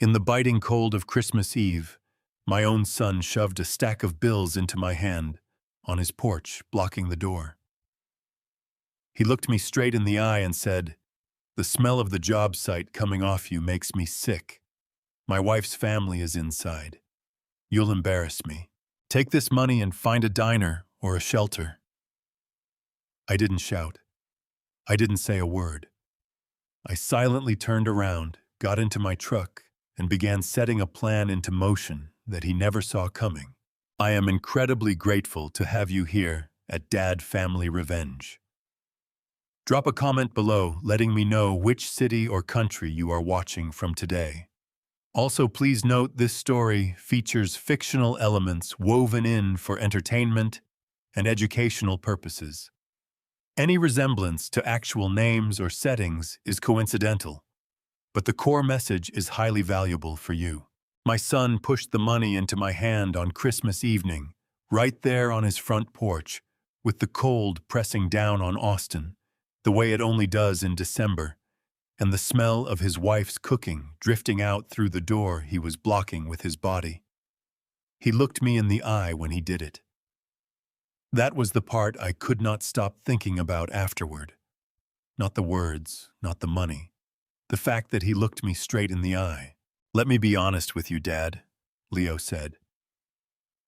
In the biting cold of Christmas Eve, my own son shoved a stack of bills into my hand on his porch, blocking the door. He looked me straight in the eye and said, "The smell of the job site coming off you makes me sick. My wife's family is inside. You'll embarrass me. Take this money and find a diner or a shelter." I didn't shout. I didn't say a word. I silently turned around, got into my truck, and began setting a plan into motion that he never saw coming. I am incredibly grateful to have you here at Dad Family Revenge. Drop a comment below letting me know which city or country you are watching from today. Also, please note this story features fictional elements woven in for entertainment and educational purposes. Any resemblance to actual names or settings is coincidental, but the core message is highly valuable for you. My son pushed the money into my hand on Christmas evening, right there on his front porch, with the cold pressing down on Austin, the way it only does in December, and the smell of his wife's cooking drifting out through the door he was blocking with his body. He looked me in the eye when he did it. That was the part I could not stop thinking about afterward. Not the words, not the money. The fact that he looked me straight in the eye. "Let me be honest with you, Dad," Leo said.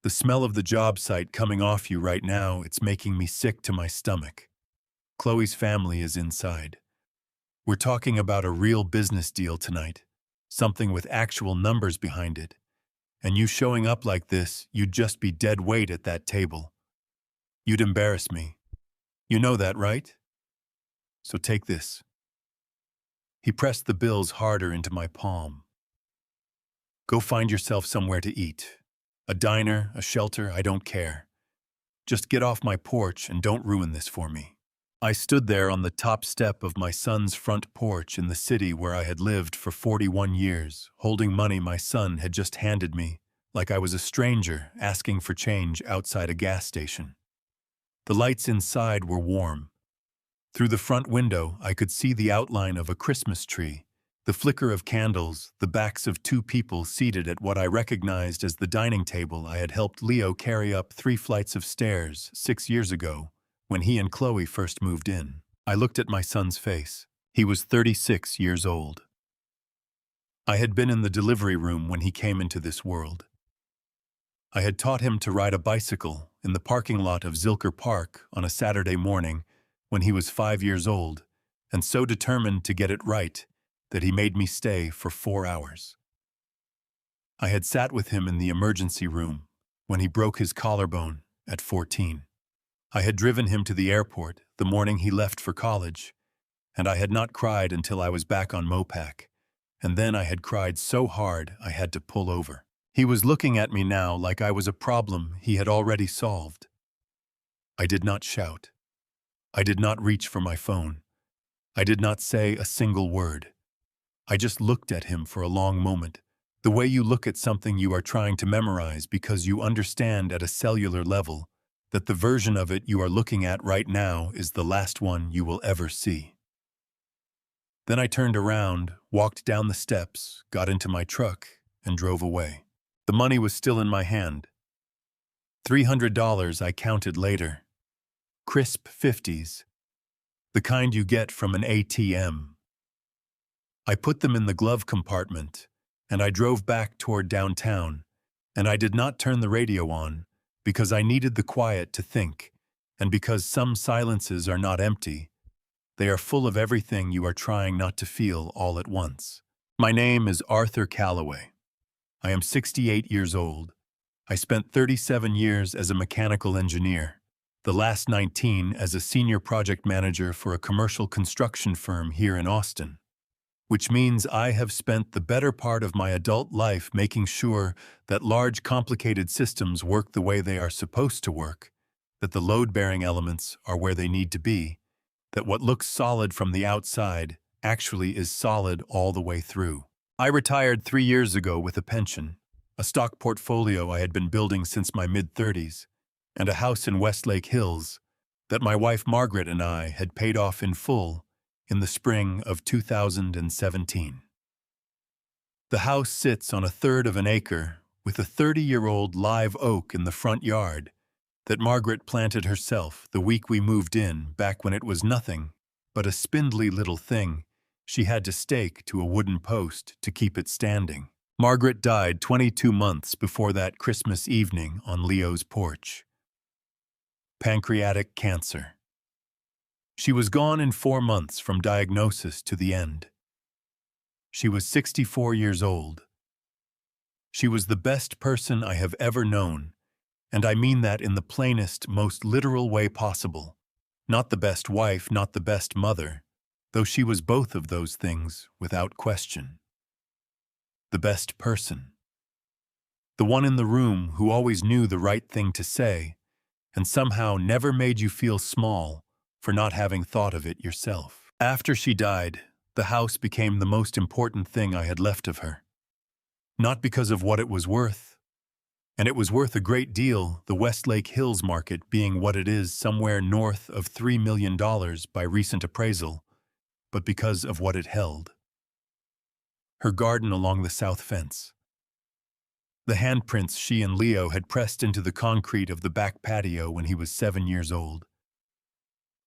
"The smell of the job site coming off you right now, it's making me sick to my stomach. Chloe's family is inside. We're talking about a real business deal tonight, something with actual numbers behind it. And you showing up like this, you'd just be dead weight at that table. You'd embarrass me. You know that, right? So take this." He pressed the bills harder into my palm. "Go find yourself somewhere to eat. A diner, a shelter, I don't care. Just get off my porch and don't ruin this for me." I stood there on the top step of my son's front porch in the city where I had lived for 41 years, holding money my son had just handed me, like I was a stranger asking for change outside a gas station. The lights inside were warm. Through the front window, I could see the outline of a Christmas tree, the flicker of candles, the backs of two people seated at what I recognized as the dining table I had helped Leo carry up 3 flights of stairs 6 years ago when he and Chloe first moved in. I looked at my son's face. He was 36 years old. I had been in the delivery room when he came into this world. I had taught him to ride a bicycle in the parking lot of Zilker Park on a Saturday morning when he was 5 years old, and so determined to get it right that he made me stay for 4 hours. I had sat with him in the emergency room when he broke his collarbone at 14. I had driven him to the airport the morning he left for college, and I had not cried until I was back on Mopac, and then I had cried so hard I had to pull over. He was looking at me now like I was a problem he had already solved. I did not shout. I did not reach for my phone. I did not say a single word. I just looked at him for a long moment, the way you look at something you are trying to memorize because you understand at a cellular level that the version of it you are looking at right now is the last one you will ever see. Then I turned around, walked down the steps, got into my truck, and drove away. The money was still in my hand. $300 I counted later. Crisp 50s. The kind you get from an ATM. I put them in the glove compartment, and I drove back toward downtown, and I did not turn the radio on because I needed the quiet to think, and because some silences are not empty. They are full of everything you are trying not to feel all at once. My name is Arthur Calloway. I am 68 years old. I spent 37 years as a mechanical engineer, the last 19 as a senior project manager for a commercial construction firm here in Austin, which means I have spent the better part of my adult life making sure that large, complicated systems work the way they are supposed to work, that the load-bearing elements are where they need to be, that what looks solid from the outside actually is solid all the way through. I retired 3 years ago with a pension, a stock portfolio I had been building since my mid-30s, and a house in Westlake Hills that my wife Margaret and I had paid off in full in the spring of 2017. The house sits on a third of an acre with a 30-year-old live oak in the front yard that Margaret planted herself the week we moved in, back when it was nothing but a spindly little thing she had to stake to a wooden post to keep it standing. Margaret died 22 months before that Christmas evening on Leo's porch. Pancreatic cancer. She was gone in 4 months from diagnosis to the end. She was 64 years old. She was the best person I have ever known, and I mean that in the plainest, most literal way possible. Not the best wife, not the best mother, though she was both of those things without question. The best person. The one in the room who always knew the right thing to say, and somehow never made you feel small for not having thought of it yourself. After she died, the house became the most important thing I had left of her. Not because of what it was worth, and it was worth a great deal, the Westlake Hills market being what it is, somewhere north of $3 million by recent appraisal, but because of what it held. Her garden along the south fence. The handprints she and Leo had pressed into the concrete of the back patio when he was 7 years old.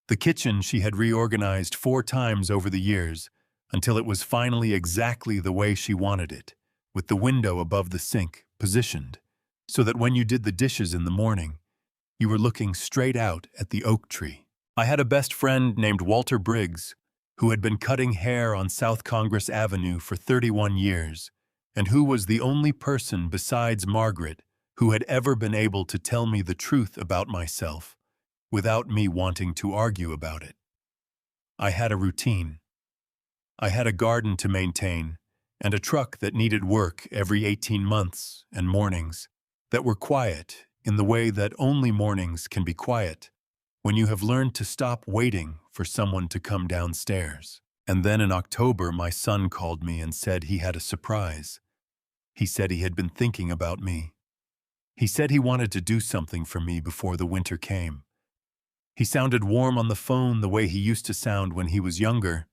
The kitchen she had reorganized 4 times over the years until it was finally exactly the way she wanted it, with the window above the sink positioned so that when you did the dishes in the morning, you were looking straight out at the oak tree. I had a best friend named Walter Briggs who had been cutting hair on South Congress Avenue for 31 years, and who was the only person besides Margaret who had ever been able to tell me the truth about myself without me wanting to argue about it. I had a routine. I had a garden to maintain and a truck that needed work every 18 months and mornings that were quiet in the way that only mornings can be quiet when you have learned to stop waiting for someone to come downstairs. And then in October, my son called me and said he had a surprise. He said he had been thinking about me. He said he wanted to do something for me before the winter came. He sounded warm on the phone the way he used to sound when he was younger,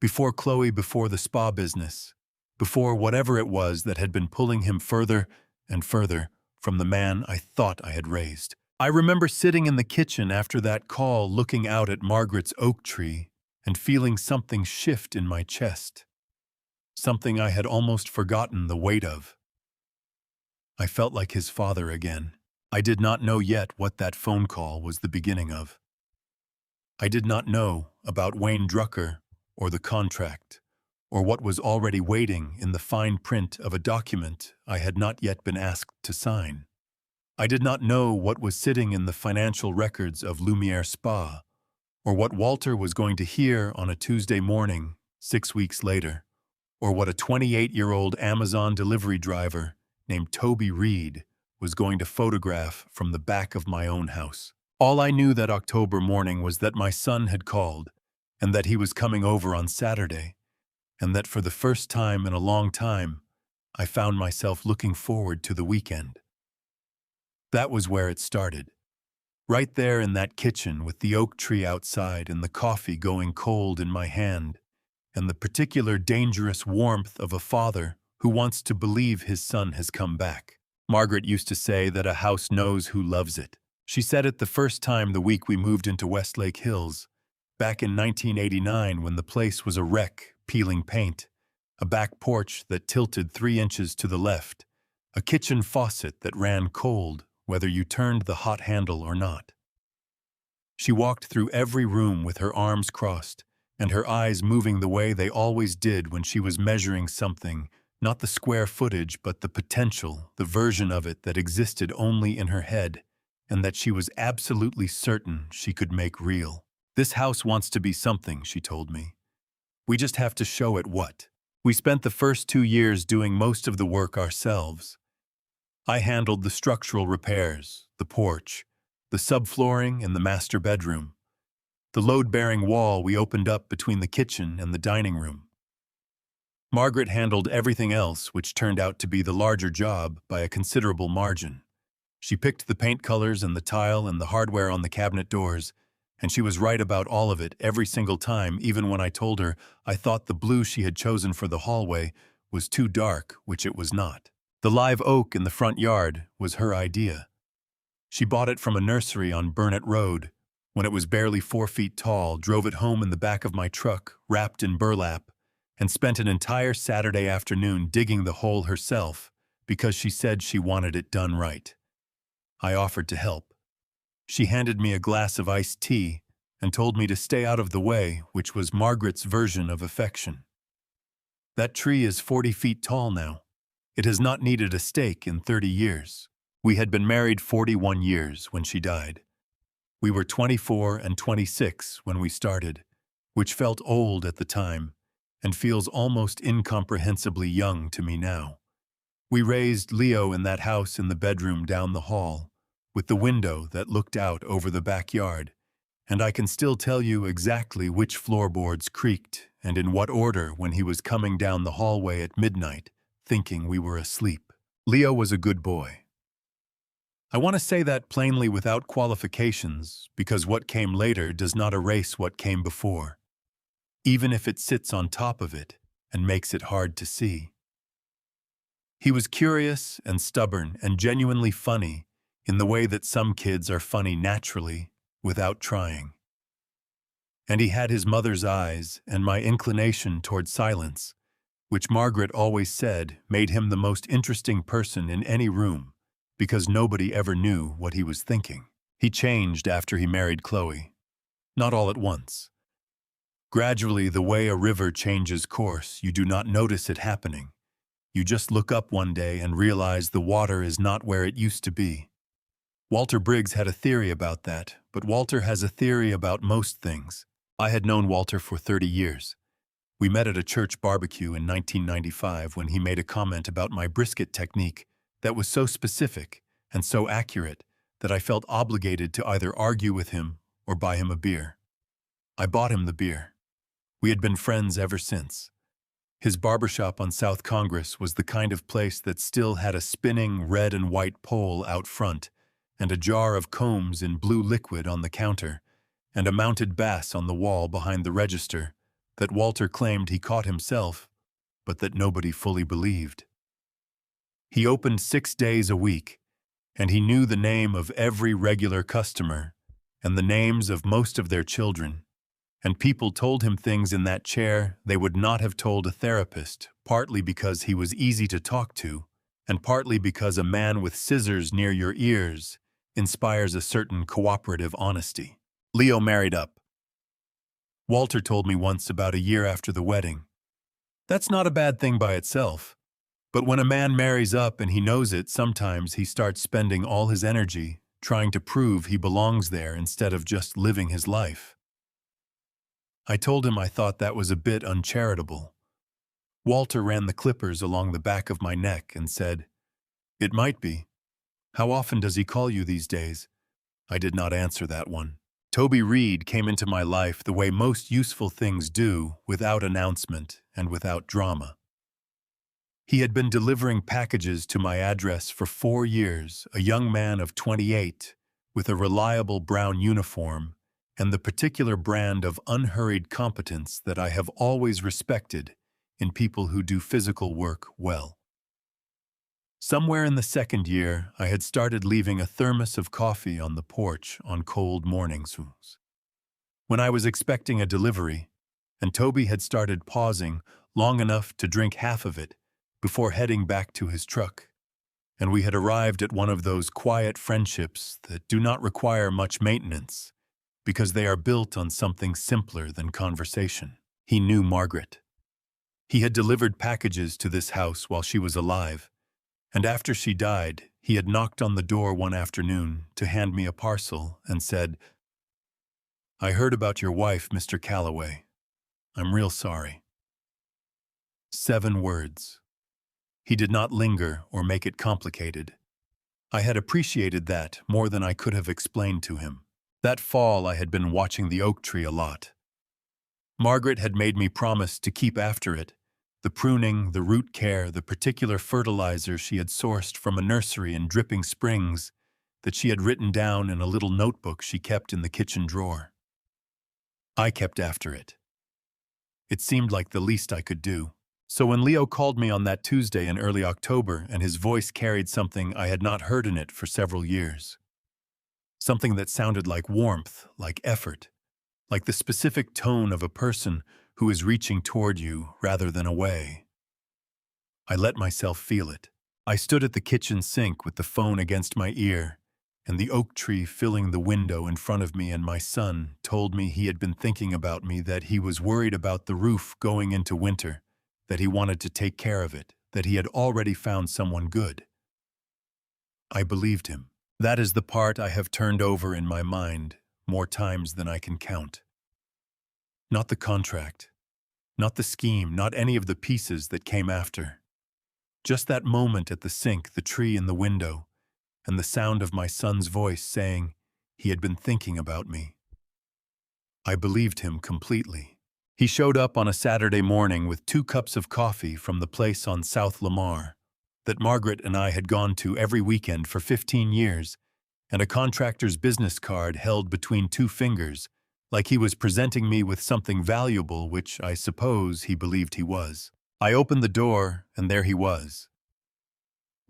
before Chloe, before the spa business, before whatever it was that had been pulling him further and further from the man I thought I had raised. I remember sitting in the kitchen after that call, looking out at Margaret's oak tree and feeling something shift in my chest, something I had almost forgotten the weight of. I felt like his father again. I did not know yet what that phone call was the beginning of. I did not know about Wayne Drucker or the contract, or what was already waiting in the fine print of a document I had not yet been asked to sign. I did not know what was sitting in the financial records of Lumière Spa, or what Walter was going to hear on a Tuesday morning 6 weeks later, or what a 28-year-old Amazon delivery driver named Toby Reed was going to photograph from the back of my own house. All I knew that October morning was that my son had called, and that he was coming over on Saturday, and that for the first time in a long time, I found myself looking forward to the weekend. That was where it started. Right there in that kitchen with the oak tree outside and the coffee going cold in my hand, and the particular dangerous warmth of a father who wants to believe his son has come back. Margaret used to say that a house knows who loves it. She said it the first time the week we moved into Westlake Hills, back in 1989 when the place was a wreck, peeling paint, a back porch that tilted 3 inches to the left, a kitchen faucet that ran cold whether you turned the hot handle or not. She walked through every room with her arms crossed and her eyes moving the way they always did when she was measuring something, not the square footage but the potential, the version of it that existed only in her head and that she was absolutely certain she could make real. This house wants to be something, she told me. We just have to show it what. We spent the first 2 years doing most of the work ourselves. I handled the structural repairs, the porch, the subflooring and the master bedroom, the load-bearing wall we opened up between the kitchen and the dining room. Margaret handled everything else, which turned out to be the larger job by a considerable margin. She picked the paint colors and the tile and the hardware on the cabinet doors, and she was right about all of it every single time, even when I told her I thought the blue she had chosen for the hallway was too dark, which it was not. The live oak in the front yard was her idea. She bought it from a nursery on Burnett Road when it was barely 4 feet tall, drove it home in the back of my truck, wrapped in burlap, and spent an entire Saturday afternoon digging the hole herself because she said she wanted it done right. I offered to help. She handed me a glass of iced tea and told me to stay out of the way, which was Margaret's version of affection. That tree is 40 feet tall now. It has not needed a stake in 30 years. We had been married 41 years when she died. We were 24 and 26 when we started, which felt old at the time and feels almost incomprehensibly young to me now. We raised Leo in that house in the bedroom down the hall, with the window that looked out over the backyard, and I can still tell you exactly which floorboards creaked and in what order when he was coming down the hallway at midnight, thinking we were asleep. Leo was a good boy. I want to say that plainly without qualifications, because what came later does not erase what came before, even if it sits on top of it and makes it hard to see. He was curious and stubborn and genuinely funny in the way that some kids are funny naturally, without trying. And he had his mother's eyes and my inclination toward silence, which Margaret always said made him the most interesting person in any room, because nobody ever knew what he was thinking. He changed after he married Chloe. Not all at once. Gradually, the way a river changes course, you do not notice it happening. You just look up one day and realize the water is not where it used to be. Walter Briggs had a theory about that, but Walter has a theory about most things. I had known Walter for 30 years. We met at a church barbecue in 1995 when he made a comment about my brisket technique that was so specific and so accurate that I felt obligated to either argue with him or buy him a beer. I bought him the beer. We had been friends ever since. His barbershop on South Congress was the kind of place that still had a spinning red and white pole out front and a jar of combs in blue liquid on the counter and a mounted bass on the wall behind the register that Walter claimed he caught himself, but that nobody fully believed. He opened 6 days a week, and he knew the name of every regular customer and the names of most of their children, and people told him things in that chair they would not have told a therapist, partly because he was easy to talk to, and partly because a man with scissors near your ears inspires a certain cooperative honesty. Leo married up. Walter told me once about a year after the wedding. That's not a bad thing by itself. But when a man marries up and he knows it, sometimes he starts spending all his energy trying to prove he belongs there instead of just living his life. I told him I thought that was a bit uncharitable. Walter ran the clippers along the back of my neck and said, "It might be. How often does he call you these days?" I did not answer that one. Toby Reed came into my life the way most useful things do, without announcement and without drama. He had been delivering packages to my address for 4 years, a young man of 28, with a reliable brown uniform and the particular brand of unhurried competence that I have always respected in people who do physical work well. Somewhere in the second year, I had started leaving a thermos of coffee on the porch on cold mornings. When I was expecting a delivery, and Toby had started pausing long enough to drink half of it before heading back to his truck, and we had arrived at one of those quiet friendships that do not require much maintenance because they are built on something simpler than conversation. He knew Margaret. He had delivered packages to this house while she was alive, and after she died, he had knocked on the door one afternoon to hand me a parcel and said, "I heard about your wife, Mr. Calloway. I'm real sorry." 7 words. He did not linger or make it complicated. I had appreciated that more than I could have explained to him. That fall, I had been watching the oak tree a lot. Margaret had made me promise to keep after it, the pruning, the root care, the particular fertilizer she had sourced from a nursery in Dripping Springs that she had written down in a little notebook she kept in the kitchen drawer. I kept after it. It seemed like the least I could do. So when Leo called me on that Tuesday in early October and his voice carried something I had not heard in it for several years, something that sounded like warmth, like effort, like the specific tone of a person who is reaching toward you rather than away, I let myself feel it. I stood at the kitchen sink with the phone against my ear, and the oak tree filling the window in front of me, and my son told me he had been thinking about me, that he was worried about the roof going into winter, that he wanted to take care of it, that he had already found someone good. I believed him. That is the part I have turned over in my mind more times than I can count. Not the contract, not the scheme, not any of the pieces that came after. Just that moment at the sink, the tree in the window, and the sound of my son's voice saying he had been thinking about me. I believed him completely. He showed up on a Saturday morning with 2 cups of coffee from the place on South Lamar that Margaret and I had gone to every weekend for 15 years, and a contractor's business card held between 2 fingers, like he was presenting me with something valuable, which I suppose he believed he was. I opened the door, and there he was.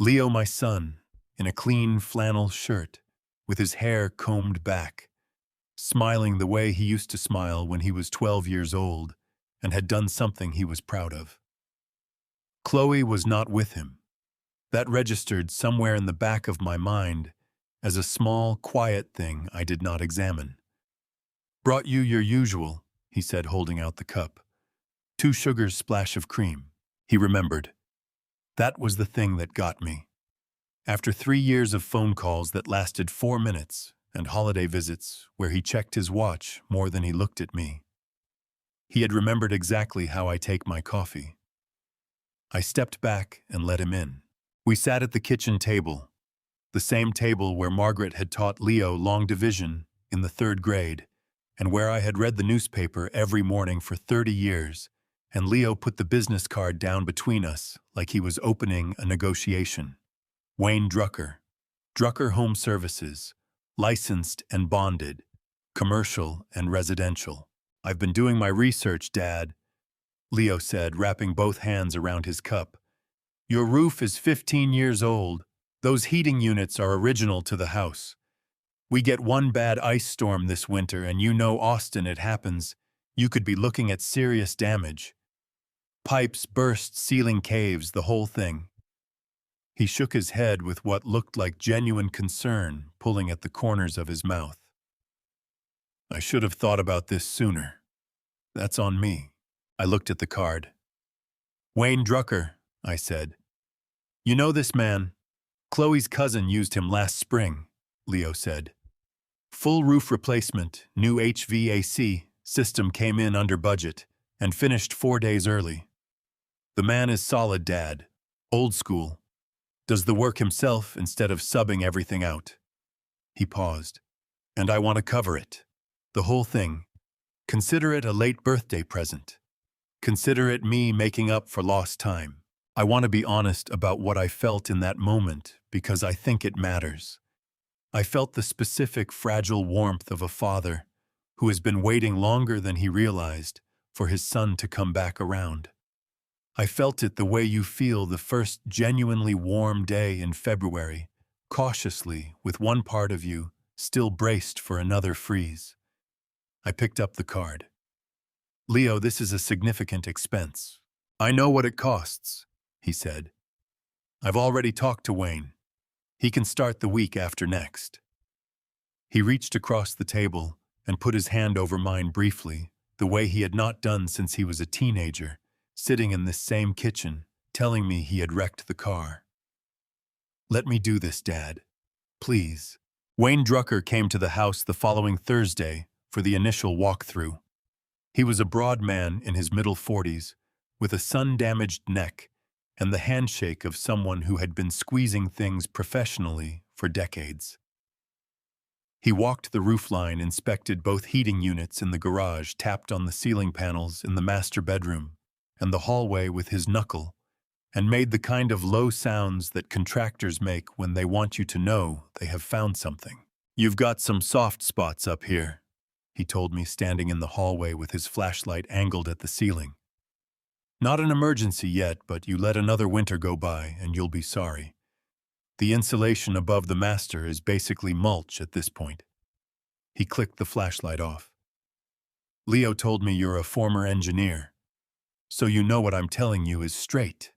Leo, my son, in a clean flannel shirt, with his hair combed back, smiling the way he used to smile when he was 12 years old and had done something he was proud of. Chloe was not with him. That registered somewhere in the back of my mind as a small, quiet thing I did not examine. "Brought you your usual," he said, holding out the cup. 2 sugars, splash of cream. He remembered. That was the thing that got me. After 3 years of phone calls that lasted 4 minutes and holiday visits where he checked his watch more than he looked at me, he had remembered exactly how I take my coffee. I stepped back and let him in. We sat at the kitchen table, the same table where Margaret had taught Leo long division in the 3rd grade, and where I had read the newspaper every morning for 30 years, and Leo put the business card down between us like he was opening a negotiation. Wayne Drucker, Drucker Home Services, licensed and bonded, commercial and residential. "I've been doing my research, Dad," Leo said, wrapping both hands around his cup. "Your roof is 15 years old. Those heating units are original to the house. We get one bad ice storm this winter, and you know Austin, it happens. You could be looking at serious damage. Pipes burst, ceiling caves, the whole thing." He shook his head with what looked like genuine concern pulling at the corners of his mouth. "I should have thought about this sooner. That's on me." I looked at the card. "Wayne Drucker," I said. "You know this man? Chloe's cousin used him last spring," Leo said. "Full roof replacement, new HVAC system, came in under budget, and finished 4 days early. The man is solid, Dad. Old school. Does the work himself instead of subbing everything out." He paused. "And I want to cover it. The whole thing. Consider it a late birthday present. Consider it me making up for lost time. I want to be honest about what I felt in that moment because I think it matters. I felt the specific fragile warmth of a father who has been waiting longer than he realized for his son to come back around. I felt it the way you feel the first genuinely warm day in February, cautiously, with one part of you still braced for another freeze. I picked up the card. "Leo, this is a significant expense. I know what it costs," he said. "I've already talked to Wayne. He can start the week after next." He reached across the table and put his hand over mine briefly, the way he had not done since he was a teenager, sitting in this same kitchen, telling me he had wrecked the car. "Let me do this, Dad. Please." Wayne Drucker came to the house the following Thursday for the initial walkthrough. He was a broad man in his middle 40s, with a sun-damaged neck and the handshake of someone who had been squeezing things professionally for decades. He walked the roofline, inspected both heating units in the garage, tapped on the ceiling panels in the master bedroom and the hallway with his knuckle, and made the kind of low sounds that contractors make when they want you to know they have found something. "You've got some soft spots up here," he told me, standing in the hallway with his flashlight angled at the ceiling. Not an emergency yet, but you let another winter go by and you'll be sorry. The insulation above the master is basically mulch at this point. He clicked the flashlight off. Leo told me you're a former engineer, so you know what I'm telling you is straight.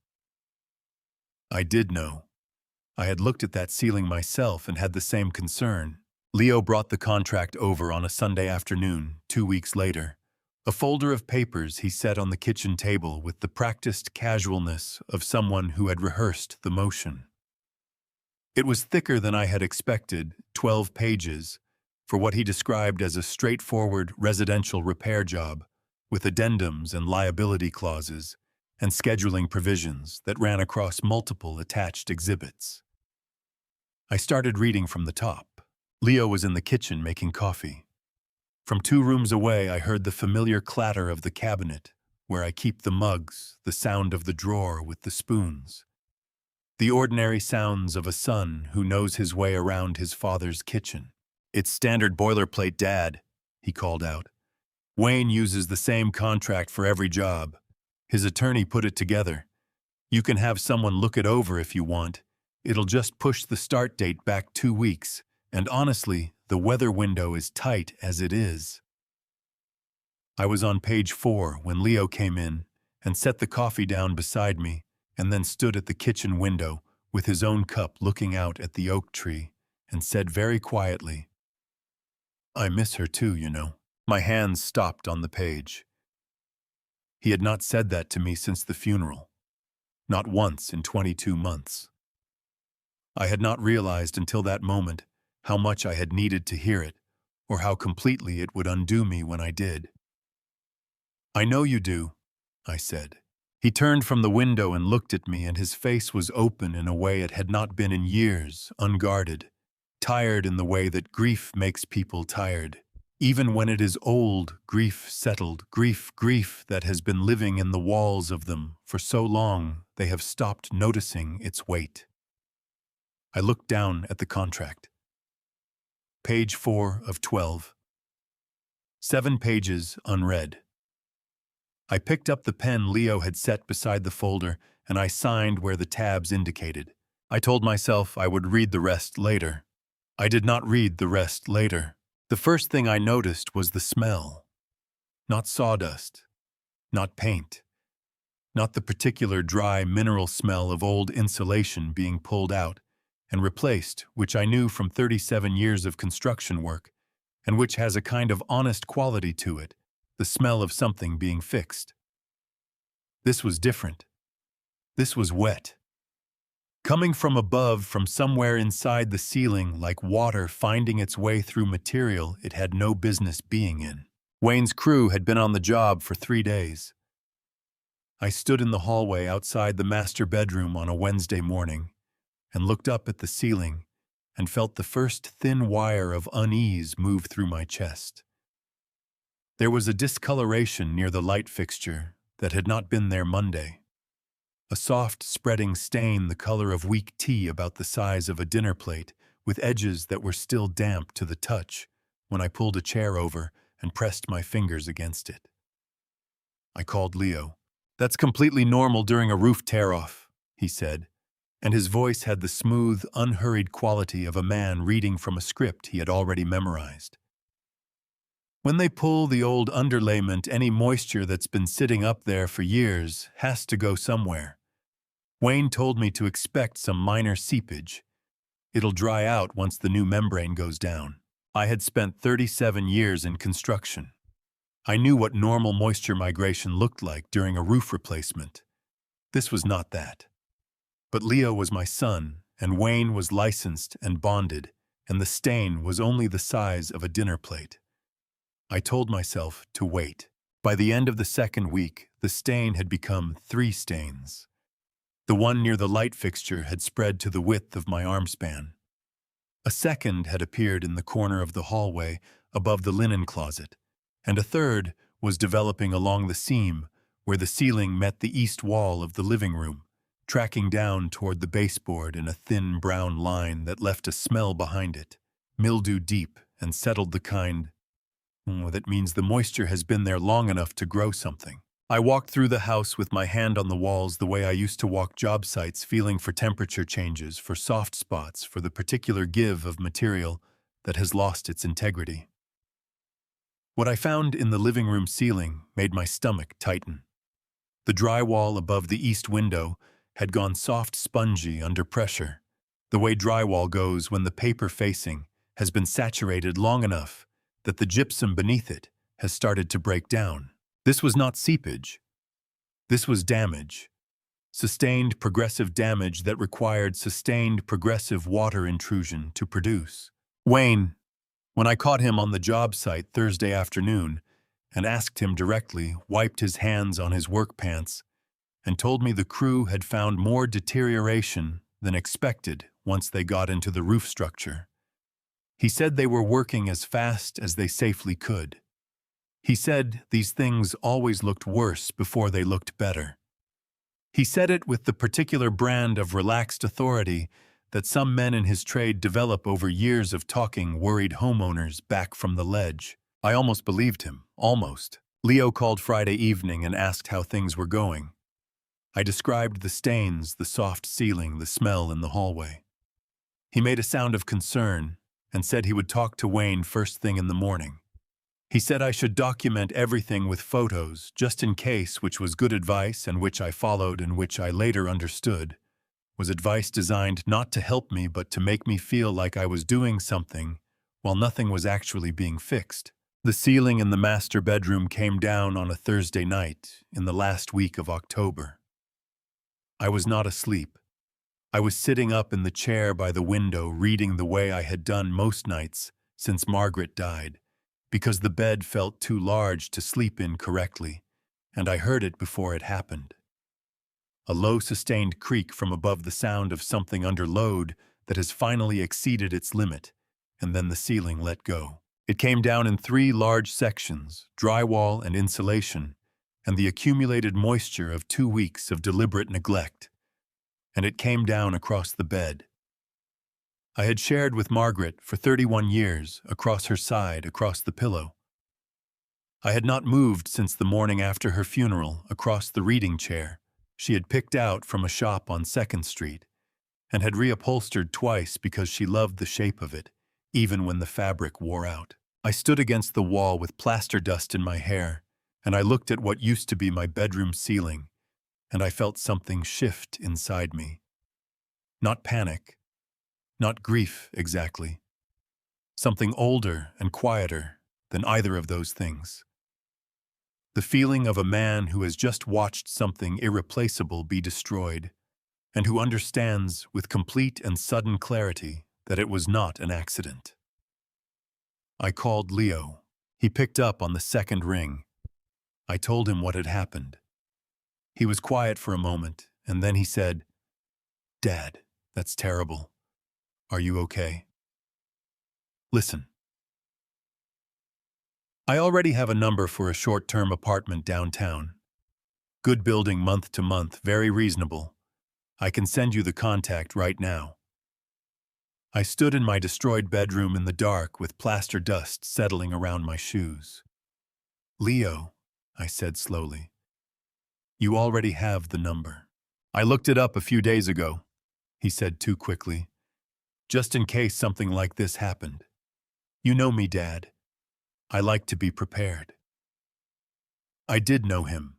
I did know. I had looked at that ceiling myself and had the same concern. Leo brought the contract over on a Sunday afternoon, 2 weeks later. A folder of papers he set on the kitchen table with the practiced casualness of someone who had rehearsed the motion. It was thicker than I had expected, 12 pages, for what he described as a straightforward residential repair job, with addendums and liability clauses, and scheduling provisions that ran across multiple attached exhibits. I started reading from the top. Leo was in the kitchen making coffee. From 2 rooms away, I heard the familiar clatter of the cabinet, where I keep the mugs, the sound of the drawer with the spoons. The ordinary sounds of a son who knows his way around his father's kitchen. "It's standard boilerplate, Dad," he called out. "Wayne uses the same contract for every job. His attorney put it together. You can have someone look it over if you want. It'll just push the start date back 2 weeks, and honestly, the weather window is tight as it is." I was on page 4 when Leo came in and set the coffee down beside me, and then stood at the kitchen window with his own cup looking out at the oak tree, and said very quietly, "I miss her too, you know." My hands stopped on the page. He had not said that to me since the funeral. Not once in 22 months. I had not realized until that moment how much I had needed to hear it, or how completely it would undo me when I did. "I know you do," I said. He turned from the window and looked at me, and his face was open in a way it had not been in years, unguarded, tired in the way that grief makes people tired. Even when it is old, grief settled, grief that has been living in the walls of them for so long they have stopped noticing its weight. I looked down at the contract. Page 4 of 12. 7 pages unread. I picked up the pen Leo had set beside the folder, and I signed where the tabs indicated. I told myself I would read the rest later. I did not read the rest later. The first thing I noticed was the smell. Not sawdust, not paint, not the particular dry mineral smell of old insulation being pulled out and replaced, which I knew from 37 years of construction work, and which has a kind of honest quality to it, the smell of something being fixed. This was different. This was wet. Coming from above, from somewhere inside the ceiling, like water finding its way through material it had no business being in. Wayne's crew had been on the job for 3 days. I stood in the hallway outside the master bedroom on a Wednesday morning and looked up at the ceiling and felt the first thin wire of unease move through my chest. There was a discoloration near the light fixture that had not been there Monday. A soft, spreading stain the color of weak tea about the size of a dinner plate, with edges that were still damp to the touch when I pulled a chair over and pressed my fingers against it. I called Leo. "That's completely normal during a roof tear-off," he said, and his voice had the smooth, unhurried quality of a man reading from a script he had already memorized. "When they pull the old underlayment, any moisture that's been sitting up there for years has to go somewhere. Wayne told me to expect some minor seepage. It'll dry out once the new membrane goes down. I had spent 37 years in construction. I knew what normal moisture migration looked like during a roof replacement. This was not that. But Leo was my son, and Wayne was licensed and bonded, and the stain was only the size of a dinner plate. I told myself to wait. By the end of the 2nd week, the stain had become 3 stains. The one near the light fixture had spread to the width of my arm span. A second had appeared in the corner of the hallway above the linen closet, and a third was developing along the seam where the ceiling met the east wall of the living room, tracking down toward the baseboard in a thin brown line that left a smell behind it, mildew deep and settled the kind that means the moisture has been there long enough to grow something. I walked through the house with my hand on the walls the way I used to walk job sites, feeling for temperature changes, for soft spots, for the particular give of material that has lost its integrity. What I found in the living room ceiling made my stomach tighten. The drywall above the east window had gone soft spongy under pressure, the way drywall goes when the paper facing has been saturated long enough that the gypsum beneath it has started to break down. This was not seepage. This was damage. Sustained progressive damage that required sustained progressive water intrusion to produce. Wayne, when I caught him on the job site Thursday afternoon and asked him directly, wiped his hands on his work pants, and told me the crew had found more deterioration than expected once they got into the roof structure. He said they were working as fast as they safely could. He said these things always looked worse before they looked better. He said it with the particular brand of relaxed authority that some men in his trade develop over years of talking worried homeowners back from the ledge. I almost believed him, almost. Leo called Friday evening and asked how things were going. I described the stains, the soft ceiling, the smell in the hallway. He made a sound of concern and said he would talk to Wayne first thing in the morning. He said I should document everything with photos, just in case, which was good advice and which I followed and which I later understood was advice designed not to help me but to make me feel like I was doing something while nothing was actually being fixed. The ceiling in the master bedroom came down on a Thursday night in the last week of October. I was not asleep. I was sitting up in the chair by the window reading the way I had done most nights since Margaret died, because the bed felt too large to sleep in correctly, and I heard it before it happened. A low sustained creak from above, the sound of something under load that has finally exceeded its limit, and then the ceiling let go. It came down in 3 large sections, drywall and insulation, and the accumulated moisture of 2 weeks of deliberate neglect, and it came down across the bed. I had shared with Margaret for 31 years, across her side, across the pillow. I had not moved since the morning after her funeral, across the reading chair she had picked out from a shop on 2nd Street, and had reupholstered twice because she loved the shape of it, even when the fabric wore out. I stood against the wall with plaster dust in my hair, and I looked at what used to be my bedroom ceiling, and I felt something shift inside me. Not panic, not grief exactly. Something older and quieter than either of those things. The feeling of a man who has just watched something irreplaceable be destroyed, and who understands with complete and sudden clarity that it was not an accident. I called Leo. He picked up on the 2nd ring. I told him what had happened. He was quiet for a moment, and then he said, "Dad, that's terrible. Are you okay? Listen. I already have a number for a short-term apartment downtown. Good building month to month, very reasonable. I can send you the contact right now." I stood in my destroyed bedroom in the dark with plaster dust settling around my shoes. "Leo," I said slowly, "you already have the number." "I looked it up a few days ago," he said too quickly, "just in case something like this happened. You know me, Dad. I like to be prepared." I did know him.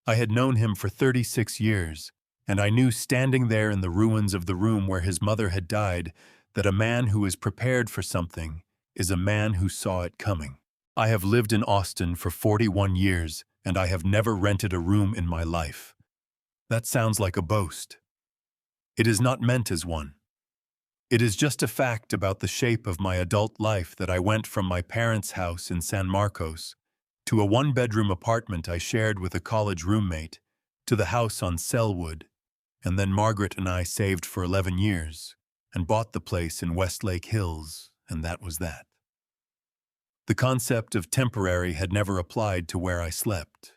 I had known him for 36 years, and I knew standing there in the ruins of the room where his mother had died that a man who is prepared for something is a man who saw it coming. I have lived in Austin for 41 years, and I have never rented a room in my life. That sounds like a boast. It is not meant as one. It is just a fact about the shape of my adult life that I went from my parents' house in San Marcos to a 1-bedroom apartment I shared with a college roommate, to the house on Selwood, and then Margaret and I saved for 11 years and bought the place in Westlake Hills, and that was that. The concept of temporary had never applied to where I slept.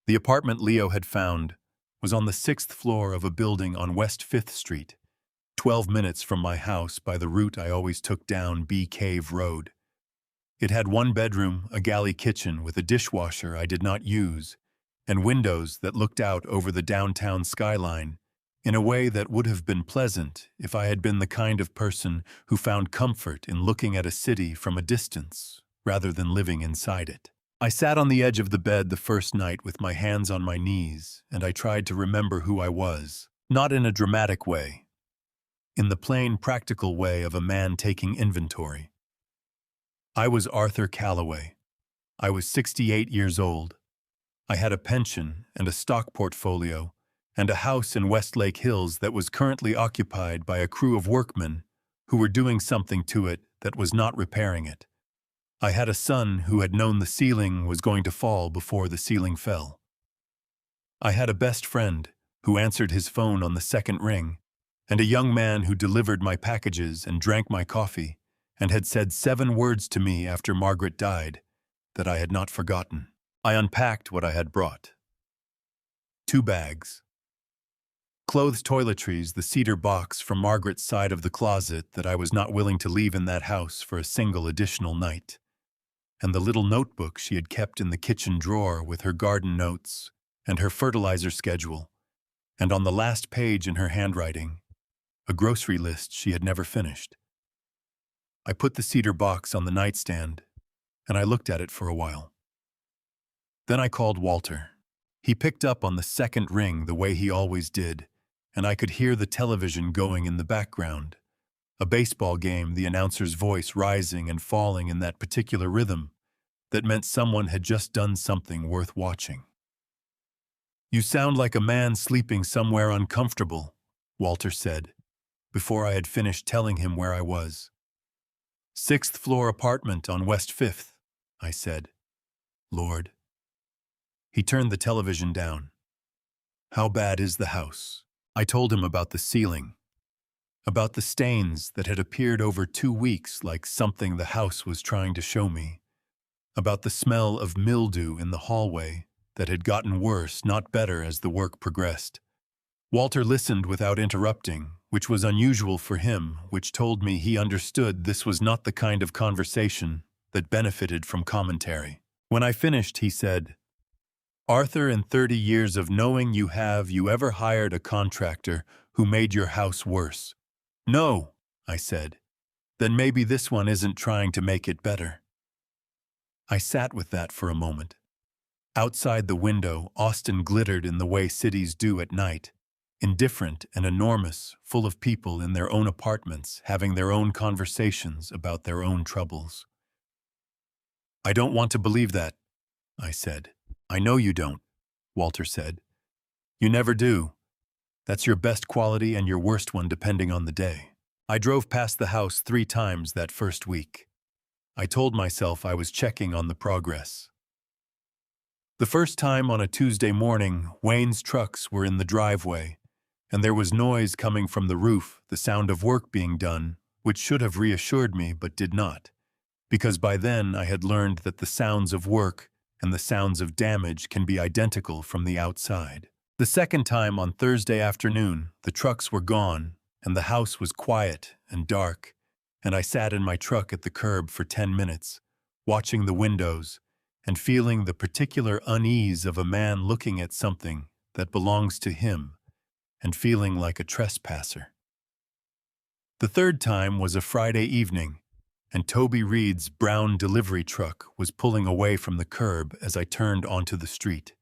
The apartment Leo had found was on the 6th floor of a building on West 5th Street, 12 minutes from my house by the route I always took down Bee Cave Road. It had 1 bedroom, a galley kitchen with a dishwasher I did not use, and windows that looked out over the downtown skyline in a way that would have been pleasant if I had been the kind of person who found comfort in looking at a city from a distance rather than living inside it. I sat on the edge of the bed the first night with my hands on my knees, and I tried to remember who I was, not in a dramatic way, in the plain, practical way of a man taking inventory. I was Arthur Calloway. I was 68 years old. I had a pension and a stock portfolio and a house in Westlake Hills that was currently occupied by a crew of workmen who were doing something to it that was not repairing it. I had a son who had known the ceiling was going to fall before the ceiling fell. I had a best friend who answered his phone on the second ring, and a young man who delivered my packages and drank my coffee and had said 7 words to me after Margaret died that I had not forgotten. I unpacked what I had brought. 2 bags. Clothes toiletries, the cedar box from Margaret's side of the closet that I was not willing to leave in that house for a single additional night, and the little notebook she had kept in the kitchen drawer with her garden notes and her fertilizer schedule, and on the last page in her handwriting, a grocery list she had never finished. I put the cedar box on the nightstand, and I looked at it for a while. Then I called Walter. He picked up on the second ring the way he always did, and I could hear the television going in the background. A baseball game, the announcer's voice rising and falling in that particular rhythm that meant someone had just done something worth watching. "You sound like a man sleeping somewhere uncomfortable," Walter said, before I had finished telling him where I was. "6th floor apartment on West 5th, I said. "Lord." He turned the television down. "How bad is the house?" I told him about the ceiling, about the stains that had appeared over 2 weeks like something the house was trying to show me, about the smell of mildew in the hallway that had gotten worse, not better, as the work progressed. Walter listened without interrupting, which was unusual for him, which told me he understood this was not the kind of conversation that benefited from commentary. When I finished, he said, "Arthur, in 30 years of knowing you, have you ever hired a contractor who made your house worse?" "No," I said. "Then maybe this one isn't trying to make it better." I sat with that for a moment. Outside the window, Austin glittered in the way cities do at night, indifferent and enormous, full of people in their own apartments having their own conversations about their own troubles. "I don't want to believe that," I said. "I know you don't," Walter said. "You never do. That's your best quality and your worst one depending on the day." I drove past the house 3 times that first week. I told myself I was checking on the progress. The first time on a Tuesday morning, Wayne's trucks were in the driveway, and there was noise coming from the roof, the sound of work being done, which should have reassured me but did not, because by then I had learned that the sounds of work and the sounds of damage can be identical from the outside. The second time on Thursday afternoon, the trucks were gone, and the house was quiet and dark, and I sat in my truck at the curb for 10 minutes, watching the windows and feeling the particular unease of a man looking at something that belongs to him and feeling like a trespasser. The third time was a Friday evening, and Toby Reed's brown delivery truck was pulling away from the curb as I turned onto the street.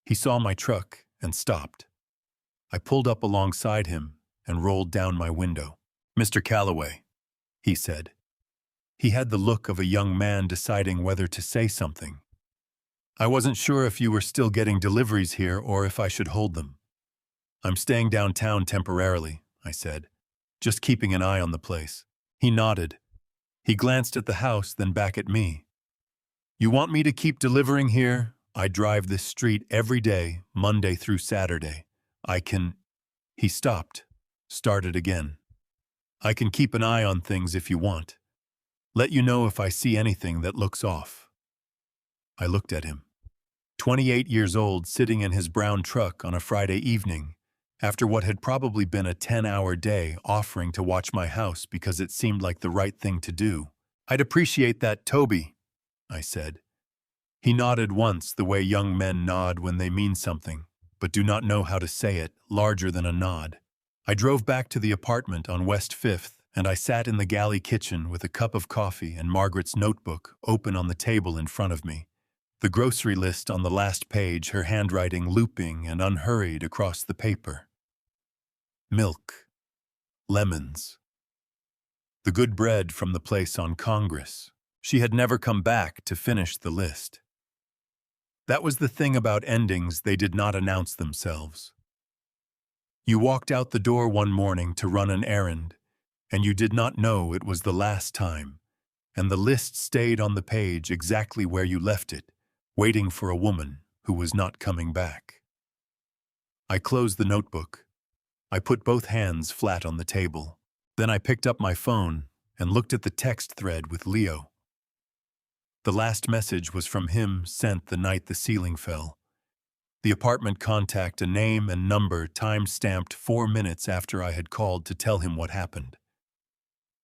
He saw my truck and stopped. I pulled up alongside him and rolled down my window. "Mr. Calloway," he said. He had the look of a young man deciding whether to say something. "I wasn't sure if you were still getting deliveries here or if I should hold them." "I'm staying downtown temporarily," I said, "just keeping an eye on the place." He nodded. He glanced at the house, then back at me. "You want me to keep delivering here? I drive this street every day, Monday through Saturday. I can—" He stopped, started again. "I can keep an eye on things if you want. Let you know if I see anything that looks off." I looked at him. 28 years old, sitting in his brown truck on a Friday evening, after what had probably been a 10-hour day, offering to watch my house because it seemed like the right thing to do. "I'd appreciate that, Toby," I said. He nodded once the way young men nod when they mean something, but do not know how to say it, larger than a nod. I drove back to the apartment on West 5th, and I sat in the galley kitchen with a cup of coffee and Margaret's notebook open on the table in front of me. The grocery list on the last page, her handwriting looping and unhurried across the paper. Milk. Lemons. The good bread from the place on Congress. She had never come back to finish the list. That was the thing about endings, they did not announce themselves. You walked out the door one morning to run an errand, and you did not know it was the last time, and the list stayed on the page exactly where you left it, waiting for a woman who was not coming back. I closed the notebook. I put both hands flat on the table. Then I picked up my phone and looked at the text thread with Leo. The last message was from him, sent the night the ceiling fell. The apartment contact, a name and number, time-stamped 4 minutes after I had called to tell him what happened.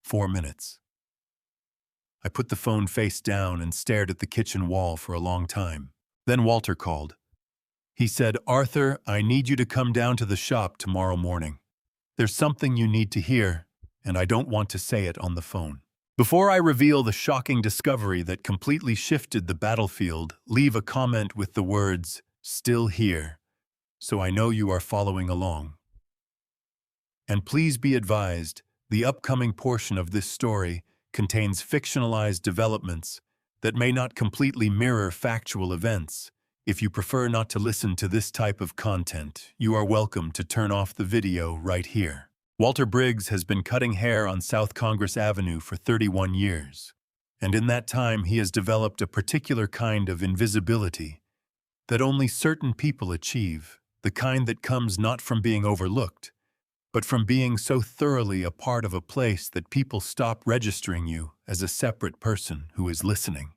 4 minutes. I put the phone face down and stared at the kitchen wall for a long time. Then Walter called. He said, "Arthur, I need you to come down to the shop tomorrow morning. There's something you need to hear, and I don't want to say it on the phone." Before I reveal the shocking discovery that completely shifted the battlefield, leave a comment with the words, "Still here," so I know you are following along. And please be advised, the upcoming portion of this story contains fictionalized developments that may not completely mirror factual events. If you prefer not to listen to this type of content, you are welcome to turn off the video right here. Walter Briggs has been cutting hair on South Congress Avenue for 31 years, and in that time he has developed a particular kind of invisibility that only certain people achieve, the kind that comes not from being overlooked, but from being so thoroughly a part of a place that people stop registering you as a separate person who is listening.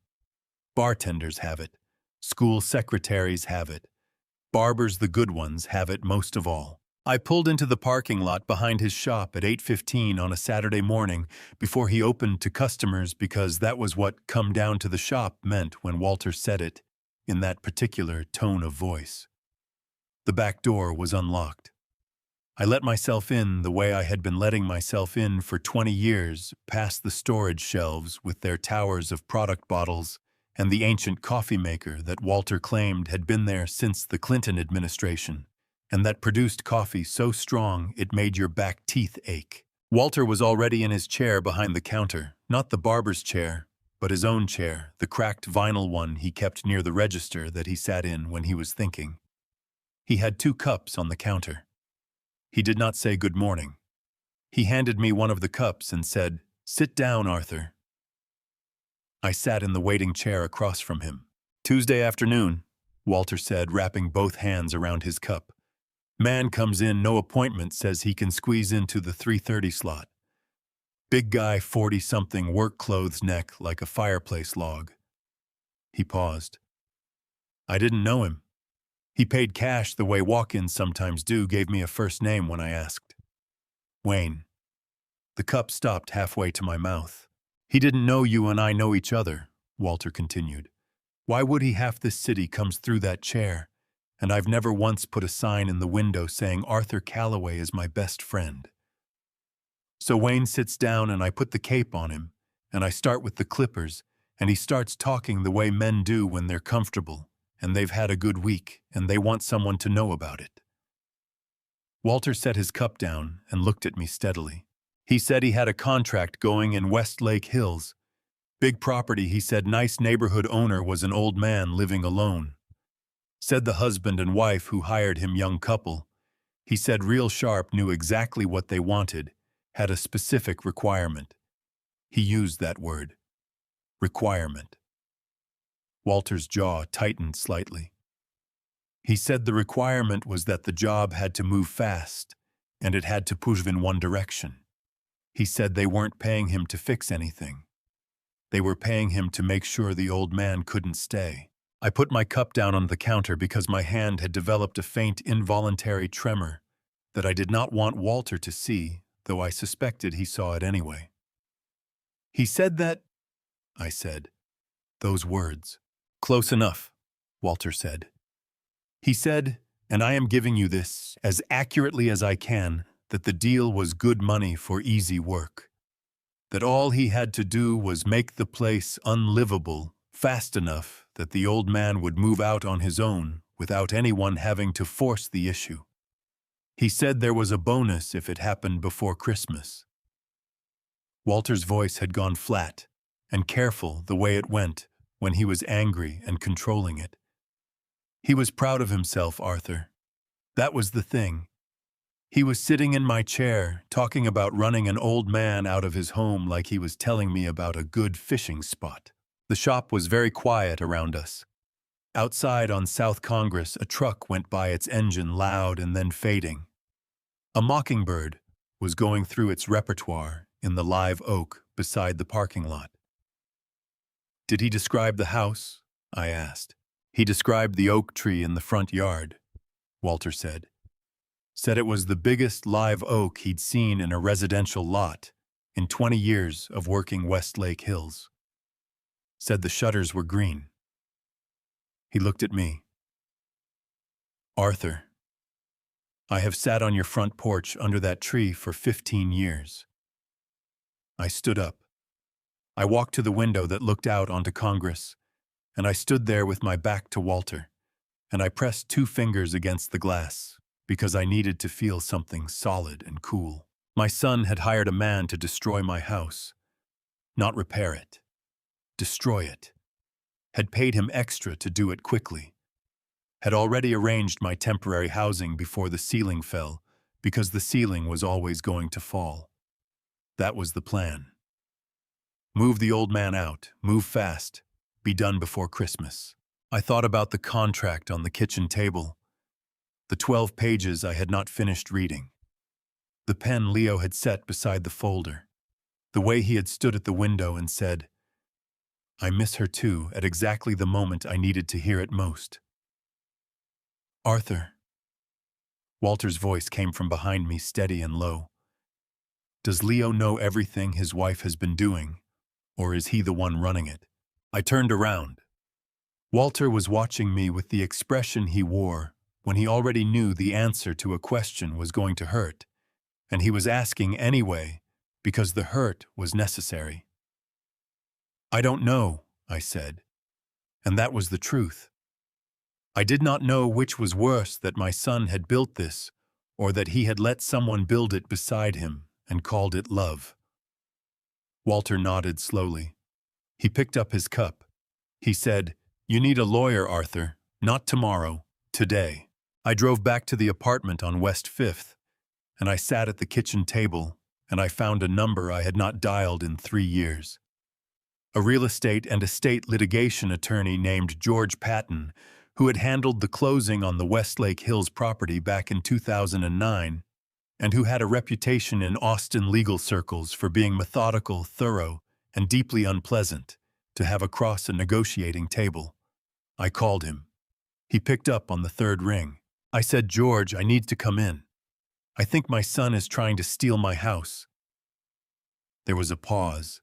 Bartenders have it. School secretaries have it. Barbers, the good ones, have it most of all. I pulled into the parking lot behind his shop at 8:15 on a Saturday morning before he opened to customers, because that was what "come down to the shop" meant when Walter said it in that particular tone of voice. The back door was unlocked. I let myself in the way I had been letting myself in for 20 years, past the storage shelves with their towers of product bottles and the ancient coffee maker that Walter claimed had been there since the Clinton administration, and that produced coffee so strong it made your back teeth ache. Walter was already in his chair behind the counter, not the barber's chair, but his own chair, the cracked vinyl one he kept near the register that he sat in when he was thinking. He had 2 cups on the counter. He did not say good morning. He handed me one of the cups and said, "Sit down, Arthur." I sat in the waiting chair across from him. "Tuesday afternoon," Walter said, wrapping both hands around his cup. "Man comes in, no appointment, says he can squeeze into the 3:30 slot. Big guy, 40-something, work clothes, neck like a fireplace log." He paused. I didn't know him. He paid cash the way walk-ins sometimes do, gave me a first name when I asked. "Wayne." The cup stopped halfway to my mouth. "He didn't know you and I know each other," Walter continued. "Why would he? Half this city comes through that chair, and I've never once put a sign in the window saying Arthur Calloway is my best friend." So Wayne sits down and I put the cape on him, and I start with the clippers, and he starts talking the way men do when they're comfortable, and they've had a good week, and they want someone to know about it. Walter set his cup down and looked at me steadily. He said he had a contract going in Westlake Hills. Big property, he said. Nice neighborhood. Owner was an old man living alone. Said the husband and wife who hired him, young couple. He said real sharp, knew exactly what they wanted, had a specific requirement. He used that word. Requirement. Walter's jaw tightened slightly. He said the requirement was that the job had to move fast, and it had to push in one direction. He said they weren't paying him to fix anything. They were paying him to make sure the old man couldn't stay. I put my cup down on the counter because my hand had developed a faint, involuntary tremor that I did not want Walter to see, though I suspected he saw it anyway. "He said that," I said, "those words." Close enough, Walter said. He said, and I am giving you this as accurately as I can, that the deal was good money for easy work. That all he had to do was make the place unlivable fast enough that the old man would move out on his own without anyone having to force the issue. He said there was a bonus if it happened before Christmas. Walter's voice had gone flat and careful the way it went when he was angry and controlling it. He was proud of himself, Arthur. That was the thing. He was sitting in my chair, talking about running an old man out of his home like he was telling me about a good fishing spot. The shop was very quiet around us. Outside on South Congress, a truck went by its engine loud and then fading. A mockingbird was going through its repertoire in the live oak beside the parking lot. Did he describe the house? I asked. He described the oak tree in the front yard, Walter said. Said it was the biggest live oak he'd seen in a residential lot in 20 years of working Westlake Hills. Said the shutters were green. He looked at me. Arthur, I have sat on your front porch under that tree for 15 years. I stood up. I walked to the window that looked out onto Congress, and I stood there with my back to Walter, and I pressed 2 fingers against the glass because I needed to feel something solid and cool. My son had hired a man to destroy my house, not repair it, destroy it. Had paid him extra to do it quickly. Had already arranged my temporary housing before the ceiling fell, because the ceiling was always going to fall. That was the plan. Move the old man out, move fast, be done before Christmas. I thought about the contract on the kitchen table, the 12 pages I had not finished reading, the pen Leo had set beside the folder, the way he had stood at the window and said, I miss her too, at exactly the moment I needed to hear it most. Arthur. Walter's voice came from behind me, steady and low. Does Leo know everything his wife has been doing, or is he the one running it? I turned around. Walter was watching me with the expression he wore when he already knew the answer to a question was going to hurt, and he was asking anyway because the hurt was necessary. I don't know, I said, and that was the truth. I did not know which was worse, that my son had built this, or that he had let someone build it beside him and called it love. Walter nodded slowly. He picked up his cup. He said, You need a lawyer, Arthur, not tomorrow, today. I drove back to the apartment on West 5th, and I sat at the kitchen table, and I found a number I had not dialed in 3 years. A real estate and estate litigation attorney named George Patton, who had handled the closing on the Westlake Hills property back in 2009, and who had a reputation in Austin legal circles for being methodical, thorough, and deeply unpleasant to have across a negotiating table. I called him. He picked up on the 3rd ring. I said, George, I need to come in. I think my son is trying to steal my house. There was a pause.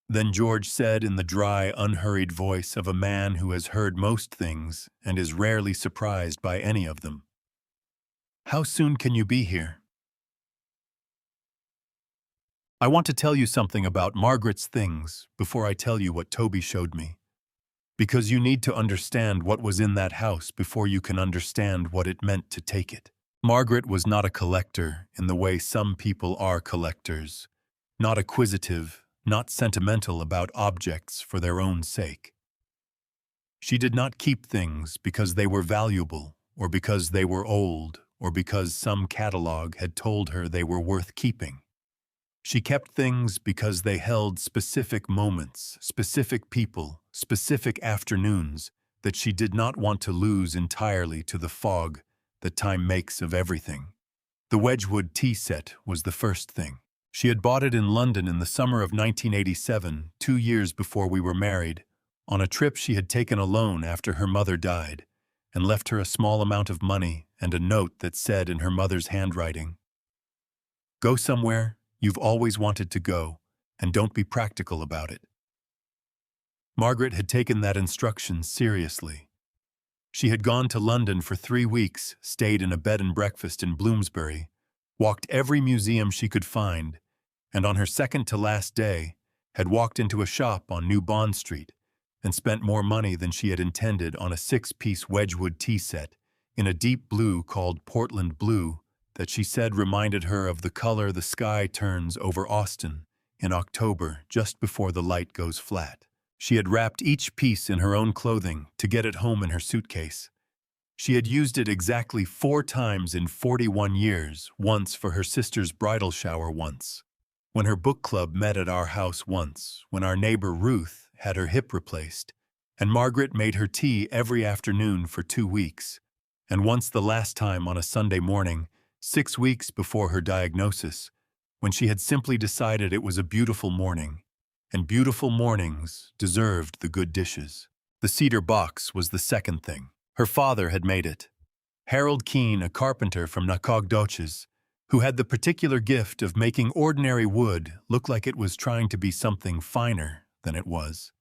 Then George said in the dry, unhurried voice of a man who has heard most things and is rarely surprised by any of them, How soon can you be here? I want to tell you something about Margaret's things before I tell you what Toby showed me, because you need to understand what was in that house before you can understand what it meant to take it. Margaret was not a collector in the way some people are collectors, not acquisitive, not sentimental about objects for their own sake. She did not keep things because they were valuable, or because they were old, or because some catalog had told her they were worth keeping. She kept things because they held specific moments, specific people, specific afternoons that she did not want to lose entirely to the fog that time makes of everything. The Wedgwood tea set was the first thing. She had bought it in London in the summer of 1987, 2 years before we were married, on a trip she had taken alone after her mother died, and left her a small amount of money and a note that said in her mother's handwriting, "Go somewhere you've always wanted to go, and don't be practical about it." Margaret had taken that instruction seriously. She had gone to London for 3 weeks, stayed in a bed and breakfast in Bloomsbury, walked every museum she could find, and on her second-to-last day, had walked into a shop on New Bond Street and spent more money than she had intended on a 6-piece Wedgwood tea set in a deep blue called Portland blue that she said reminded her of the color the sky turns over Austin in October just before the light goes flat. She had wrapped each piece in her own clothing to get it home in her suitcase. She had used it exactly 4 times in 41 years, once for her sister's bridal shower once, when her book club met at our house once, when our neighbor Ruth had her hip replaced, and Margaret made her tea every afternoon for 2 weeks, and once the last time on a Sunday morning, 6 weeks before her diagnosis, when she had simply decided it was a beautiful morning, and beautiful mornings deserved the good dishes. The cedar box was the second thing. Her father had made it. Harold Keene, a carpenter from Nacogdoches, who had the particular gift of making ordinary wood look like it was trying to be something finer than it was.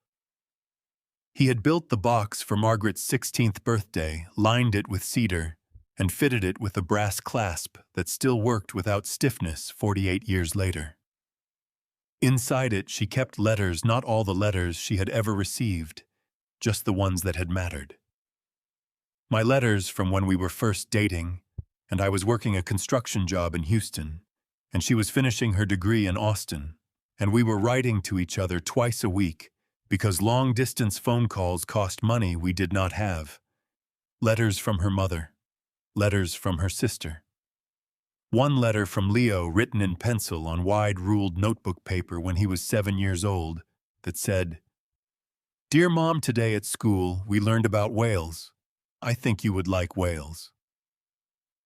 He had built the box for Margaret's 16th birthday, lined it with cedar, and fitted it with a brass clasp that still worked without stiffness 48 years later. Inside it, she kept letters, not all the letters she had ever received, just the ones that had mattered. My letters from when we were first dating, and I was working a construction job in Houston, and she was finishing her degree in Austin, and we were writing to each other twice a week because long-distance phone calls cost money we did not have. Letters from her mother, letters from her sister. One letter from Leo written in pencil on wide-ruled notebook paper when he was 7 years old that said, "Dear Mom, today at school we learned about whales. I think you would like whales.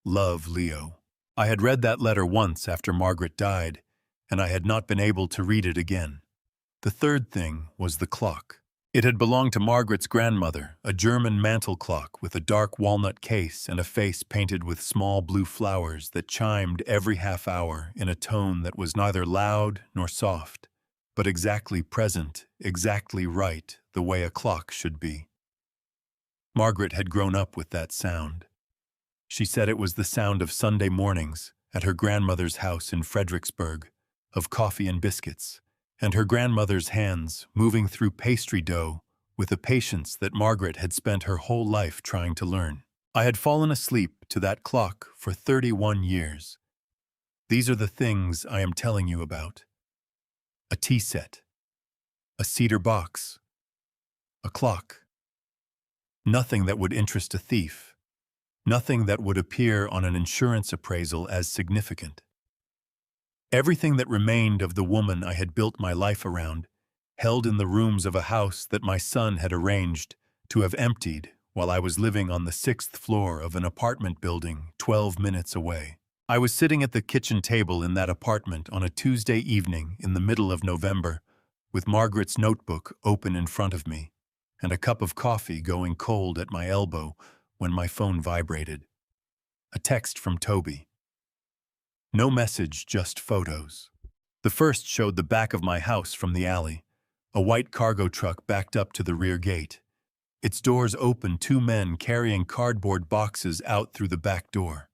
Love, Leo." I had read that letter once after Margaret died, and I had not been able to read it again. The third thing was the clock. It had belonged to Margaret's grandmother, a German mantel clock with a dark walnut case and a face painted with small blue flowers that chimed every half hour in a tone that was neither loud nor soft, but exactly present, exactly right, the way a clock should be. Margaret had grown up with that sound. She said it was the sound of Sunday mornings at her grandmother's house in Fredericksburg, of coffee and biscuits, and her grandmother's hands moving through pastry dough with a patience that Margaret had spent her whole life trying to learn. I had fallen asleep to that clock for 31 years. These are the things I am telling you about. A tea set, a cedar box, a clock. Nothing that would interest a thief, nothing that would appear on an insurance appraisal as significant. Everything that remained of the woman I had built my life around, held in the rooms of a house that my son had arranged to have emptied while I was living on the 6th floor of an apartment building 12 minutes away. I was sitting at the kitchen table in that apartment on a Tuesday evening in the middle of November, with Margaret's notebook open in front of me, and a cup of coffee going cold at my elbow when my phone vibrated. A text from Toby. No message, just photos. The first showed the back of my house from the alley. A white cargo truck backed up to the rear gate. Its doors open, 2 men carrying cardboard boxes out through the back door.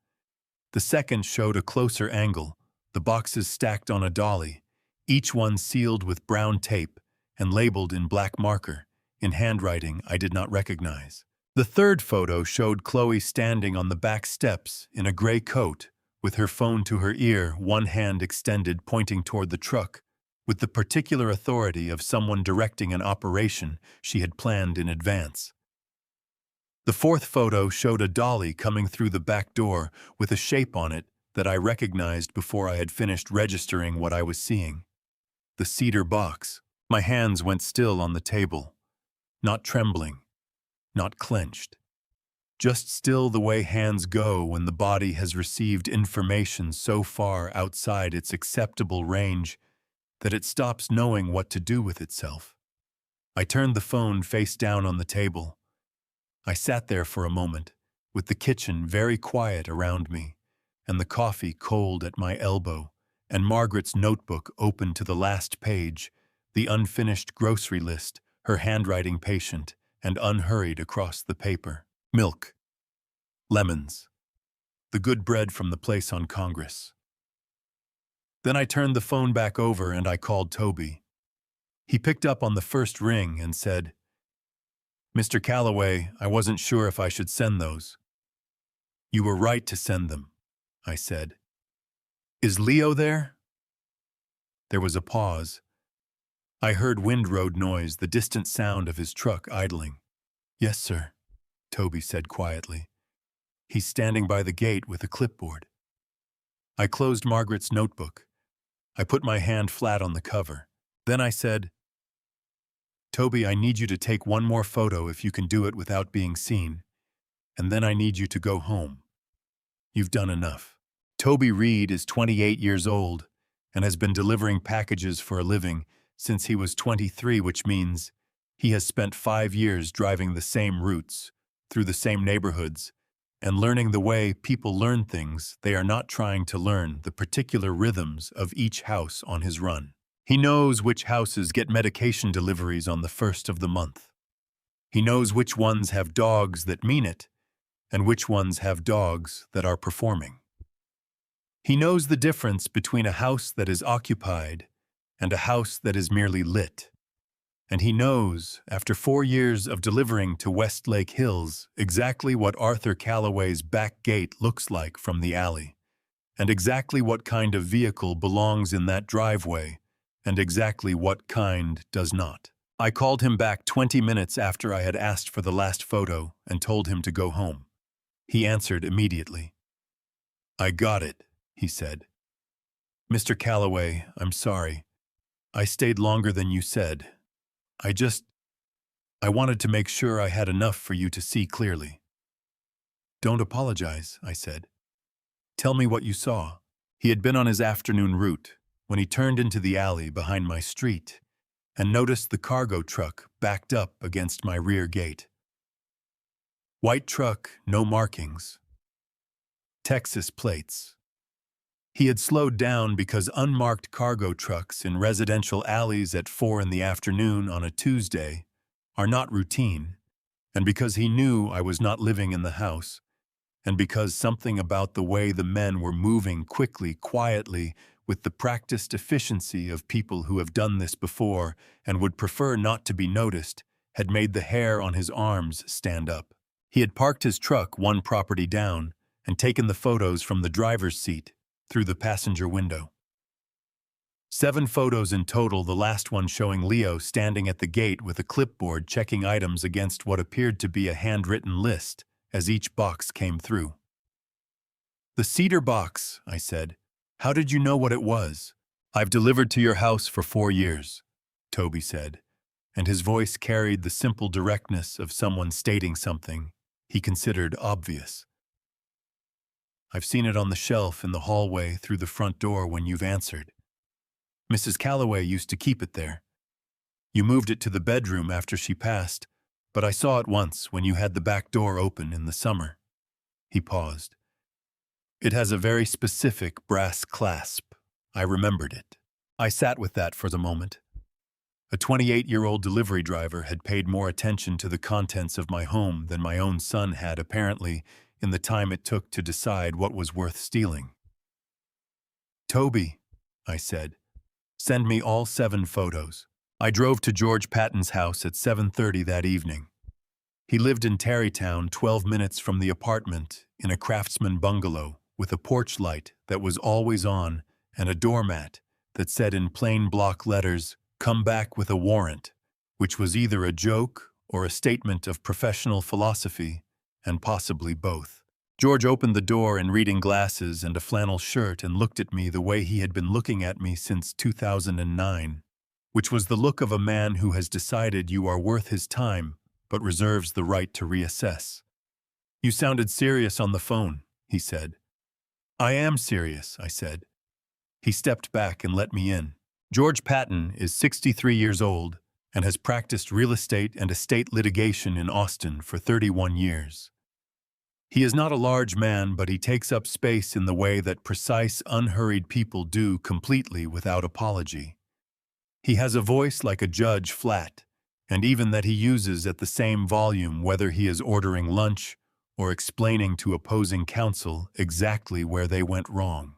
The second showed a closer angle, the boxes stacked on a dolly, each one sealed with brown tape and labeled in black marker, in handwriting I did not recognize. The third photo showed Chloe standing on the back steps in a gray coat, with her phone to her ear, one hand extended pointing toward the truck, with the particular authority of someone directing an operation she had planned in advance. The fourth photo showed a dolly coming through the back door with a shape on it that I recognized before I had finished registering what I was seeing. The cedar box. My hands went still on the table, not trembling, not clenched. Just still the way hands go when the body has received information so far outside its acceptable range that it stops knowing what to do with itself. I turned the phone face down on the table. I sat there for a moment, with the kitchen very quiet around me, and the coffee cold at my elbow, and Margaret's notebook open to the last page, the unfinished grocery list, her handwriting patient and unhurried across the paper. Milk. Lemons. The good bread from the place on Congress. Then I turned the phone back over and I called Toby. He picked up on the first ring and said, "Mr. Calloway, I wasn't sure if I should send those." "You were right to send them," I said. "Is Leo there?" There was a pause. I heard wind road noise, the distant sound of his truck idling. "Yes, sir," Toby said quietly. "He's standing by the gate with a clipboard." I closed Margaret's notebook. I put my hand flat on the cover. Then I said, "Toby, I need you to take one more photo if you can do it without being seen, and then I need you to go home. You've done enough." Toby Reed is 28 years old and has been delivering packages for a living since he was 23, which means he has spent 5 years driving the same routes, through the same neighborhoods, and learning the way people learn things. They are not trying to learn the particular rhythms of each house on his run. He knows which houses get medication deliveries on the 1st of the month. He knows which ones have dogs that mean it, and which ones have dogs that are performing. He knows the difference between a house that is occupied and a house that is merely lit. And he knows, after 4 years of delivering to Westlake Hills, exactly what Arthur Calloway's back gate looks like from the alley, and exactly what kind of vehicle belongs in that driveway, and exactly what kind does not. I called him back 20 minutes after I had asked for the last photo and told him to go home. He answered immediately. "I got it," he said. "Mr. Calloway, I'm sorry. I stayed longer than you said. I wanted to make sure I had enough for you to see clearly." "Don't apologize," I said. "Tell me what you saw." He had been on his afternoon route when he turned into the alley behind my street and noticed the cargo truck backed up against my rear gate. White truck, no markings. Texas plates. He had slowed down because unmarked cargo trucks in residential alleys at 4 in the afternoon on a Tuesday are not routine, and because he knew I was not living in the house, and because something about the way the men were moving quickly, quietly, with the practiced efficiency of people who have done this before and would prefer not to be noticed, had made the hair on his arms stand up. He had parked his truck one property down and taken the photos from the driver's seat through the passenger window. 7 photos in total, the last one showing Leo standing at the gate with a clipboard checking items against what appeared to be a handwritten list as each box came through. "The cedar box," I said. "How did you know what it was?" "I've delivered to your house for 4 years, Toby said, and his voice carried the simple directness of someone stating something he considered obvious. "I've seen it on the shelf in the hallway through the front door when you've answered. Mrs. Calloway used to keep it there. You moved it to the bedroom after she passed, but I saw it once when you had the back door open in the summer." He paused. "It has a very specific brass clasp. I remembered it." I sat with that for the moment. A 28-year-old delivery driver had paid more attention to the contents of my home than my own son had, apparently, in the time it took to decide what was worth stealing. "Toby," I said, "send me all 7 photos." I drove to George Patton's house at 7:30 that evening. He lived in Tarrytown, 12 minutes from the apartment, in a craftsman bungalow with a porch light that was always on and a doormat that said in plain block letters, "Come back with a warrant," which was either a joke or a statement of professional philosophy, and possibly both. George opened the door in reading glasses and a flannel shirt and looked at me the way he had been looking at me since 2009, which was the look of a man who has decided you are worth his time but reserves the right to reassess. "You sounded serious on the phone," he said. "I am serious," I said. He stepped back and let me in. George Patton is 63 years old and has practiced real estate and estate litigation in Austin for 31 years. He is not a large man, but he takes up space in the way that precise, unhurried people do, completely without apology. He has a voice like a judge, flat, and even that he uses at the same volume whether he is ordering lunch or explaining to opposing counsel exactly where they went wrong.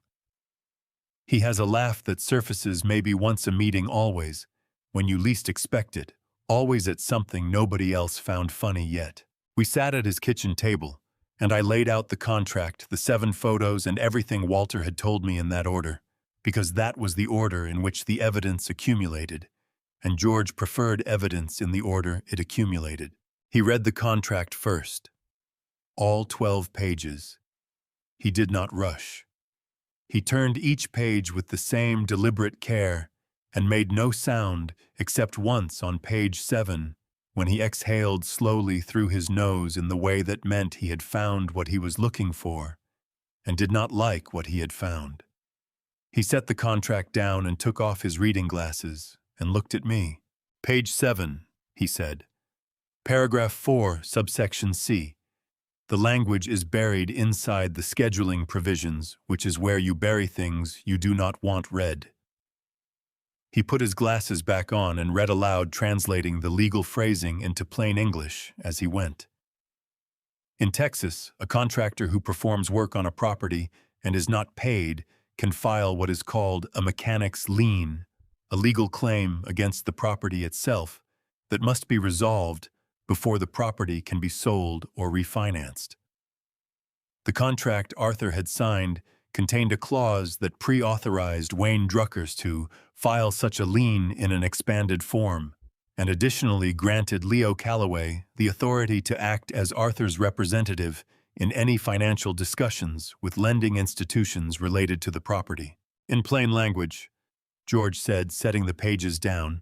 He has a laugh that surfaces maybe once a meeting always, when you least expect it, always at something nobody else found funny yet. We sat at his kitchen table, and I laid out the contract, the 7 photos, and everything Walter had told me in that order, because that was the order in which the evidence accumulated, and George preferred evidence in the order it accumulated. He read the contract first, all 12 pages. He did not rush. He turned each page with the same deliberate care and made no sound except once on page 7, when he exhaled slowly through his nose in the way that meant he had found what he was looking for and did not like what he had found. He set the contract down and took off his reading glasses and looked at me. Page 7, he said. Paragraph 4, subsection C. The language is buried inside the scheduling provisions, which is where you bury things you do not want read. He put his glasses back on and read aloud, translating the legal phrasing into plain English as he went. In Texas, a contractor who performs work on a property and is not paid can file what is called a mechanic's lien, a legal claim against the property itself that must be resolved before the property can be sold or refinanced. The contract Arthur had signed contained a clause that pre-authorized Wayne Druckers to file such a lien in an expanded form, and additionally granted Leo Calloway the authority to act as Arthur's representative in any financial discussions with lending institutions related to the property. In plain language, George said, setting the pages down,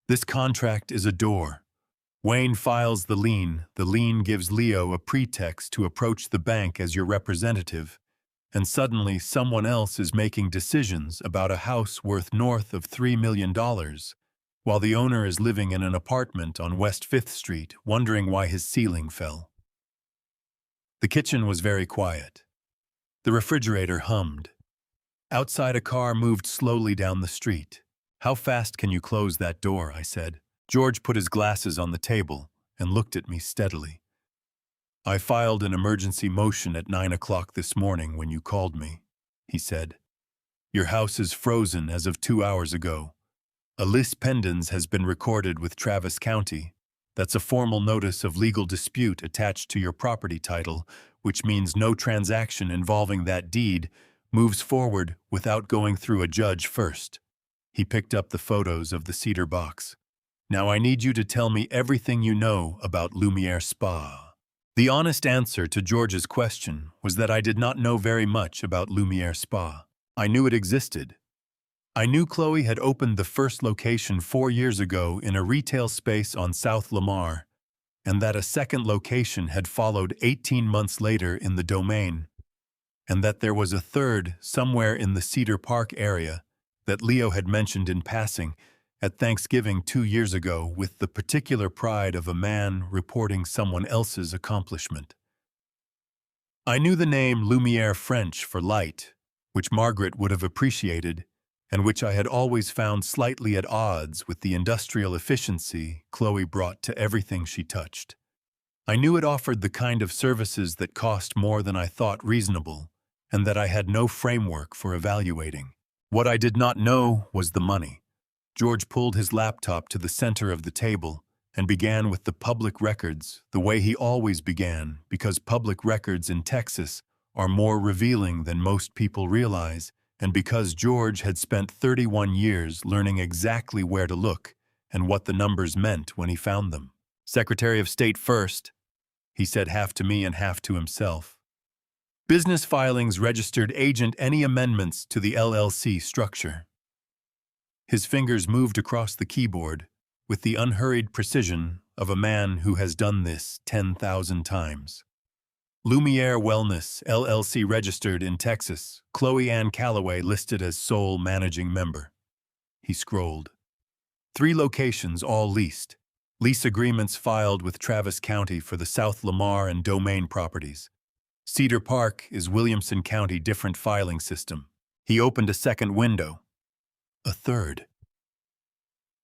this contract is a door. Wayne files the lien gives Leo a pretext to approach the bank as your representative, and suddenly someone else is making decisions about a house worth north of $3 million, while the owner is living in an apartment on West 5th Street, wondering why his ceiling fell. The kitchen was very quiet. The refrigerator hummed. Outside, a car moved slowly down the street. How fast can you close that door? I said. George put his glasses on the table and looked at me steadily. I filed an emergency motion at 9 o'clock this morning when you called me, he said. Your house is frozen as of 2 hours ago. A lis pendens has been recorded with Travis County. That's a formal notice of legal dispute attached to your property title, which means no transaction involving that deed moves forward without going through a judge first. He picked up the photos of the cedar box. Now I need you to tell me everything you know about Lumière Spa. The honest answer to George's question was that I did not know very much about Lumière Spa. I knew it existed. I knew Chloe had opened the first location 4 years ago in a retail space on South Lamar, and that a second location had followed 18 months later in the Domain, and that there was a third somewhere in the Cedar Park area that Leo had mentioned in passing at Thanksgiving 2 years ago with the particular pride of a man reporting someone else's accomplishment. I knew the name Lumière French for light, which Margaret would have appreciated, and which I had always found slightly at odds with the industrial efficiency Chloe brought to everything she touched. I knew it offered the kind of services that cost more than I thought reasonable, and that I had no framework for evaluating. What I did not know was the money. George pulled his laptop to the center of the table and began with the public records the way he always began, because public records in Texas are more revealing than most people realize, and because George had spent 31 years learning exactly where to look and what the numbers meant when he found them. Secretary of State first, he said, half to me and half to himself. Business filings, registered agent, any amendments to the LLC structure. His fingers moved across the keyboard with the unhurried precision of a man who has done this 10,000 times. Lumière Wellness, LLC, registered in Texas. Chloe Ann Calloway listed as sole managing member. He scrolled. 3 locations, all leased. Lease agreements filed with Travis County for the South Lamar and Domain properties. Cedar Park is Williamson County, different filing system. He opened a second window. A third.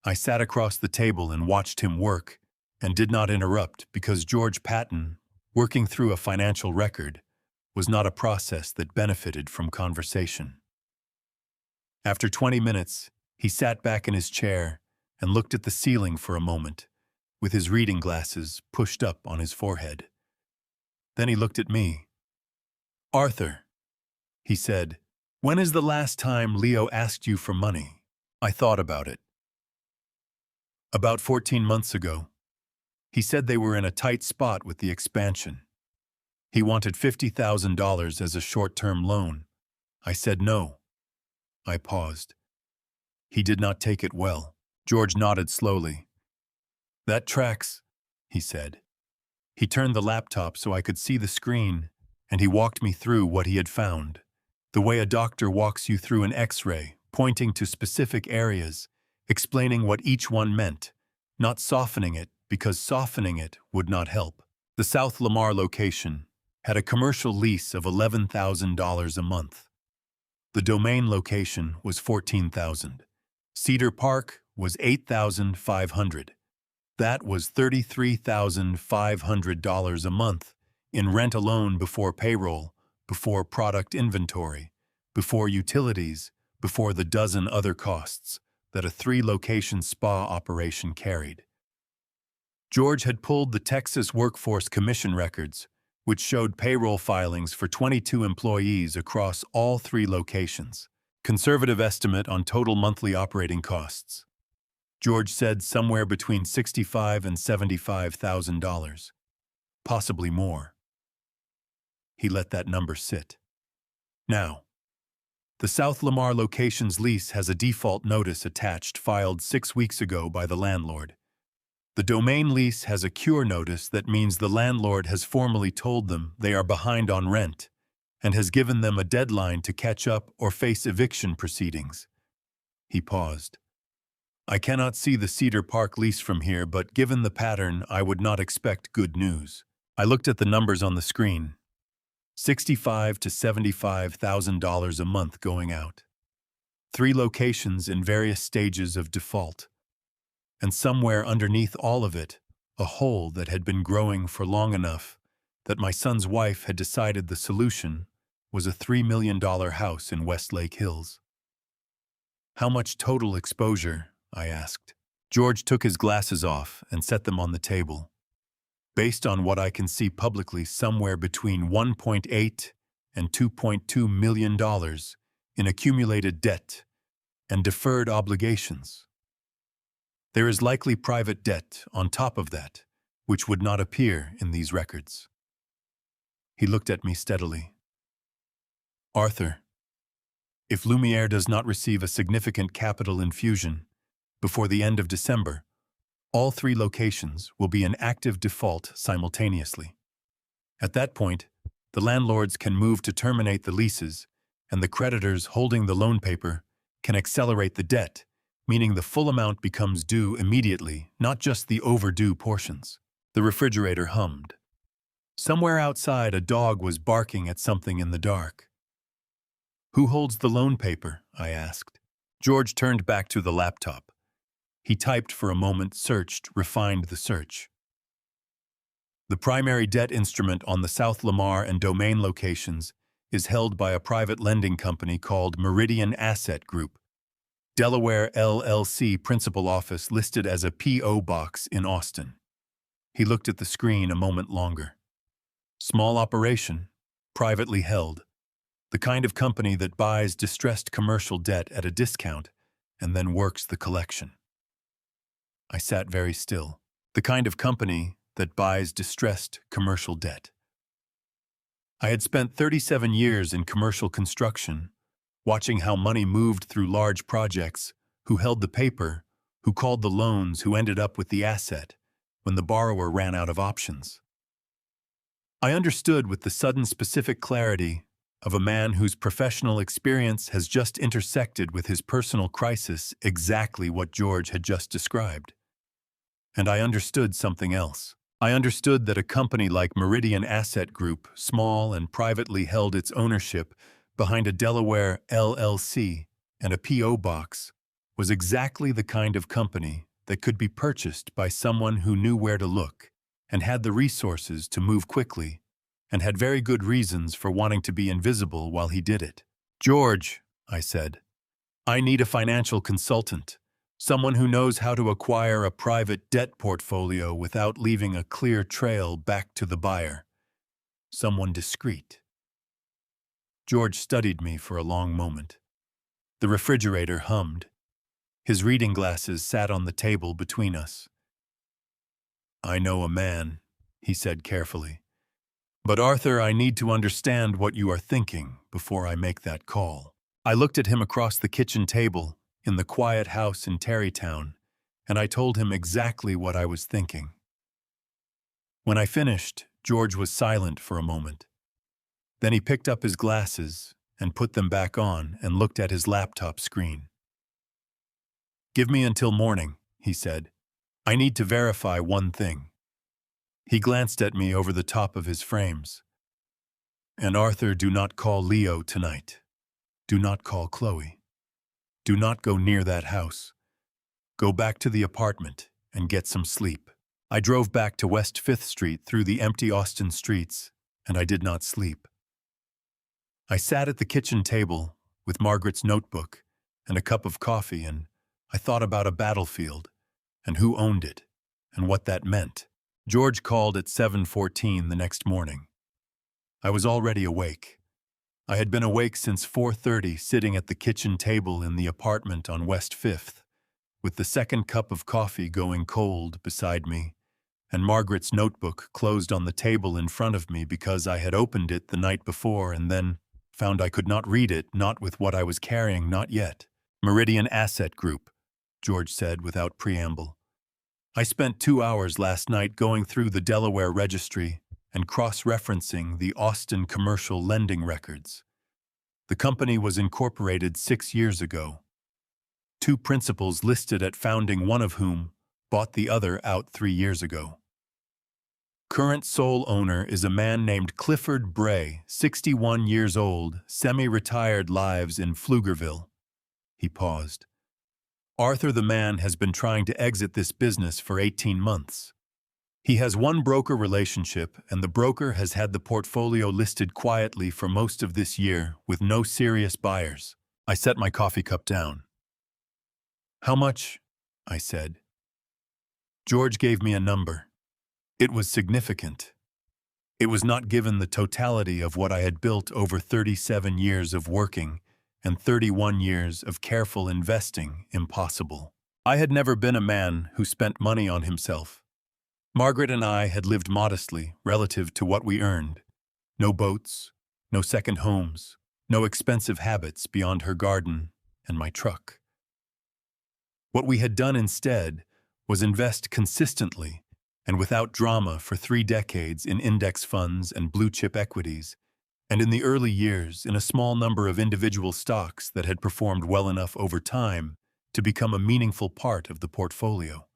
I sat across the table and watched him work, and did not interrupt because George Patton, working through a financial record, was not a process that benefited from conversation. After 20 minutes, he sat back in his chair and looked at the ceiling for a moment, with his reading glasses pushed up on his forehead. Then he looked at me. "Arthur," he said, "when is the last time Leo asked you for money?" I thought about it. "About 14 months ago. He said they were in a tight spot with the expansion. He wanted $50,000 as a short-term loan. I said no." I paused. He did not take it well. George nodded slowly. "That tracks," he said. He turned the laptop so I could see the screen, and he walked me through what he had found. The way a doctor walks you through an X-ray, pointing to specific areas, explaining what each one meant, not softening it because softening it would not help. The South Lamar location had a commercial lease of $11,000 a month. The Domain location was $14,000. Cedar Park was $8,500. That was $33,500 a month in rent alone before payroll, before product inventory, before utilities, before the dozen other costs that a 3-location spa operation carried. George had pulled the Texas Workforce Commission records, which showed payroll filings for 22 employees across all 3 locations. Conservative estimate on total monthly operating costs. George said somewhere between $65,000 and $75,000, possibly more. He let that number sit. Now, the South Lamar location's lease has a default notice attached filed 6 weeks ago by the landlord. The Domain lease has a cure notice that means the landlord has formally told them they are behind on rent and has given them a deadline to catch up or face eviction proceedings. He paused. "I cannot see the Cedar Park lease from here, but given the pattern, I would not expect good news." I looked at the numbers on the screen. $65,000 to $75,000 a month going out. 3 locations in various stages of default. And somewhere underneath all of it, a hole that had been growing for long enough that my son's wife had decided the solution was a $3 million house in Westlake Hills. "How much total exposure?" I asked. George took his glasses off and set them on the table. "Based on what I can see publicly, somewhere between $1.8 and $2.2 million in accumulated debt and deferred obligations. There is likely private debt on top of that, which would not appear in these records." He looked at me steadily. "Arthur, if Lumière does not receive a significant capital infusion before the end of December, all 3 locations will be in active default simultaneously. At that point, the landlords can move to terminate the leases, and the creditors holding the loan paper can accelerate the debt, meaning the full amount becomes due immediately, not just the overdue portions." The refrigerator hummed. Somewhere outside, a dog was barking at something in the dark. "Who holds the loan paper?" I asked. George turned back to the laptop. He typed for a moment, searched, refined the search. "The primary debt instrument on the South Lamar and Domain locations is held by a private lending company called Meridian Asset Group. Delaware LLC principal office listed as a P.O. box in Austin." He looked at the screen a moment longer. "Small operation, privately held. The kind of company that buys distressed commercial debt at a discount and then works the collection." I sat very still. The kind of company that buys distressed commercial debt. I had spent 37 years in commercial construction, watching how money moved through large projects, who held the paper, who called the loans, who ended up with the asset when the borrower ran out of options. I understood with the sudden specific clarity of a man whose professional experience has just intersected with his personal crisis exactly what George had just described. And I understood something else. I understood that a company like Meridian Asset Group, small and privately held its ownership behind a Delaware LLC and a P.O. box, was exactly the kind of company that could be purchased by someone who knew where to look and had the resources to move quickly and had very good reasons for wanting to be invisible while he did it. "George," I said, "I need a financial consultant, someone who knows how to acquire a private debt portfolio without leaving a clear trail back to the buyer. Someone discreet." George studied me for a long moment. The refrigerator hummed. His reading glasses sat on the table between us. "I know a man," he said carefully. "But Arthur, I need to understand what you are thinking before I make that call." I looked at him across the kitchen table in the quiet house in Terrytown, and I told him exactly what I was thinking. When I finished, George was silent for a moment. Then he picked up his glasses and put them back on and looked at his laptop screen. "Give me until morning," he said. "I need to verify one thing." He glanced at me over the top of his frames. "And Arthur, do not call Leo tonight. Do not call Chloe. Do not go near that house. Go back to the apartment and get some sleep." I drove back to West 5th Street through the empty Austin streets, and I did not sleep. I sat at the kitchen table with Margaret's notebook and a cup of coffee, and I thought about a battlefield and who owned it and what that meant. George called at 7:14 the next morning. I was already awake. I had been awake since 4:30, sitting at the kitchen table in the apartment on West 5th, with the second cup of coffee going cold beside me, and Margaret's notebook closed on the table in front of me because I had opened it the night before and then found I could not read it, not with what I was carrying, not yet. "Meridian Asset Group," George said without preamble. "I spent 2 hours last night going through the Delaware registry and cross-referencing the Austin commercial lending records. The company was incorporated 6 years ago. 2 principals listed at founding, one of whom bought the other out 3 years ago. Current sole owner is a man named Clifford Bray, 61 years old, semi-retired, lives in Pflugerville." He paused. "Arthur, the man, has been trying to exit this business for 18 months. He has one broker relationship, and the broker has had the portfolio listed quietly for most of this year with no serious buyers." I set my coffee cup down. "How much?" I said. George gave me a number. It was significant. It was not given the totality of what I had built over 37 years of working and 31 years of careful investing impossible. I had never been a man who spent money on himself. Margaret and I had lived modestly relative to what we earned. No boats, no second homes, no expensive habits beyond her garden and my truck. What we had done instead was invest consistently and without drama for 3 decades in index funds and blue-chip equities, and in the early years in a small number of individual stocks that had performed well enough over time to become a meaningful part of the portfolio.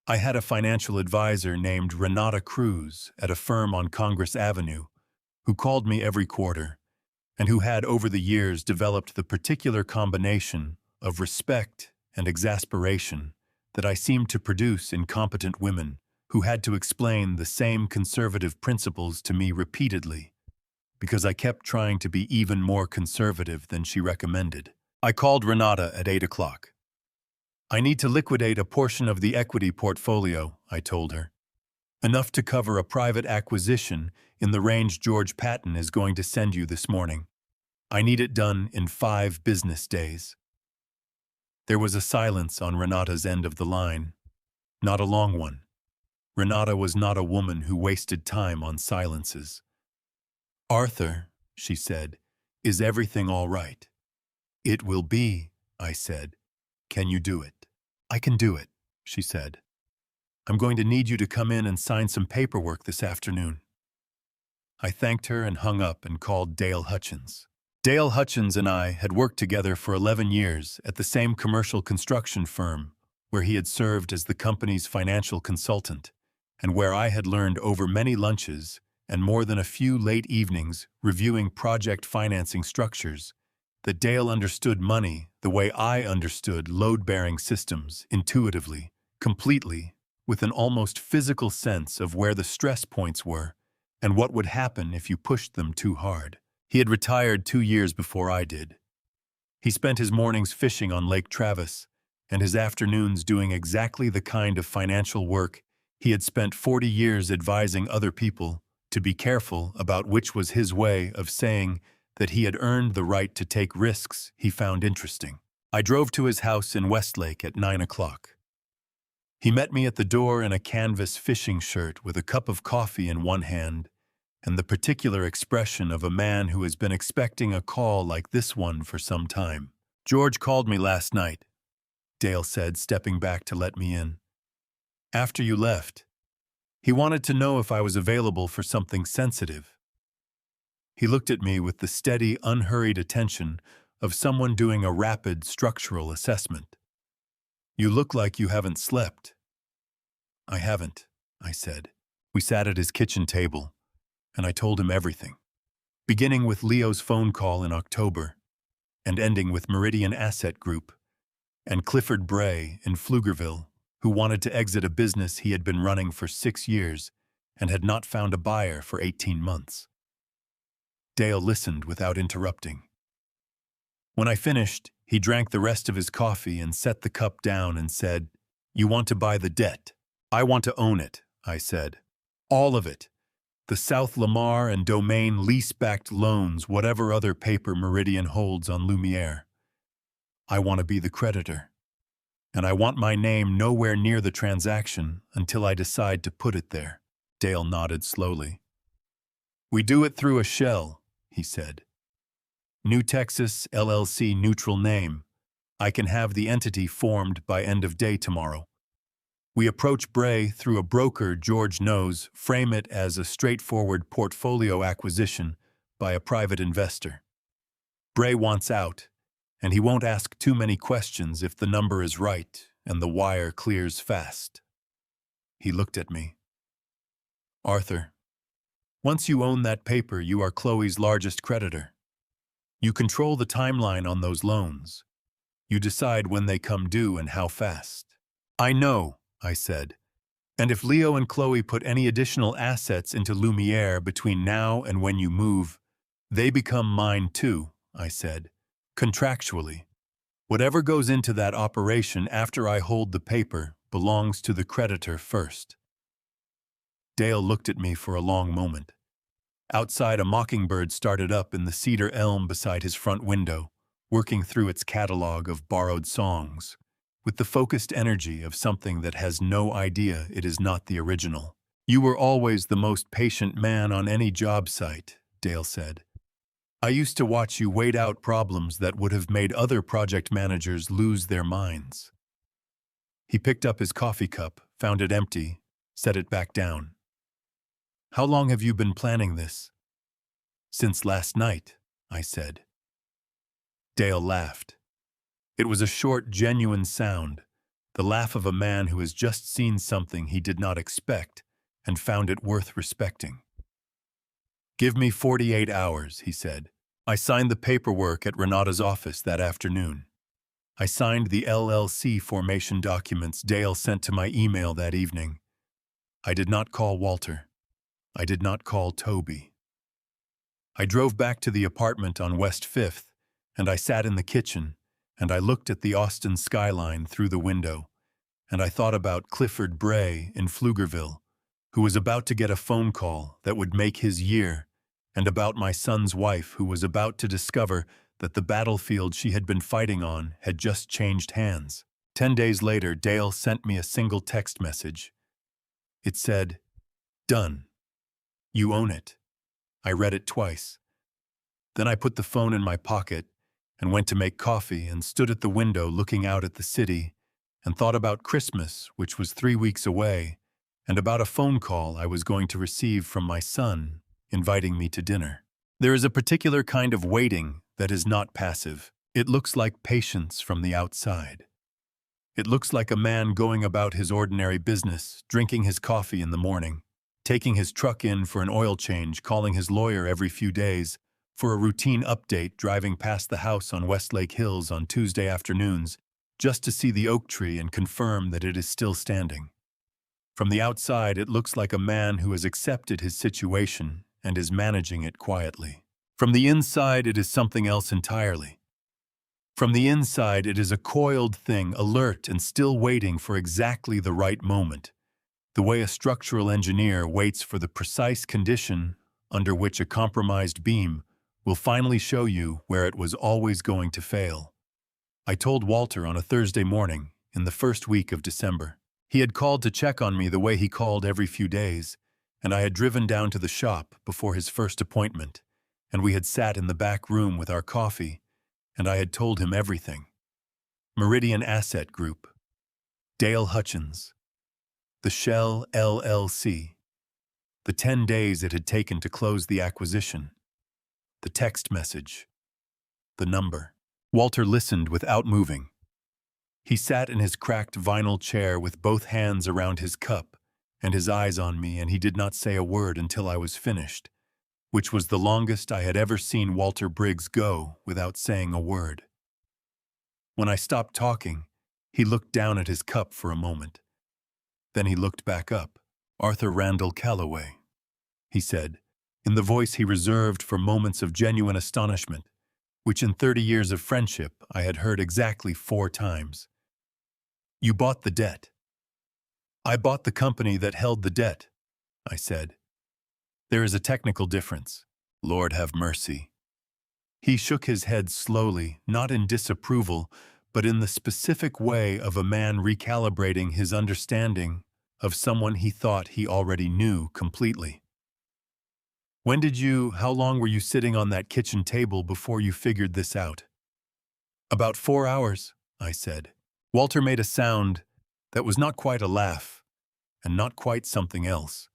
I had a financial advisor named Renata Cruz at a firm on Congress Avenue who called me every quarter and who had over the years developed the particular combination of respect and exasperation that I seemed to produce in competent women who had to explain the same conservative principles to me repeatedly because I kept trying to be even more conservative than she recommended. I called Renata at 8 o'clock. "I need to liquidate a portion of the equity portfolio," I told her. "Enough to cover a private acquisition in the range George Patton is going to send you this morning. I need it done in 5 business days." There was a silence on Renata's end of the line. Not a long one. Renata was not a woman who wasted time on silences. "Arthur," she said, "is everything all right?" "It will be," I said. "Can you do it?" "I can do it," she said. "I'm going to need you to come in and sign some paperwork this afternoon." I thanked her and hung up and called Dale Hutchins. Dale Hutchins and I had worked together for 11 years at the same commercial construction firm where he had served as the company's financial consultant, and where I had learned over many lunches and more than a few late evenings reviewing project financing structures that Dale understood money the way I understood load-bearing systems, intuitively, completely, with an almost physical sense of where the stress points were and what would happen if you pushed them too hard. He had retired 2 years before I did. He spent his mornings fishing on Lake Travis and his afternoons doing exactly the kind of financial work he had spent 40 years advising other people to be careful about, which was his way of saying that he had earned the right to take risks he found interesting. I drove to his house in Westlake at 9 o'clock. He met me at the door in a canvas fishing shirt with a cup of coffee in one hand and the particular expression of a man who has been expecting a call like this one for some time. "George called me last night," Dale said, stepping back to let me in. "After you left. He wanted to know if I was available for something sensitive." He looked at me with the steady, unhurried attention of someone doing a rapid structural assessment. "You look like you haven't slept." "I haven't," I said. We sat at his kitchen table, and I told him everything, beginning with Leo's phone call in October and ending with Meridian Asset Group and Clifford Bray in Pflugerville, who wanted to exit a business he had been running for 6 years and had not found a buyer for 18 months. Dale listened without interrupting. When I finished, he drank the rest of his coffee and set the cup down and said, "You want to buy the debt?" "I want to own it," I said. "All of it. The South Lamar and Domain lease-backed loans, whatever other paper Meridian holds on Lumière. I want to be the creditor. And I want my name nowhere near the transaction until I decide to put it there." Dale nodded slowly. "We do it through a shell," he said. "New Texas LLC neutral name. I can have the entity formed by end of day tomorrow. We approach Bray through a broker George knows, frame it as a straightforward portfolio acquisition by a private investor. Bray wants out, and he won't ask too many questions if the number is right and the wire clears fast." He looked at me. "Arthur, once you own that paper, you are Chloe's largest creditor. You control the timeline on those loans. You decide when they come due and how fast." "I know," I said. "And if Leo and Chloe put any additional assets into Lumière between now and when you move, they become mine too," I said. "Contractually. Whatever goes into that operation after I hold the paper belongs to the creditor first." Dale looked at me for a long moment. Outside, a mockingbird started up in the cedar elm beside his front window, working through its catalog of borrowed songs, with the focused energy of something that has no idea it is not the original. "You were always the most patient man on any job site," Dale said. "I used to watch you wait out problems that would have made other project managers lose their minds." He picked up his coffee cup, found it empty, set it back down. "How long have you been planning this?" "Since last night," I said. Dale laughed. It was a short, genuine sound, the laugh of a man who has just seen something he did not expect and found it worth respecting. "Give me 48 hours, he said. I signed the paperwork at Renata's office that afternoon. I signed the LLC formation documents Dale sent to my email that evening. I did not call Walter. I did not call Toby. I drove back to the apartment on West 5th, and I sat in the kitchen, and I looked at the Austin skyline through the window, and I thought about Clifford Bray in Pflugerville, who was about to get a phone call that would make his year, and about my son's wife who was about to discover that the battlefield she had been fighting on had just changed hands. 10 days later, Dale sent me a single text message. It said, "Done. You own it." I read it twice. Then I put the phone in my pocket and went to make coffee and stood at the window looking out at the city and thought about Christmas, which was 3 weeks away, and about a phone call I was going to receive from my son inviting me to dinner. There is a particular kind of waiting that is not passive. It looks like patience from the outside. It looks like a man going about his ordinary business, drinking his coffee in the morning, taking his truck in for an oil change, calling his lawyer every few days, for a routine update driving past the house on Westlake Hills on Tuesday afternoons just to see the oak tree and confirm that it is still standing. From the outside, it looks like a man who has accepted his situation and is managing it quietly. From the inside, it is something else entirely. From the inside, it is a coiled thing, alert and still waiting for exactly the right moment, the way a structural engineer waits for the precise condition under which a compromised beam will finally show you where it was always going to fail. I told Walter on a Thursday morning in the first week of December. He had called to check on me the way he called every few days, and I had driven down to the shop before his first appointment, and we had sat in the back room with our coffee, and I had told him everything. Meridian Asset Group, Dale Hutchins, the Shell LLC, the 10 days it had taken to close the acquisition, the text message, the number. Walter listened without moving. He sat in his cracked vinyl chair with both hands around his cup and his eyes on me, and he did not say a word until I was finished, which was the longest I had ever seen Walter Briggs go without saying a word. When I stopped talking, he looked down at his cup for a moment. Then he looked back up. "Arthur Calloway," he said, in the voice he reserved for moments of genuine astonishment, which in 30 years of friendship I had heard exactly 4 times. "You bought the debt." "I bought the company that held the debt," I said. "There is a technical difference. Lord have mercy." He shook his head slowly, not in disapproval, but in the specific way of a man recalibrating his understanding of someone he thought he already knew completely. How long were you sitting on that kitchen table before you figured this out?" "About 4 hours," I said. Walter made a sound that was not quite a laugh, and not quite something else.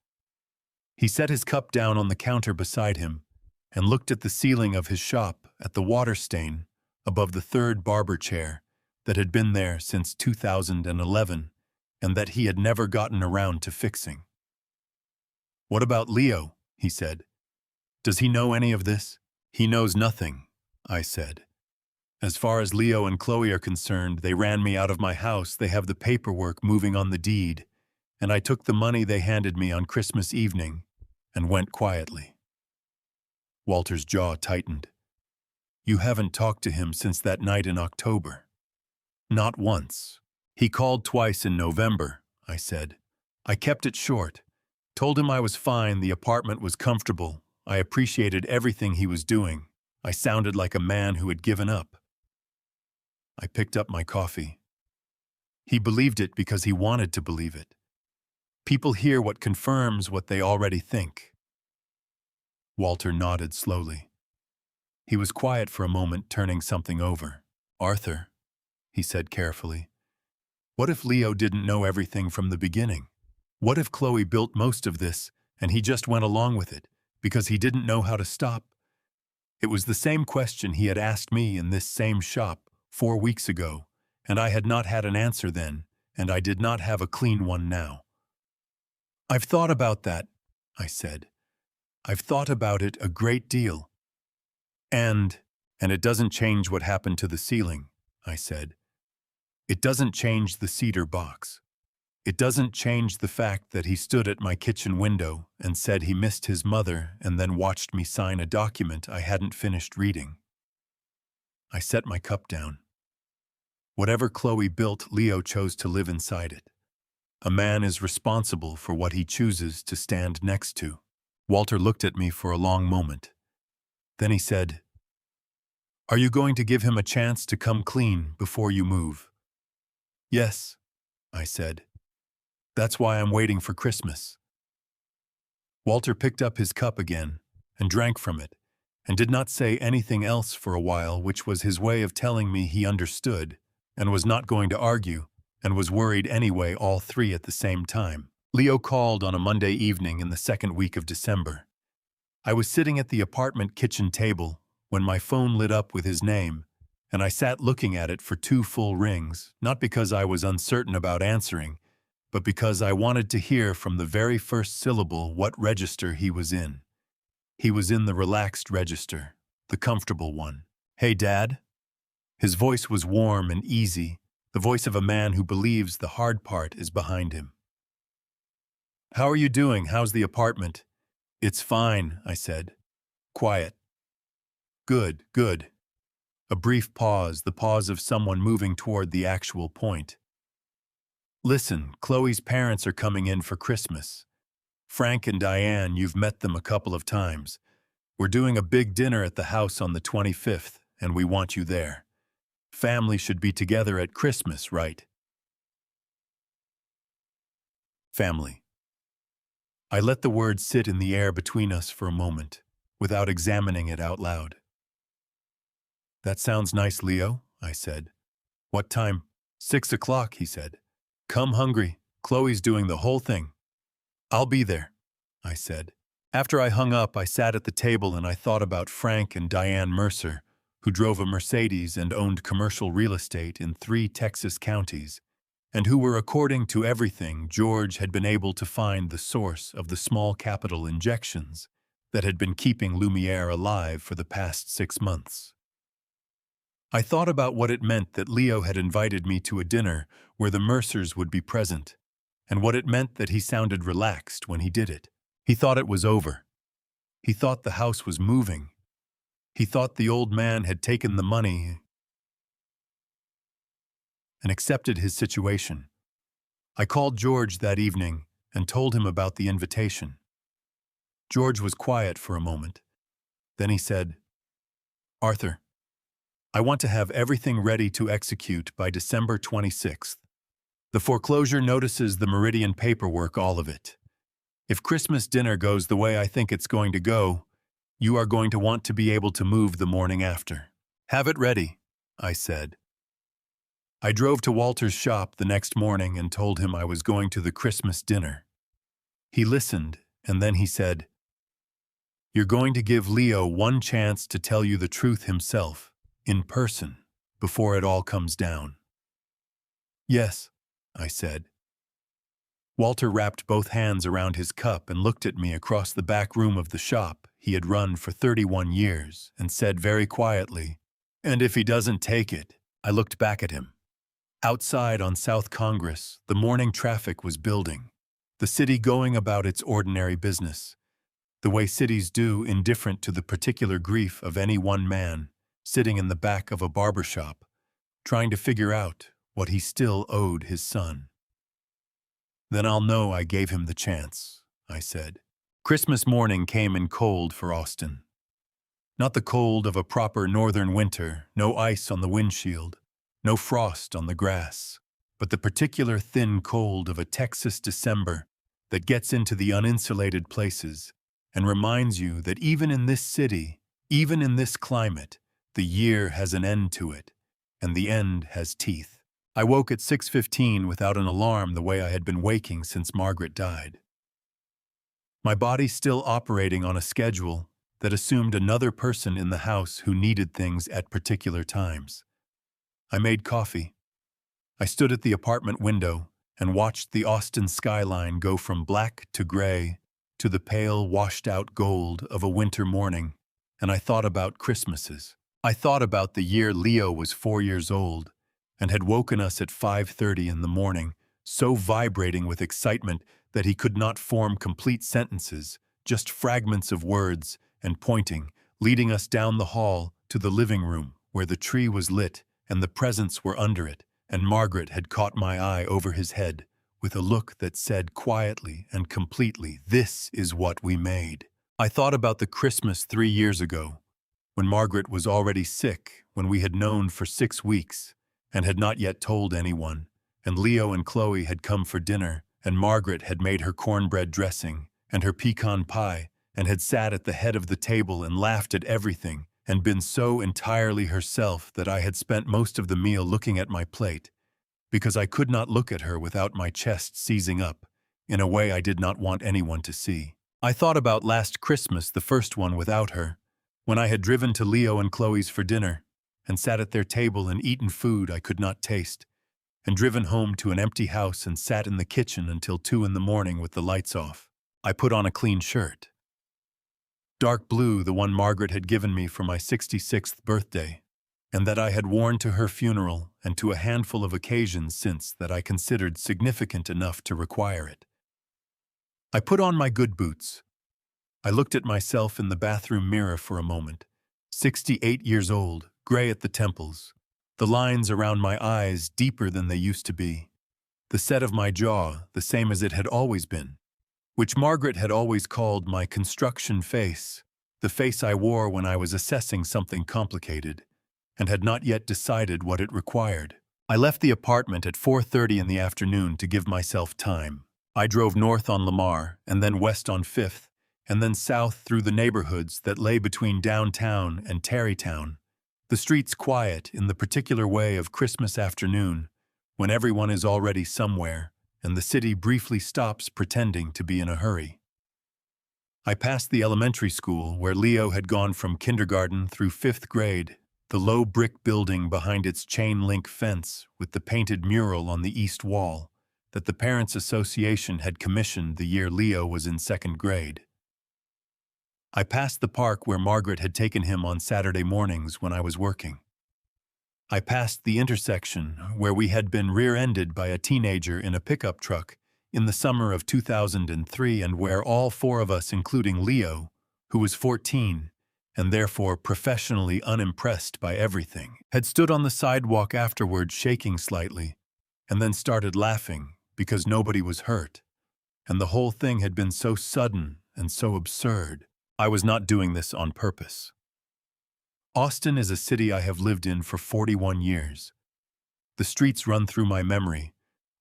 He set his cup down on the counter beside him and looked at the ceiling of his shop, at the water stain above the 3rd barber chair that had been there since 2011 and that he had never gotten around to fixing. "What about Leo?" he said. "Does he know any of this?" "He knows nothing," I said. "As far as Leo and Chloe are concerned, they ran me out of my house. They have the paperwork moving on the deed, and I took the money they handed me on Christmas evening and went quietly." Walter's jaw tightened. "You haven't talked to him since that night in October?" "Not once. He called twice in November," I said. "I kept it short. Told him I was fine, the apartment was comfortable. I appreciated everything he was doing. I sounded like a man who had given up." I picked up my coffee. "He believed it because he wanted to believe it. People hear what confirms what they already think." Walter nodded slowly. He was quiet for a moment, turning something over. "Arthur," he said carefully, "what if Leo didn't know everything from the beginning? What if Chloe built most of this and he just went along with it because he didn't know how to stop?" It was the same question he had asked me in this same shop 4 weeks ago, and I had not had an answer then, and I did not have a clean one now. "I've thought about that," I said. "I've thought about it a great deal. And it doesn't change what happened to the ceiling," I said. "It doesn't change the cedar box. It doesn't change the fact that he stood at my kitchen window and said he missed his mother and then watched me sign a document I hadn't finished reading." I set my cup down. Whatever Chloe built, Leo chose to live inside it. A man is responsible for what he chooses to stand next to. Walter looked at me for a long moment. Then he said, "Are you going to give him a chance to come clean before you move?" "Yes," I said. "That's why I'm waiting for Christmas." Walter picked up his cup again and drank from it, and did not say anything else for a while, which was his way of telling me he understood and was not going to argue, and was worried anyway, all 3 at the same time. Leo called on a Monday evening in the 2nd week of December. I was sitting at the apartment kitchen table when my phone lit up with his name, and I sat looking at it for 2 full rings, not because I was uncertain about answering, but because I wanted to hear from the very first syllable what register he was in. He was in the relaxed register, the comfortable one. "Hey, Dad." His voice was warm and easy, the voice of a man who believes the hard part is behind him. "How are you doing? How's the apartment?" "It's fine," I said. "Quiet." "Good, good." A brief pause, the pause of someone moving toward the actual point. "Listen, Chloe's parents are coming in for Christmas. Frank and Diane, you've met them a couple of times. We're doing a big dinner at the house on the 25th, and we want you there. Family should be together at Christmas, right?" Family. I let the word sit in the air between us for a moment, without examining it out loud. "That sounds nice, Leo," I said. "What time?" 6 o'clock, he said. "Come hungry. Chloe's doing the whole thing." "I'll be there," I said. After I hung up, I sat at the table and I thought about Frank and Diane Mercer, who drove a Mercedes and owned commercial real estate in 3 Texas counties, and who were, according to everything, George had been able to find the source of the small capital injections that had been keeping Lumière alive for the past 6 months. I thought about what it meant that Leo had invited me to a dinner where the Mercers would be present, and what it meant that he sounded relaxed when he did it. He thought it was over. He thought the house was moving. He thought the old man had taken the money and accepted his situation. I called George that evening and told him about the invitation. George was quiet for a moment. Then he said, "Arthur, I want to have everything ready to execute by December 26th. The foreclosure notices, the Meridian paperwork, all of it. If Christmas dinner goes the way I think it's going to go, you are going to want to be able to move the morning after. Have it ready," I said. I drove to Walter's shop the next morning and told him I was going to the Christmas dinner. He listened, and then he said, "You're going to give Leo one chance to tell you the truth himself, in person, before it all comes down." "Yes," I said. Walter wrapped both hands around his cup and looked at me across the back room of the shop he had run for 31 years and said very quietly, "And if he doesn't take it?" I looked back at him. Outside on South Congress, the morning traffic was building, the city going about its ordinary business, the way cities do, indifferent to the particular grief of any one man, sitting in the back of a barber shop, trying to figure out what he still owed his son. "Then I'll know I gave him the chance," I said. Christmas morning came in cold for Austin. Not the cold of a proper northern winter, no ice on the windshield, no frost on the grass, but the particular thin cold of a Texas December that gets into the uninsulated places and reminds you that even in this city, even in this climate, the year has an end to it, and the end has teeth. I woke at 6:15 without an alarm, the way I had been waking since Margaret died. My body still operating on a schedule that assumed another person in the house who needed things at particular times. I made coffee. I stood at the apartment window and watched the Austin skyline go from black to gray to the pale, washed-out gold of a winter morning, and I thought about Christmases. I thought about the year Leo was 4 years old and had woken us at 5:30 in the morning, so vibrating with excitement that he could not form complete sentences, just fragments of words, and pointing, leading us down the hall to the living room where the tree was lit and the presents were under it, and Margaret had caught my eye over his head with a look that said quietly and completely, "This is what we made." I thought about the Christmas 3 years ago, when Margaret was already sick, when we had known for 6 weeks and had not yet told anyone, and Leo and Chloe had come for dinner, and Margaret had made her cornbread dressing and her pecan pie and had sat at the head of the table and laughed at everything and been so entirely herself that I had spent most of the meal looking at my plate, because I could not look at her without my chest seizing up, in a way I did not want anyone to see. I thought about last Christmas, the first one without her, when I had driven to Leo and Chloe's for dinner, and sat at their table and eaten food I could not taste, and driven home to an empty house and sat in the kitchen until 2 in the morning with the lights off. I put on a clean shirt. Dark blue, the one Margaret had given me for my 66th birthday, and that I had worn to her funeral and to a handful of occasions since that I considered significant enough to require it. I put on my good boots. I looked at myself in the bathroom mirror for a moment. 68 years old, gray at the temples, the lines around my eyes deeper than they used to be, the set of my jaw the same as it had always been, which Margaret had always called my construction face, the face I wore when I was assessing something complicated and had not yet decided what it required. I left the apartment at 4:30 in the afternoon to give myself time. I drove north on Lamar and then west on 5th, and then south through the neighborhoods that lay between downtown and Tarrytown, the streets quiet in the particular way of Christmas afternoon, when everyone is already somewhere and the city briefly stops pretending to be in a hurry. I passed the elementary school where Leo had gone from kindergarten through 5th grade, the low brick building behind its chain-link fence with the painted mural on the east wall that the Parents' Association had commissioned the year Leo was in 2nd grade. I passed the park where Margaret had taken him on Saturday mornings when I was working. I passed the intersection where we had been rear-ended by a teenager in a pickup truck in the summer of 2003 and where all 4 of us, including Leo, who was 14 and therefore professionally unimpressed by everything, had stood on the sidewalk afterward shaking slightly and then started laughing because nobody was hurt, and the whole thing had been so sudden and so absurd. I was not doing this on purpose. Austin is a city I have lived in for 41 years. The streets run through my memory,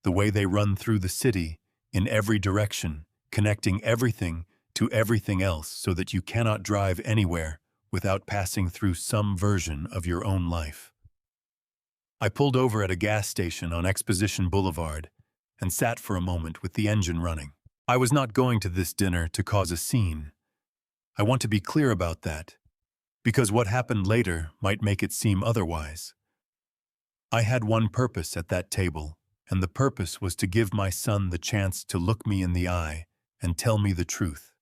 the way they run through the city, in every direction, connecting everything to everything else so that you cannot drive anywhere without passing through some version of your own life. I pulled over at a gas station on Exposition Boulevard and sat for a moment with the engine running. I was not going to this dinner to cause a scene. I want to be clear about that, because what happened later might make it seem otherwise. I had one purpose at that table, and the purpose was to give my son the chance to look me in the eye and tell me the truth.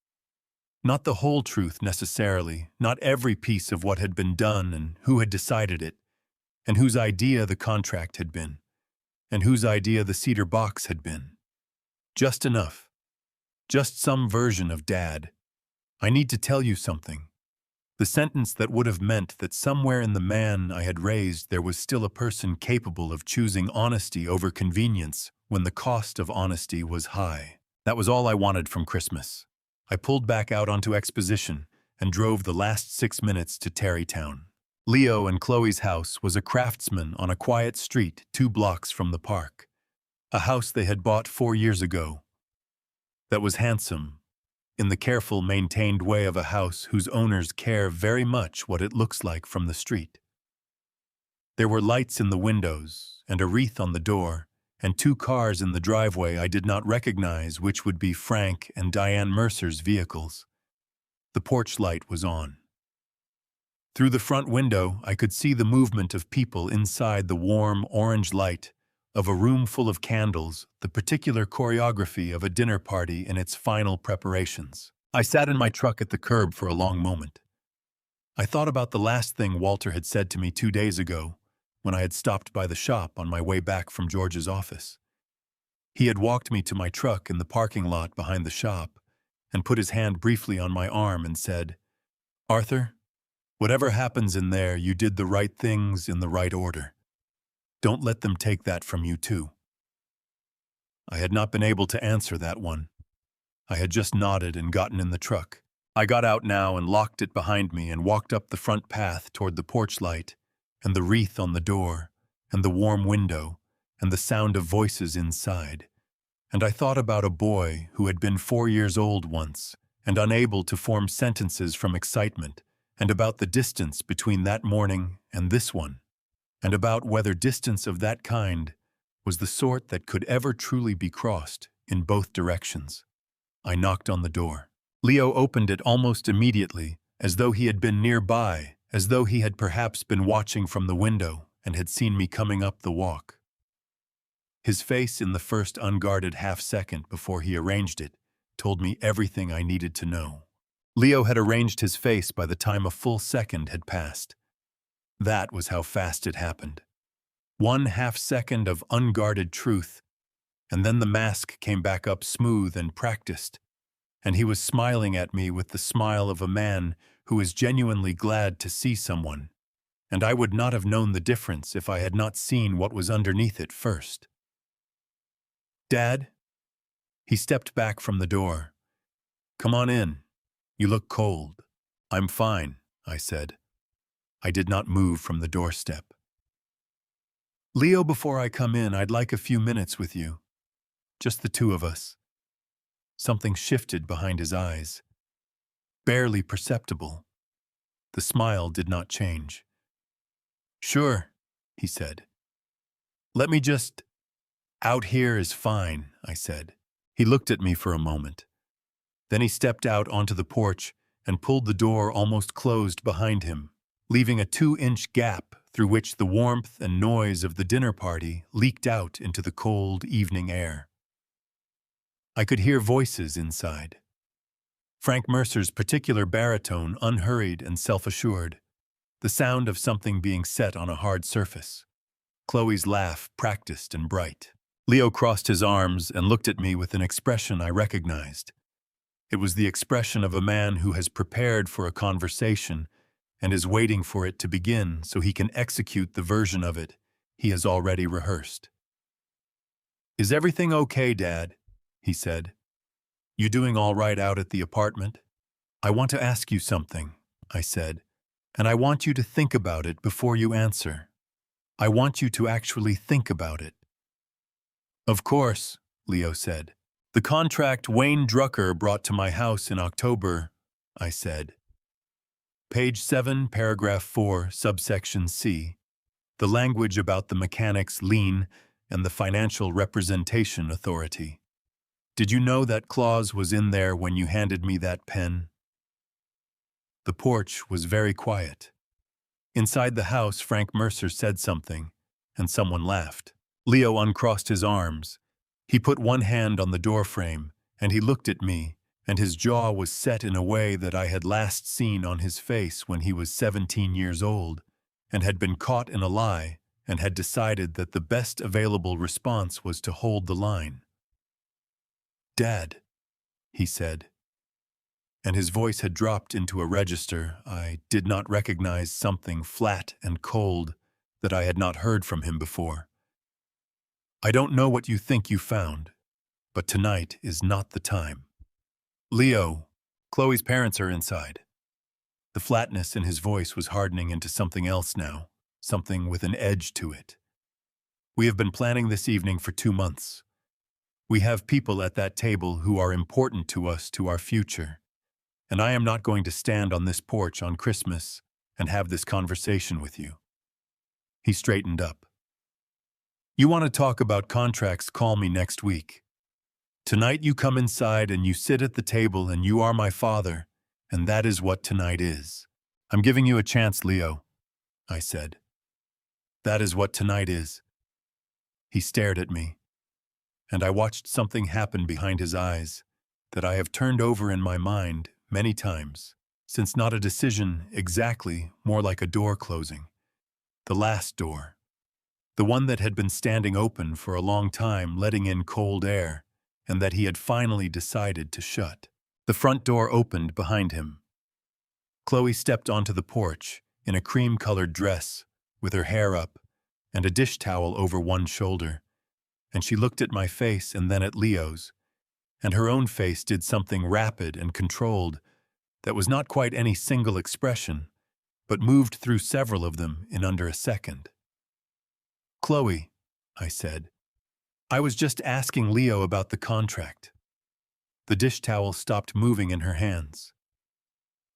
Not the whole truth necessarily, not every piece of what had been done and who had decided it, and whose idea the contract had been, and whose idea the cedar box had been. Just enough. Just some version of Dad. I need to tell you something. The sentence that would have meant that somewhere in the man I had raised there was still a person capable of choosing honesty over convenience when the cost of honesty was high. That was all I wanted from Christmas. I pulled back out onto Exposition and drove the last 6 minutes to Tarrytown. Leo and Chloe's house was a craftsman on a quiet street 2 blocks from the park. A house they had bought 4 years ago. That was handsome, in the careful, maintained way of a house whose owners care very much what it looks like from the street. There were lights in the windows and a wreath on the door, and 2 cars in the driveway I did not recognize which would be Frank and Diane Mercer's vehicles. The porch light was on. Through the front window, I could see the movement of people inside the warm orange light of a room full of candles, the particular choreography of a dinner party in its final preparations. I sat in my truck at the curb for a long moment. I thought about the last thing Walter had said to me 2 days ago when I had stopped by the shop on my way back from George's office. He had walked me to my truck in the parking lot behind the shop and put his hand briefly on my arm and said, "Arthur, whatever happens in there, you did the right things in the right order. Don't let them take that from you too." I had not been able to answer that one. I had just nodded and gotten in the truck. I got out now and locked it behind me and walked up the front path toward the porch light and the wreath on the door and the warm window and the sound of voices inside. And I thought about a boy who had been 4 years old once and unable to form sentences from excitement, and about the distance between that morning and this one, and about whether distance of that kind was the sort that could ever truly be crossed in both directions. I knocked on the door. Leo opened it almost immediately, as though he had been nearby, as though he had perhaps been watching from the window and had seen me coming up the walk. His face in the first unguarded half-second before he arranged it told me everything I needed to know. Leo had arranged his face by the time a full second had passed. That was how fast it happened. 1/2 second of unguarded truth, and then the mask came back up smooth and practiced, and he was smiling at me with the smile of a man who is genuinely glad to see someone, and I would not have known the difference if I had not seen what was underneath it first. "Dad?" He stepped back from the door. "Come on in. You look cold." "I'm fine," I said. I did not move from the doorstep. "Leo, before I come in, I'd like a few minutes with you. Just the two of us." Something shifted behind his eyes. Barely perceptible. The smile did not change. "Sure," he said. "Let me just—" "Out here is fine," I said. He looked at me for a moment. Then he stepped out onto the porch and pulled the door almost closed behind him, leaving a 2-inch gap through which the warmth and noise of the dinner party leaked out into the cold evening air. I could hear voices inside. Frank Mercer's particular baritone, unhurried and self-assured, the sound of something being set on a hard surface. Chloe's laugh, practiced and bright. Leo crossed his arms and looked at me with an expression I recognized. It was the expression of a man who has prepared for a conversation and is waiting for it to begin so he can execute the version of it he has already rehearsed. "Is everything okay, Dad?" he said. "You doing all right out at the apartment?" "I want to ask you something," I said, "and I want you to think about it before you answer. I want you to actually think about it." "Of course," Leo said. "The contract Wayne Drucker brought to my house in October," I said. Page 7, paragraph 4, subsection C. The language about the mechanics lien and the financial representation authority. "Did you know that clause was in there when you handed me that pen?" The porch was very quiet. Inside the house, Frank Mercer said something, and someone laughed. Leo uncrossed his arms. He put one hand on the doorframe, and he looked at me, and his jaw was set in a way that I had last seen on his face when he was 17 years old, and had been caught in a lie, and had decided that the best available response was to hold the line. "Dad," he said, and his voice had dropped into a register. I did not recognize something flat and cold that I had not heard from him before. "I don't know what you think you found, but tonight is not the time. Leo, Chloe's parents are inside." The flatness in his voice was hardening into something else now, something with an edge to it. "We have been planning this evening for 2 months. We have people at that table who are important to us, to our future, and I am not going to stand on this porch on Christmas and have this conversation with you." He straightened up. "You want to talk about contracts, call me next week. Tonight you come inside and you sit at the table and you are my father, and that is what tonight is. I'm giving you a chance, Leo," I said. "That is what tonight is." He stared at me, and I watched something happen behind his eyes that I have turned over in my mind many times, since not a decision exactly, more like a door closing. The last door. The one that had been standing open for a long time, letting in cold air, and that he had finally decided to shut. The front door opened behind him. Chloe stepped onto the porch in a cream-colored dress, with her hair up, and a dish towel over one shoulder, and she looked at my face and then at Leo's, and her own face did something rapid and controlled that was not quite any single expression, but moved through several of them in under a second. "Chloe," I said, "I was just asking Leo about the contract." The dish towel stopped moving in her hands.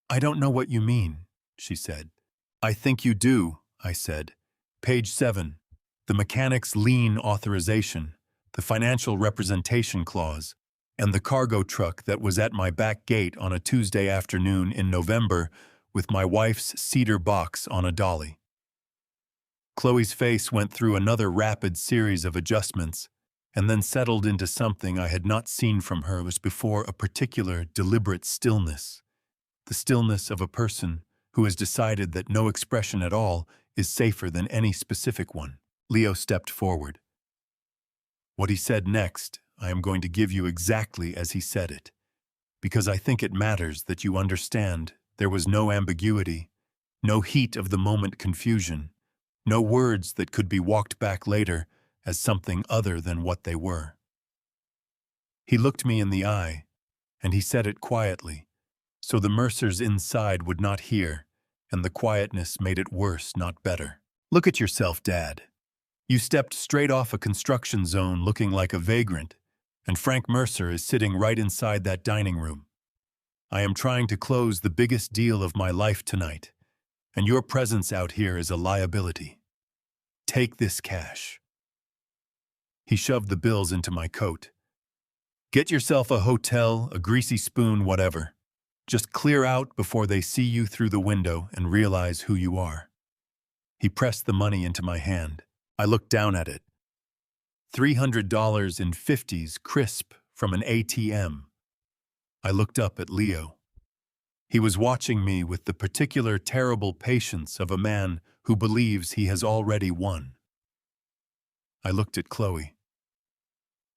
"I don't know what you mean," she said. "I think you do," I said. Page 7, the mechanics lien authorization, the financial representation clause, and the cargo truck that was at my back gate on a Tuesday afternoon in November with my wife's cedar box on a dolly. Chloe's face went through another rapid series of adjustments and then settled into something I had not seen from her before, a particular, deliberate stillness. the stillness of a person who has decided that no expression at all is safer than any specific one. Leo stepped forward. What he said next, I am going to give you exactly as he said it, because I think it matters that you understand there was no ambiguity, no heat of the moment confusion, no words that could be walked back later as something other than what they were. He looked me in the eye, and he said it quietly, so the Mercers inside would not hear, and the quietness made it worse, not better. Look at yourself, Dad. You stepped straight off a construction zone looking like a vagrant, and Frank Mercer is sitting right inside that dining room. I am trying to close the biggest deal of my life tonight, and your presence out here is a liability. Take this cash. He shoved the bills into my coat. Get yourself a hotel, a greasy spoon, whatever. Just clear out before they see you through the window and realize who you are. He pressed the money into my hand. I looked down at it. $300 in 50s, crisp, from an ATM. I looked up at Leo. He was watching me with the particular terrible patience of a man who believes he has already won. I looked at Chloe.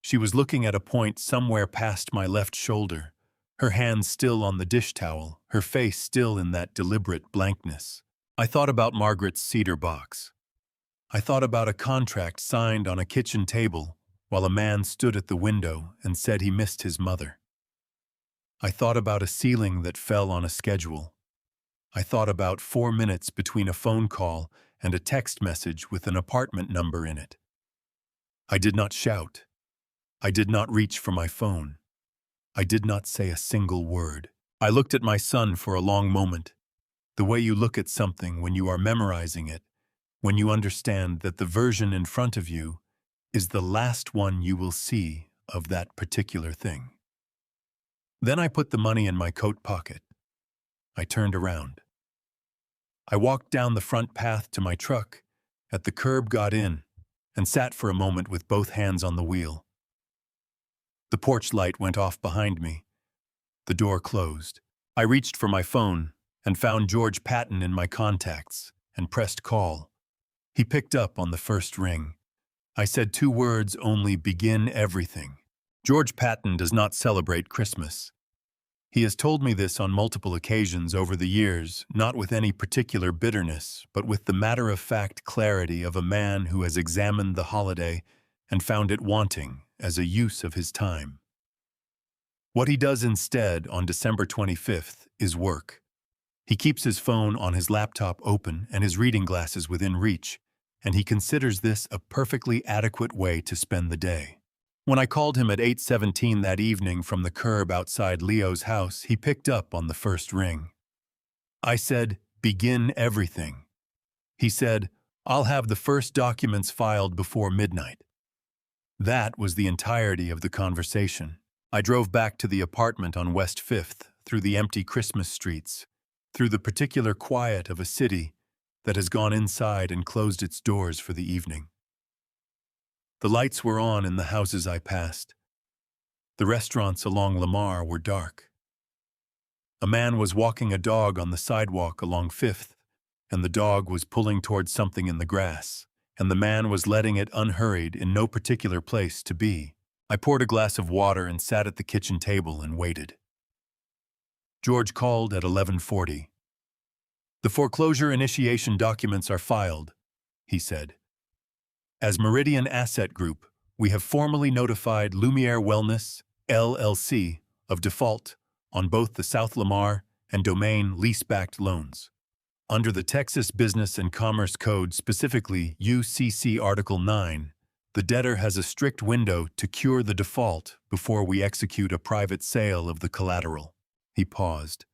She was looking at a point somewhere past my left shoulder, her hands still on the dish towel, her face still in that deliberate blankness. I thought about Margaret's cedar box. I thought about a contract signed on a kitchen table while a man stood at the window and said he missed his mother. I thought about a ceiling that fell on a schedule. I thought about 4 minutes between a phone call and a text message with an apartment number in it. I did not shout. I did not reach for my phone. I did not say a single word. I looked at my son for a long moment, the way you look at something when you are memorizing it, when you understand that the version in front of you is the last one you will see of that particular thing. Then I put the money in my coat pocket. I turned around. I walked down the front path to my truck, at the curb got in, and sat for a moment with both hands on the wheel. The porch light went off behind me. The door closed. I reached for my phone and found George Patton in my contacts and pressed call. He picked up on the first ring. I said 2 words only: begin everything. George Patton does not celebrate Christmas. He has told me this on multiple occasions over the years, not with any particular bitterness, but with the matter-of-fact clarity of a man who has examined the holiday and found it wanting as a use of his time. What he does instead on December 25th is work. He keeps his phone on his laptop open and his reading glasses within reach, and he considers this a perfectly adequate way to spend the day. When I called him at 8:17 that evening from the curb outside Leo's house, he picked up on the first ring. I said, begin everything. He said, I'll have the first documents filed before midnight. That was the entirety of the conversation. I drove back to the apartment on West 5th, through the empty Christmas streets, through the particular quiet of a city that has gone inside and closed its doors for the evening. The lights were on in the houses I passed. The restaurants along Lumière were dark. A man was walking a dog on the sidewalk along 5th, and the dog was pulling towards something in the grass, and the man was letting it unhurried in no particular place to be. I poured a glass of water and sat at the kitchen table and waited. George called at 11:40. The foreclosure initiation documents are filed, he said. As Meridian Asset Group, we have formally notified Lumière Wellness, LLC, of default on both the South Lamar and Domain lease-backed loans. Under the Texas Business and Commerce Code, specifically UCC Article 9, the debtor has a strict window to cure the default before we execute a private sale of the collateral. He paused.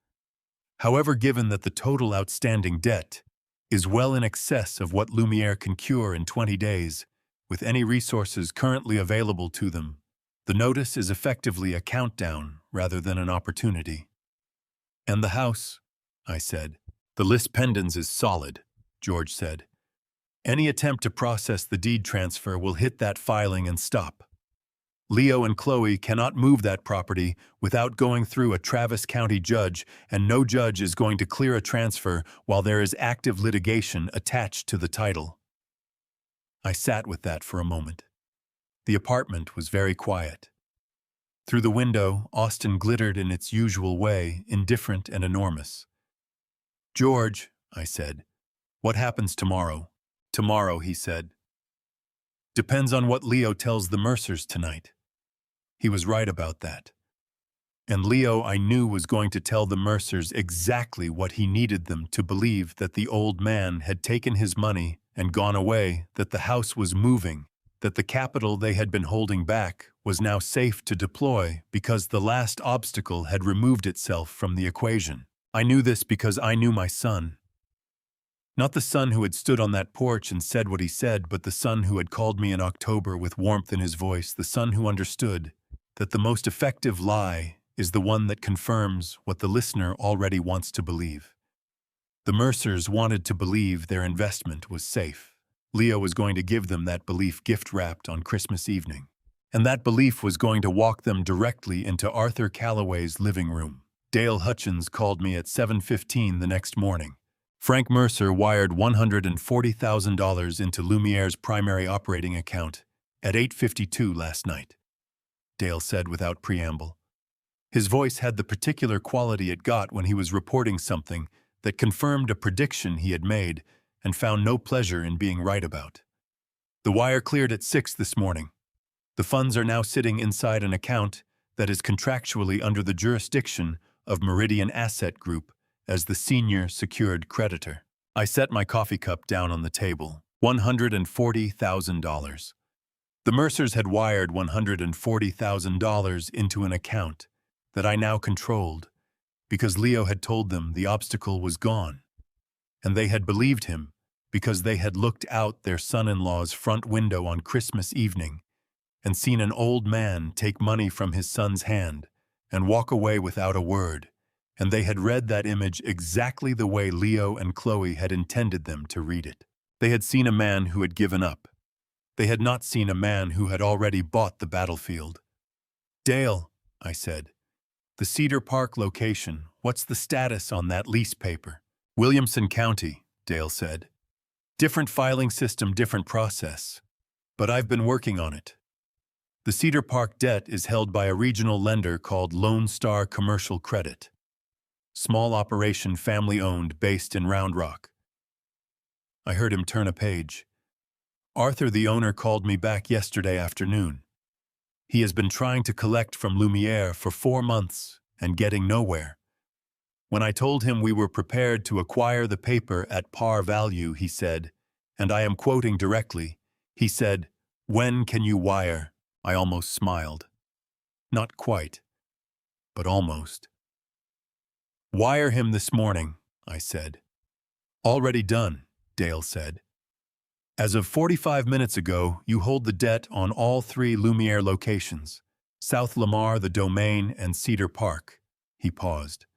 However, given that the total outstanding debt is well in excess of what Lumière can cure in 20 days, with any resources currently available to them, the notice is effectively a countdown rather than an opportunity. And the house, I said. The lis pendens is solid, George said. Any attempt to process the deed transfer will hit that filing and stop. Leo and Chloe cannot move that property without going through a Travis County judge, and no judge is going to clear a transfer while there is active litigation attached to the title. I sat with that for a moment. The apartment was very quiet. Through the window, Austin glittered in its usual way, indifferent and enormous. "George," I said, "what happens tomorrow?" "Tomorrow," he said. "Depends on what Leo tells the Mercers tonight." He was right about that. And Leo, I knew, was going to tell the Mercers exactly what he needed them to believe, that the old man had taken his money and gone away, that the house was moving, that the capital they had been holding back was now safe to deploy because the last obstacle had removed itself from the equation. I knew this because I knew my son. Not the son who had stood on that porch and said what he said, but the son who had called me in October with warmth in his voice, the son who understood that the most effective lie is the one that confirms what the listener already wants to believe. The Mercers wanted to believe their investment was safe. Leo was going to give them that belief gift-wrapped on Christmas evening. And that belief was going to walk them directly into Arthur Calloway's living room. Dale Hutchins called me at 7:15 the next morning. Frank Mercer wired $140,000 into Lumiere's primary operating account at 8:52 last night, Dale said without preamble. His voice had the particular quality it got when he was reporting something that confirmed a prediction he had made and found no pleasure in being right about. "The wire cleared at 6 this morning. The funds are now sitting inside an account that is contractually under the jurisdiction of Meridian Asset Group as the senior secured creditor." I set my coffee cup down on the table. $140,000. The Mercers had wired $140,000 into an account that I now controlled because Leo had told them the obstacle was gone, and they had believed him because they had looked out their son-in-law's front window on Christmas evening and seen an old man take money from his son's hand and walk away without a word, and they had read that image exactly the way Leo and Chloe had intended them to read it. They had seen a man who had given up. They had not seen a man who had already bought the battlefield. "Dale," I said, "the Cedar Park location, what's the status on that lease paper?" "Williamson County," Dale said. "Different filing system, different process. But I've been working on it. The Cedar Park debt is held by a regional lender called Lone Star Commercial Credit. Small operation, family-owned, based in Round Rock." I heard him turn a page. "Arthur, the owner, called me back yesterday afternoon. He has been trying to collect from Lumière for 4 months and getting nowhere. When I told him we were prepared to acquire the paper at par value, he said, and I am quoting directly, he said, 'When can you wire?' I almost smiled. Not quite, but almost. 'Wire him this morning,' I said. 'Already done,' Dale said. 'As of 45 minutes ago, you hold the debt on all 3 Lumière locations, South Lamar, the Domain, and Cedar Park.'" He paused.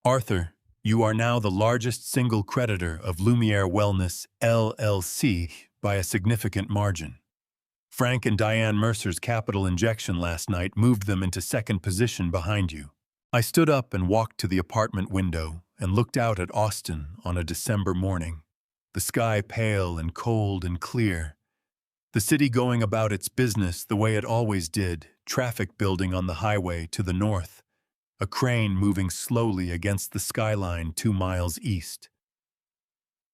"Arthur, you are now the largest single creditor of Lumière Wellness, LLC, by a significant margin. Frank and Diane Mercer's capital injection last night moved them into second position behind you." I stood up and walked to the apartment window and looked out at Austin on a December morning. The sky pale and cold and clear. The city going about its business the way it always did, traffic building on the highway to the north, a crane moving slowly against the skyline 2 miles east.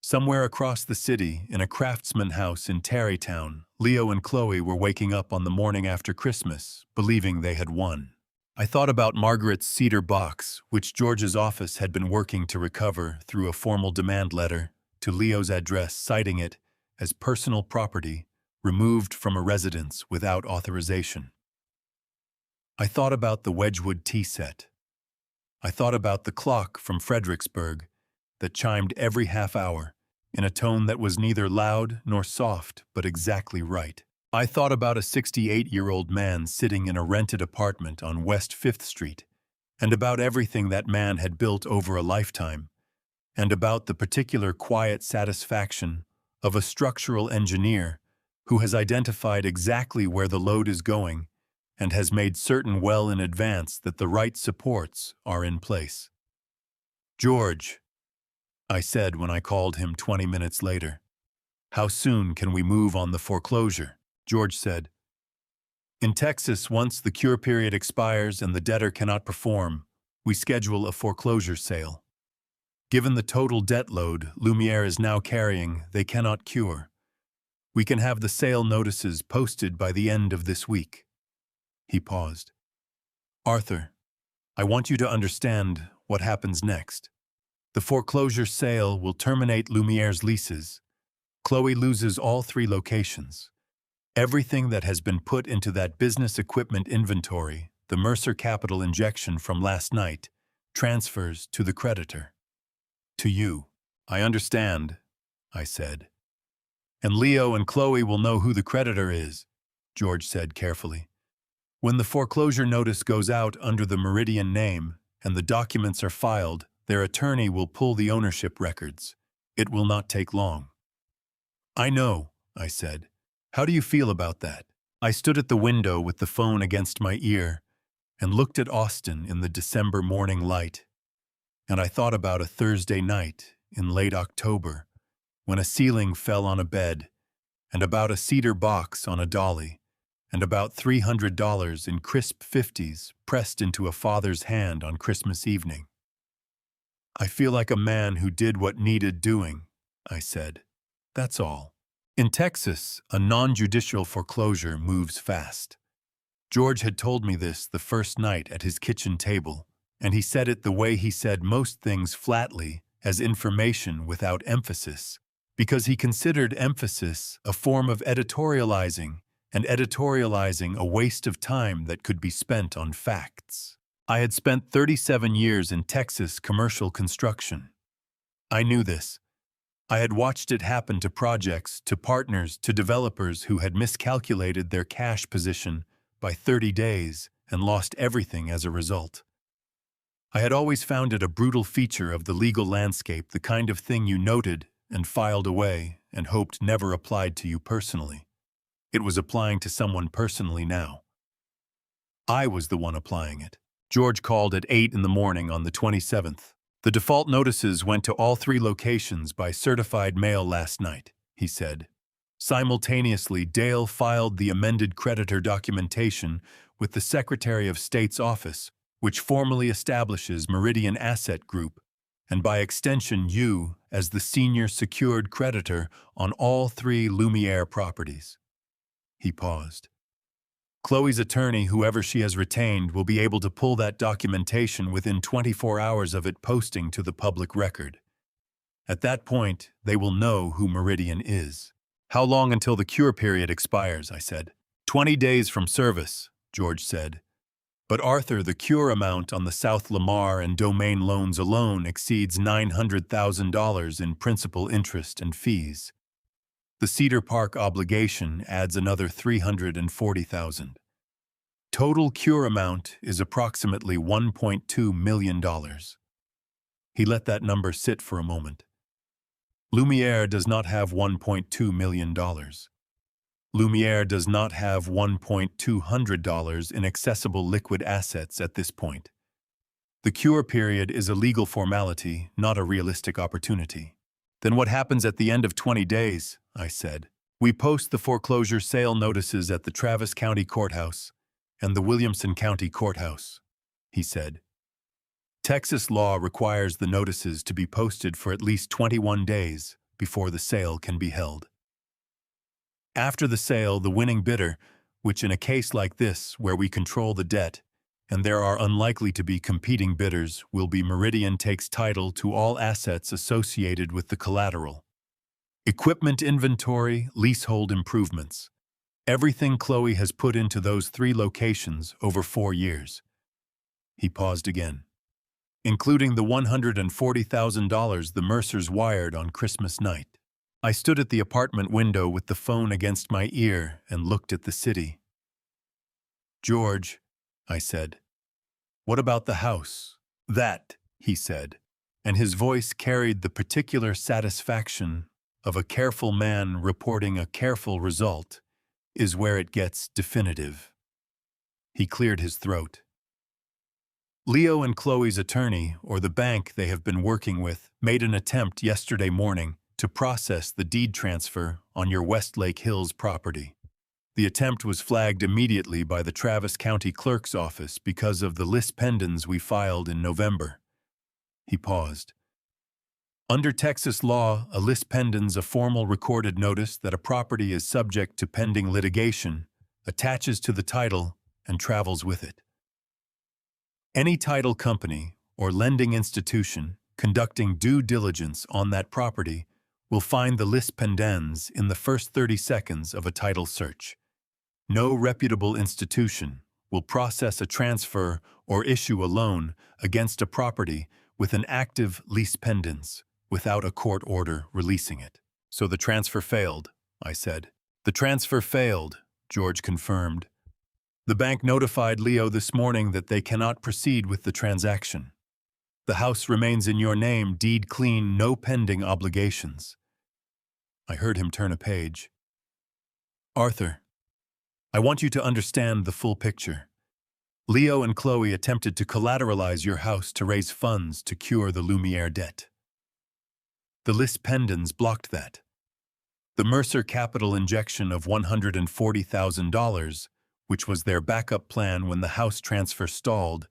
Somewhere across the city, in a craftsman house in Tarrytown, Leo and Chloe were waking up on the morning after Christmas, believing they had won. I thought about Margaret's cedar box, which George's office had been working to recover through a formal demand letter to Leo's address, citing it as personal property removed from a residence without authorization. I thought about the Wedgwood tea set. I thought about the clock from Fredericksburg that chimed every half hour in a tone that was neither loud nor soft, but exactly right. I thought about a 68-year-old man sitting in a rented apartment on West 5th Street, and about everything that man had built over a lifetime, and about the particular quiet satisfaction of a structural engineer who has identified exactly where the load is going and has made certain well in advance that the right supports are in place. George, I said when I called him 20 minutes later, how soon can we move on the foreclosure? George said, in Texas, once the cure period expires and the debtor cannot perform, we schedule a foreclosure sale. Given the total debt load Lumière is now carrying, they cannot cure. We can have the sale notices posted by the end of this week. He paused. Arthur, I want you to understand what happens next. The foreclosure sale will terminate Lumière's leases. Chloe loses all 3 locations. Everything that has been put into that business equipment inventory, the Mercer capital injection from last night, transfers to the creditor. To you. I understand, I said. And Leo and Chloe will know who the creditor is, George said carefully. When the foreclosure notice goes out under the Meridian name and the documents are filed, their attorney will pull the ownership records. It will not take long. I know, I said. How do you feel about that? I stood at the window with the phone against my ear and looked at Austin in the December morning light. And I thought about a Thursday night in late October when a ceiling fell on a bed, and about a cedar box on a dolly, and about $300 in crisp 50s pressed into a father's hand on Christmas evening. I feel like a man who did what needed doing, I said. That's all. In Texas, a non-judicial foreclosure moves fast. George had told me this the first night at his kitchen table, and he said it the way he said most things, flatly, as information without emphasis, because he considered emphasis a form of editorializing, and editorializing a waste of time that could be spent on facts. I had spent 37 years in Texas commercial construction. I knew this. I had watched it happen to projects, to partners, to developers who had miscalculated their cash position by 30 days and lost everything as a result. I had always found it a brutal feature of the legal landscape, the kind of thing you noted and filed away and hoped never applied to you personally. It was applying to someone personally now. I was the one applying it. George called at 8 in the morning on the 27th. The default notices went to all 3 locations by certified mail last night, he said. Simultaneously, Dale filed the amended creditor documentation with the Secretary of State's office, which formally establishes Meridian Asset Group, and by extension you as the senior secured creditor on all 3 Lumière properties. He paused. Chloe's attorney, whoever she has retained, will be able to pull that documentation within 24 hours of it posting to the public record. At that point, they will know who Meridian is. How long until the cure period expires? I said. 20 days from service, George said. But Arthur, the cure amount on the South Lamar and Domain loans alone exceeds $900,000 in principal, interest, and fees. The Cedar Park obligation adds another $340,000. Total cure amount is approximately $1.2 million. He let that number sit for a moment. Lumière does not have $1.2 million. Lumière does not have $1.200 in accessible liquid assets at this point. The cure period is a legal formality, not a realistic opportunity. Then what happens at the end of 20 days? I said. We post the foreclosure sale notices at the Travis County Courthouse and the Williamson County Courthouse, he said. Texas law requires the notices to be posted for at least 21 days before the sale can be held. After the sale, the winning bidder, which in a case like this where we control the debt and there are unlikely to be competing bidders, will be Meridian takes title to all assets associated with the collateral. Equipment inventory, leasehold improvements. Everything Chloe has put into those 3 locations over 4 years. He paused again. Including the $140,000 the Mercers wired on Christmas night. I stood at the apartment window with the phone against my ear and looked at the city. George, I said, what about the house? That, he said, and his voice carried the particular satisfaction of a careful man reporting a careful result, is where it gets definitive. He cleared his throat. Leo and Chloe's attorney, or the bank they have been working with, made an attempt yesterday morning to process the deed transfer on your Westlake Hills property. The attempt was flagged immediately by the Travis County Clerk's office because of the lis pendens we filed in November. He paused. Under Texas law, a lis pendens, a formal recorded notice that a property is subject to pending litigation, attaches to the title and travels with it. Any title company or lending institution conducting due diligence on that property will find the lis pendens in the first 30 seconds of a title search. No reputable institution will process a transfer or issue a loan against a property with an active lis pendens without a court order releasing it. So the transfer failed, I said. The transfer failed, George confirmed. The bank notified Leo this morning that they cannot proceed with the transaction. The house remains in your name, deed clean, no pending obligations. I heard him turn a page. Arthur, I want you to understand the full picture. Leo and Chloe attempted to collateralize your house to raise funds to cure the Lumière debt. The lis pendens blocked that. The Mercer capital injection of $140,000, which was their backup plan when the house transfer stalled,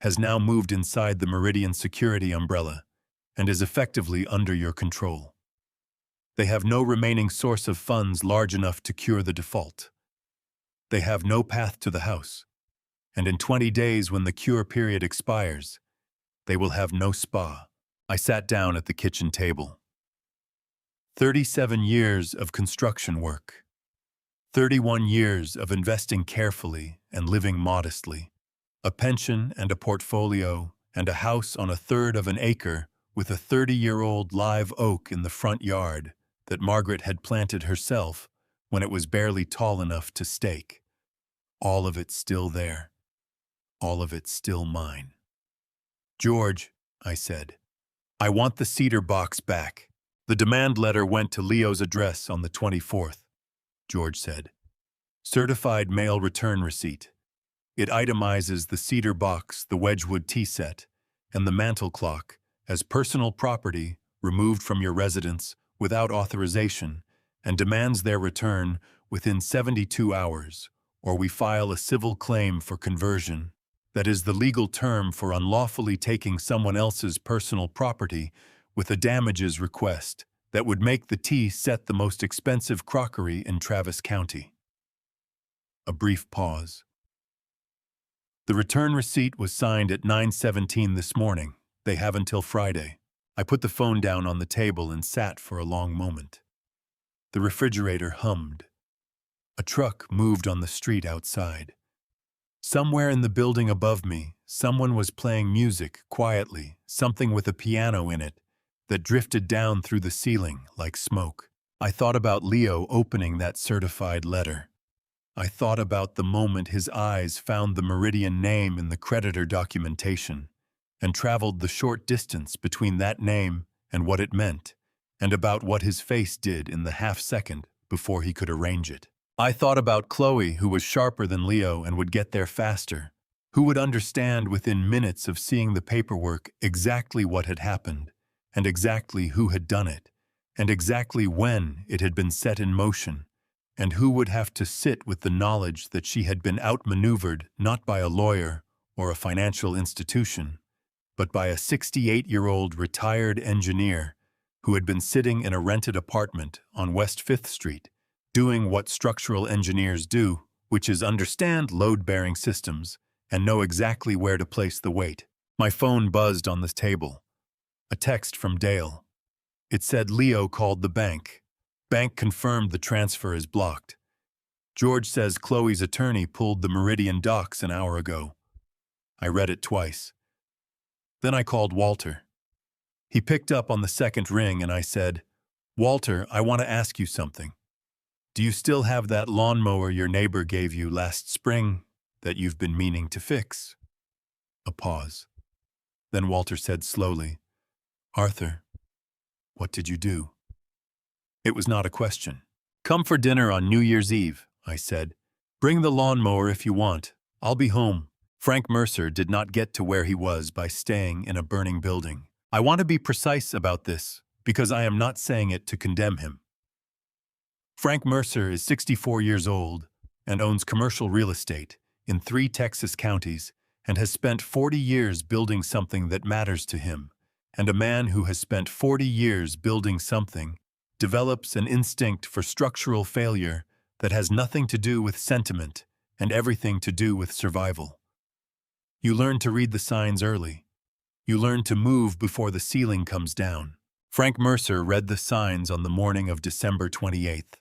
has now moved inside the Meridian security umbrella and is effectively under your control. They have no remaining source of funds large enough to cure the default. They have no path to the house, and in 20 days when the cure period expires, they will have no spa. I sat down at the kitchen table. 37 years of construction work. 31 years of investing carefully and living modestly. A pension and a portfolio and a house on 1/3 of an acre with a 30-year-old live oak in the front yard that Margaret had planted herself when it was barely tall enough to stake. All of it still there. All of it still mine. George, I said, I want the cedar box back. The demand letter went to Leo's address on the 24th, George said. Certified mail return receipt. It itemizes the cedar box, the Wedgwood tea set, and the mantel clock as personal property removed from your residence without authorization and demands their return within 72 hours, or we file a civil claim for conversion. That is the legal term for unlawfully taking someone else's personal property with a damages request that would make the tea set the most expensive crockery in Travis County. A brief pause. The return receipt was signed at 9:17 this morning. They have until Friday. I put the phone down on the table and sat for a long moment. The refrigerator hummed. A truck moved on the street outside. Somewhere in the building above me, someone was playing music quietly, something with a piano in it, that drifted down through the ceiling like smoke. I thought about Leo opening that certified letter. I thought about the moment his eyes found the Meridian name in the creditor documentation and traveled the short distance between that name and what it meant, and about what his face did in the half-second before he could arrange it. I thought about Chloe, who was sharper than Leo and would get there faster, who would understand within minutes of seeing the paperwork exactly what had happened, and exactly who had done it, and exactly when it had been set in motion, and who would have to sit with the knowledge that she had been outmaneuvered not by a lawyer or a financial institution, but by a 68-year-old retired engineer who had been sitting in a rented apartment on West 5th Street, doing what structural engineers do, which is understand load-bearing systems and know exactly where to place the weight. My phone buzzed on the table. A text from Dale. It said Leo called the bank. Bank confirmed the transfer is blocked. George says Chloe's attorney pulled the Meridian docs an hour ago. I read it twice. Then I called Walter. He picked up on the second ring and I said, Walter, I want to ask you something. Do you still have that lawnmower your neighbor gave you last spring that you've been meaning to fix? A pause. Then Walter said slowly, Arthur, what did you do? It was not a question. Come for dinner on New Year's Eve, I said. Bring the lawnmower if you want. I'll be home. Frank Mercer did not get to where he was by staying in a burning building. I want to be precise about this, because I am not saying it to condemn him. Frank Mercer is 64 years old and owns commercial real estate in 3 Texas counties and has spent 40 years building something that matters to him. And a man who has spent 40 years building something develops an instinct for structural failure that has nothing to do with sentiment and everything to do with survival. You learn to read the signs early. You learn to move before the ceiling comes down. Frank Mercer read the signs on the morning of December 28th.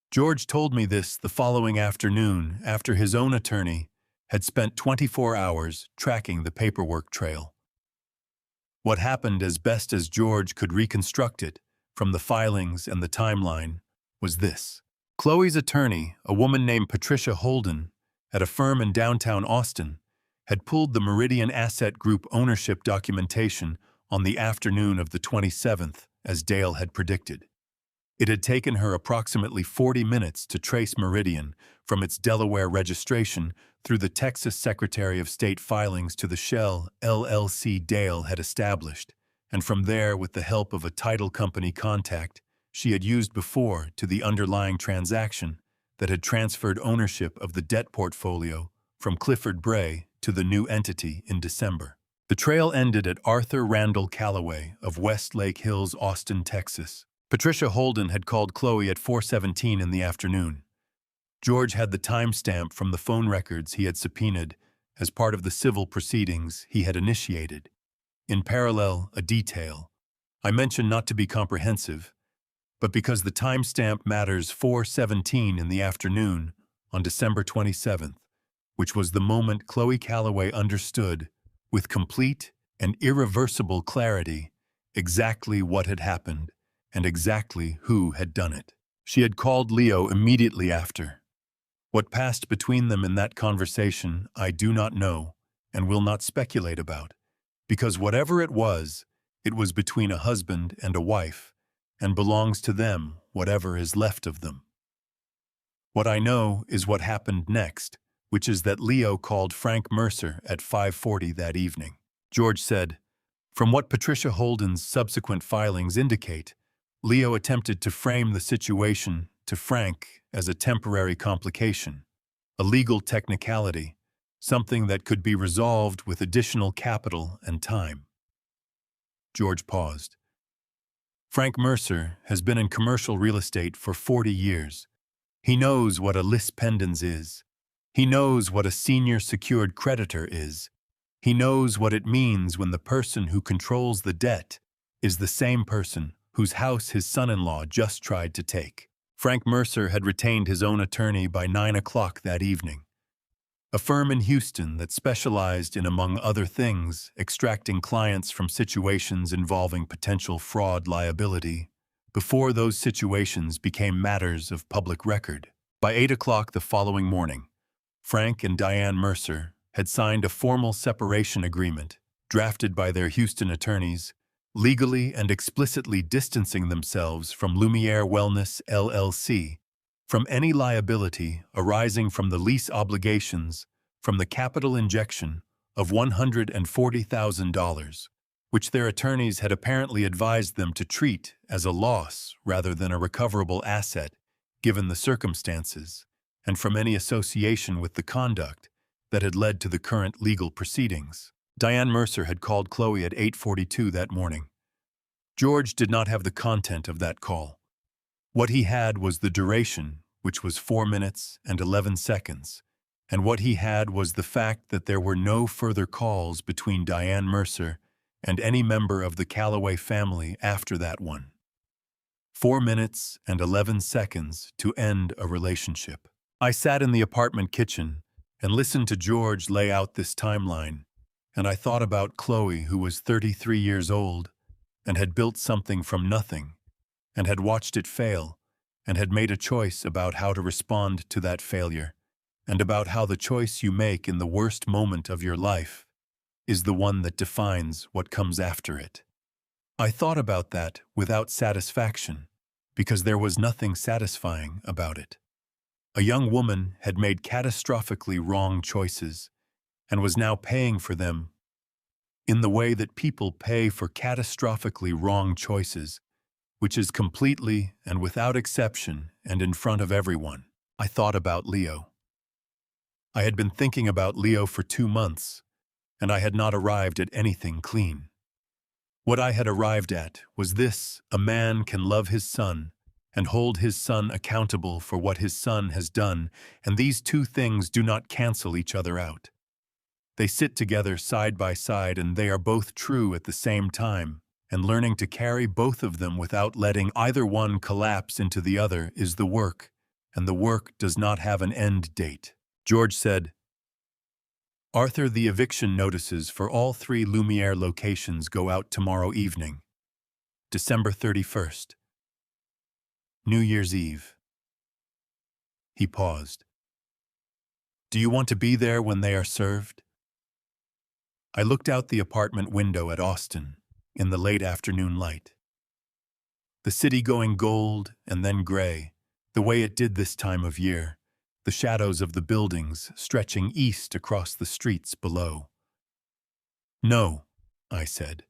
George told me this the following afternoon after his own attorney had spent 24 hours tracking the paperwork trail. What happened, as best as George could reconstruct it from the filings and the timeline, was this. Chloe's attorney, a woman named Patricia Holden, at a firm in downtown Austin, had pulled the Meridian Asset Group ownership documentation on the afternoon of the 27th, as Dale had predicted. It had taken her approximately 40 minutes to trace Meridian from its Delaware registration through the Texas Secretary of State filings to the shell LLC Dale had established, and from there, with the help of a title company contact she had used before, to the underlying transaction that had transferred ownership of the debt portfolio from Clifford Bray to the new entity in December. The trail ended at Arthur Calloway of West Lake Hills, Austin, Texas. Patricia Holden had called Chloe at 4:17 in the afternoon. George had the timestamp from the phone records he had subpoenaed as part of the civil proceedings he had initiated. In parallel, a detail. I mention not to be comprehensive, but because the timestamp matters 4:17 in the afternoon on December 27th, which was the moment Chloe Calloway understood, with complete and irreversible clarity, exactly what had happened and exactly who had done it. She had called Leo immediately after. What passed between them in that conversation I do not know and will not speculate about, because whatever it was between a husband and a wife, and belongs to them, whatever is left of them. What I know is what happened next, which is that Leo called Frank Mercer at 5:40 that evening. George said, "From what Patricia Holden's subsequent filings indicate, Leo attempted to frame the situation to Frank as a temporary complication, a legal technicality, something that could be resolved with additional capital and time." George paused. Frank Mercer has been in commercial real estate for 40 years. He knows what a lis pendens is. He knows what a senior secured creditor is. He knows what it means when the person who controls the debt is the same person whose house his son-in-law just tried to take. Frank Mercer had retained his own attorney by 9 o'clock that evening. A firm in Houston that specialized in, among other things, extracting clients from situations involving potential fraud liability, before those situations became matters of public record. By 8 o'clock the following morning, Frank and Diane Mercer had signed a formal separation agreement, drafted by their Houston attorneys, legally and explicitly distancing themselves from Lumière Wellness LLC, from any liability arising from the lease obligations from the capital injection of $140,000, which their attorneys had apparently advised them to treat as a loss rather than a recoverable asset, given the circumstances, and from any association with the conduct that had led to the current legal proceedings. Diane Mercer had called Chloe at 8:42 that morning. George did not have the content of that call. What he had was the duration, which was 4 minutes and 11 seconds, and what he had was the fact that there were no further calls between Diane Mercer and any member of the Calloway family after that one. 4 minutes and 11 seconds to end a relationship. I sat in the apartment kitchen and listened to George lay out this timeline, and I thought about Chloe, who was 33 years old and had built something from nothing and had watched it fail and had made a choice about how to respond to that failure, and about how the choice you make in the worst moment of your life is the one that defines what comes after it. I thought about that without satisfaction, because there was nothing satisfying about it. A young woman had made catastrophically wrong choices and was now paying for them in the way that people pay for catastrophically wrong choices, which is completely and without exception and in front of everyone. I thought about Leo. I had been thinking about Leo for 2 months, and I had not arrived at anything clean. What I had arrived at was this: a man can love his son and hold his son accountable for what his son has done, and these two things do not cancel each other out. They sit together side by side, and they are both true at the same time, and learning to carry both of them without letting either one collapse into the other is the work, and the work does not have an end date. George said, "Arthur, the eviction notices for all 3 Lumière locations go out tomorrow evening, December 31st, New Year's Eve." He paused. "Do you want to be there when they are served?" I looked out the apartment window at Austin in the late afternoon light. The city going gold and then gray, the way it did this time of year, the shadows of the buildings stretching east across the streets below. "No," I said.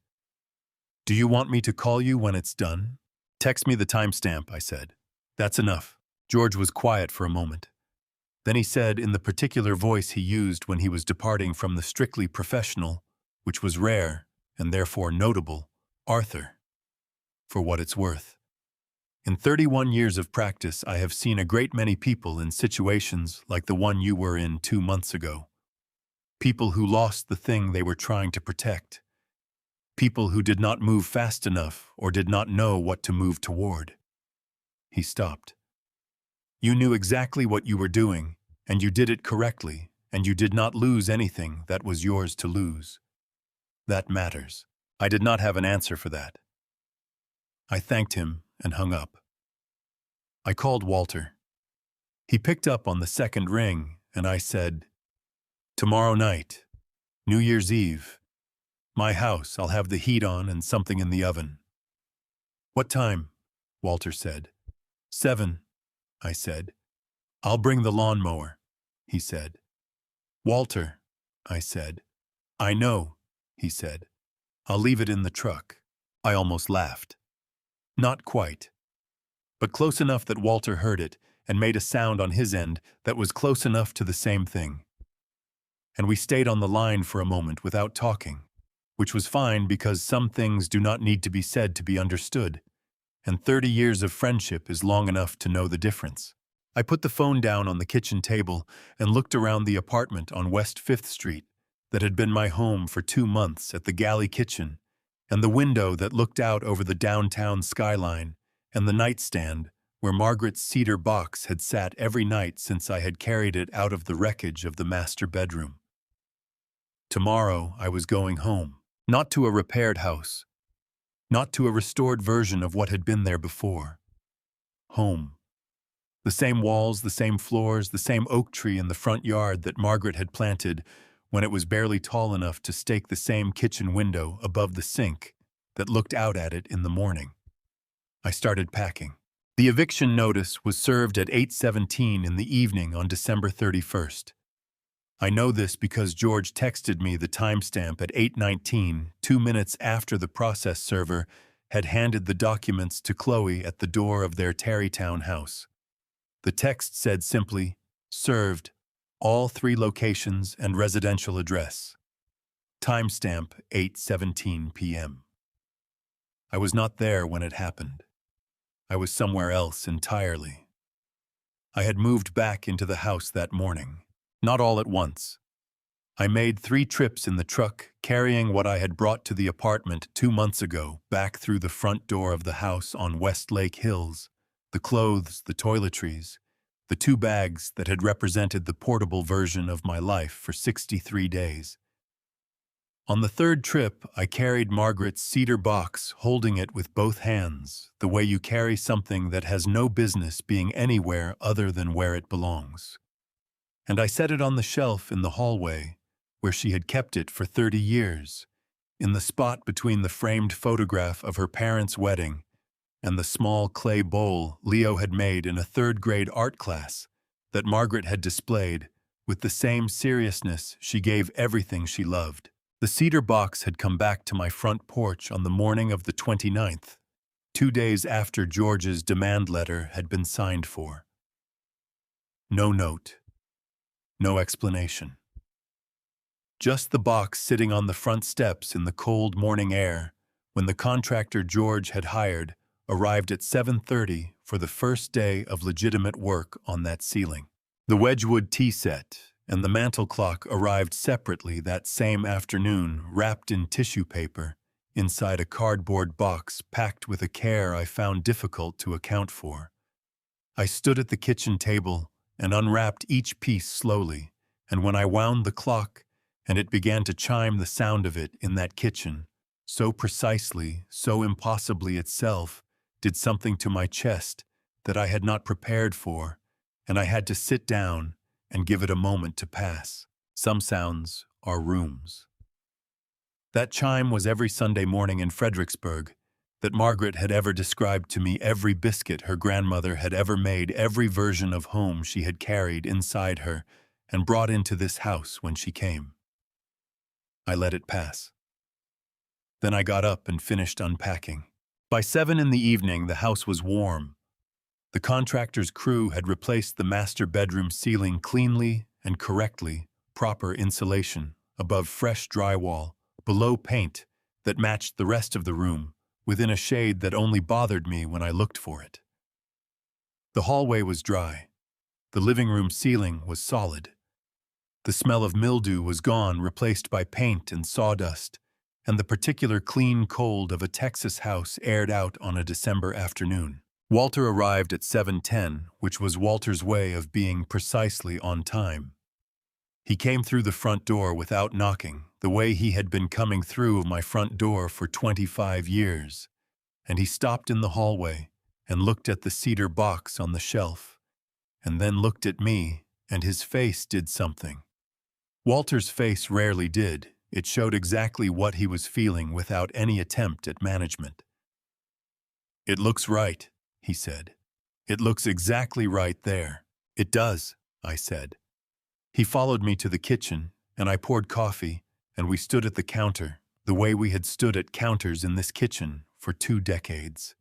"Do you want me to call you when it's done?" "Text me the timestamp," I said. "That's enough." George was quiet for a moment. Then he said, in the particular voice he used when he was departing from the strictly professional, which was rare and therefore notable, "Arthur, for what it's worth. In 31 years of practice, I have seen a great many people in situations like the one you were in 2 months ago. People who lost the thing they were trying to protect. People who did not move fast enough or did not know what to move toward." He stopped. "You knew exactly what you were doing, and you did it correctly, and you did not lose anything that was yours to lose. That matters." I did not have an answer for that. I thanked him and hung up. I called Walter. He picked up on the second ring, and I said, "Tomorrow night, New Year's Eve, my house, I'll have the heat on and something in the oven." "What time?" Walter said. 7, I said. "I'll bring the lawnmower," he said. "Walter," I said. "I know," he said. "I'll leave it in the truck." I almost laughed. Not quite, but close enough that Walter heard it and made a sound on his end that was close enough to the same thing. And we stayed on the line for a moment without talking, which was fine because some things do not need to be said to be understood, and 30 years of friendship is long enough to know the difference. I put the phone down on the kitchen table and looked around the apartment on West 5th Street that had been my home for 2 months at the galley kitchen, and the window that looked out over the downtown skyline, and the nightstand where Margaret's cedar box had sat every night since I had carried it out of the wreckage of the master bedroom. Tomorrow I was going home, not to a repaired house, not to a restored version of what had been there before. Home. The same walls, the same floors, the same oak tree in the front yard that Margaret had planted when it was barely tall enough to stake the same kitchen window above the sink that looked out at it in the morning. I started packing. The eviction notice was served at 8:17 in the evening on December 31st. I know this because George texted me the timestamp at 8:19, 2 minutes after the process server had handed the documents to Chloe at the door of their Tarrytown house. The text said simply, "Served, all 3 locations and residential address. Timestamp 8:17 p.m. I was not there when it happened. I was somewhere else entirely. I had moved back into the house that morning, not all at once. I made 3 trips in the truck, carrying what I had brought to the apartment 2 months ago back through the front door of the house on West Lake Hills, the clothes, the toiletries, the 2 bags that had represented the portable version of my life for 63 days. On the 3rd trip, I carried Margaret's cedar box, holding it with both hands, the way you carry something that has no business being anywhere other than where it belongs. And I set it on the shelf in the hallway, where she had kept it for 30 years, in the spot between the framed photograph of her parents' wedding and the small clay bowl Leo had made in a 3rd grade art class that Margaret had displayed with the same seriousness she gave everything she loved. The cedar box had come back to my front porch on the morning of the 29th, 2 days after George's demand letter had been signed for. No note. No explanation. Just the box sitting on the front steps in the cold morning air when the contractor George had hired arrived at 7:30 for the first day of legitimate work on that ceiling. The Wedgwood tea set and the mantel clock arrived separately that same afternoon, wrapped in tissue paper, inside a cardboard box packed with a care I found difficult to account for. I stood at the kitchen table and unwrapped each piece slowly, and when I wound the clock, and it began to chime the sound of it in that kitchen, so precisely, so impossibly itself, did something to my chest that I had not prepared for, and I had to sit down and give it a moment to pass. Some sounds are rooms. That chime was every Sunday morning in Fredericksburg, that Margaret had ever described to me, every biscuit her grandmother had ever made, every version of home she had carried inside her and brought into this house when she came. I let it pass. Then I got up and finished unpacking. By 7 in the evening, the house was warm. The contractor's crew had replaced the master bedroom ceiling cleanly and correctly, proper insulation, above fresh drywall, below paint that matched the rest of the room, within a shade that only bothered me when I looked for it. The hallway was dry. The living room ceiling was solid. The smell of mildew was gone, replaced by paint and sawdust, and the particular clean cold of a Texas house aired out on a December afternoon. Walter arrived at 7:10, which was Walter's way of being precisely on time. He came through the front door without knocking, the way he had been coming through my front door for 25 years, and he stopped in the hallway and looked at the cedar box on the shelf, and then looked at me, and his face did something. Walter's face rarely did. It showed exactly what he was feeling without any attempt at management. "It looks right," he said. "It looks exactly right there." "It does," I said. He followed me to the kitchen, and I poured coffee, and we stood at the counter, the way we had stood at counters in this kitchen for 2 decades.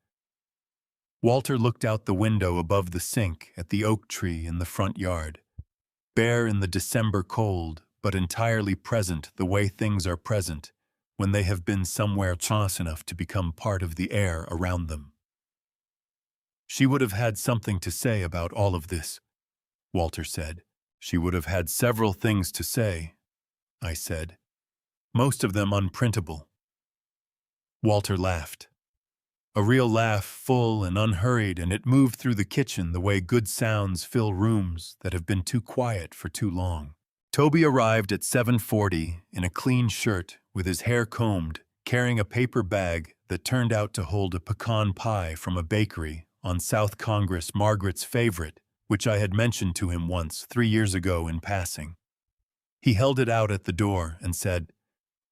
Walter looked out the window above the sink at the oak tree in the front yard, bare in the December cold, but entirely present the way things are present when they have been somewhere close enough to become part of the air around them. "She would have had something to say about all of this," Walter said. "She would have had several things to say," I said. "Most of them unprintable." Walter laughed. A real laugh, full and unhurried, and it moved through the kitchen the way good sounds fill rooms that have been too quiet for too long. Toby arrived at 7:40 in a clean shirt, with his hair combed, carrying a paper bag that turned out to hold a pecan pie from a bakery on South Congress, Margaret's favorite, which I had mentioned to him once 3 years ago in passing. He held it out at the door and said,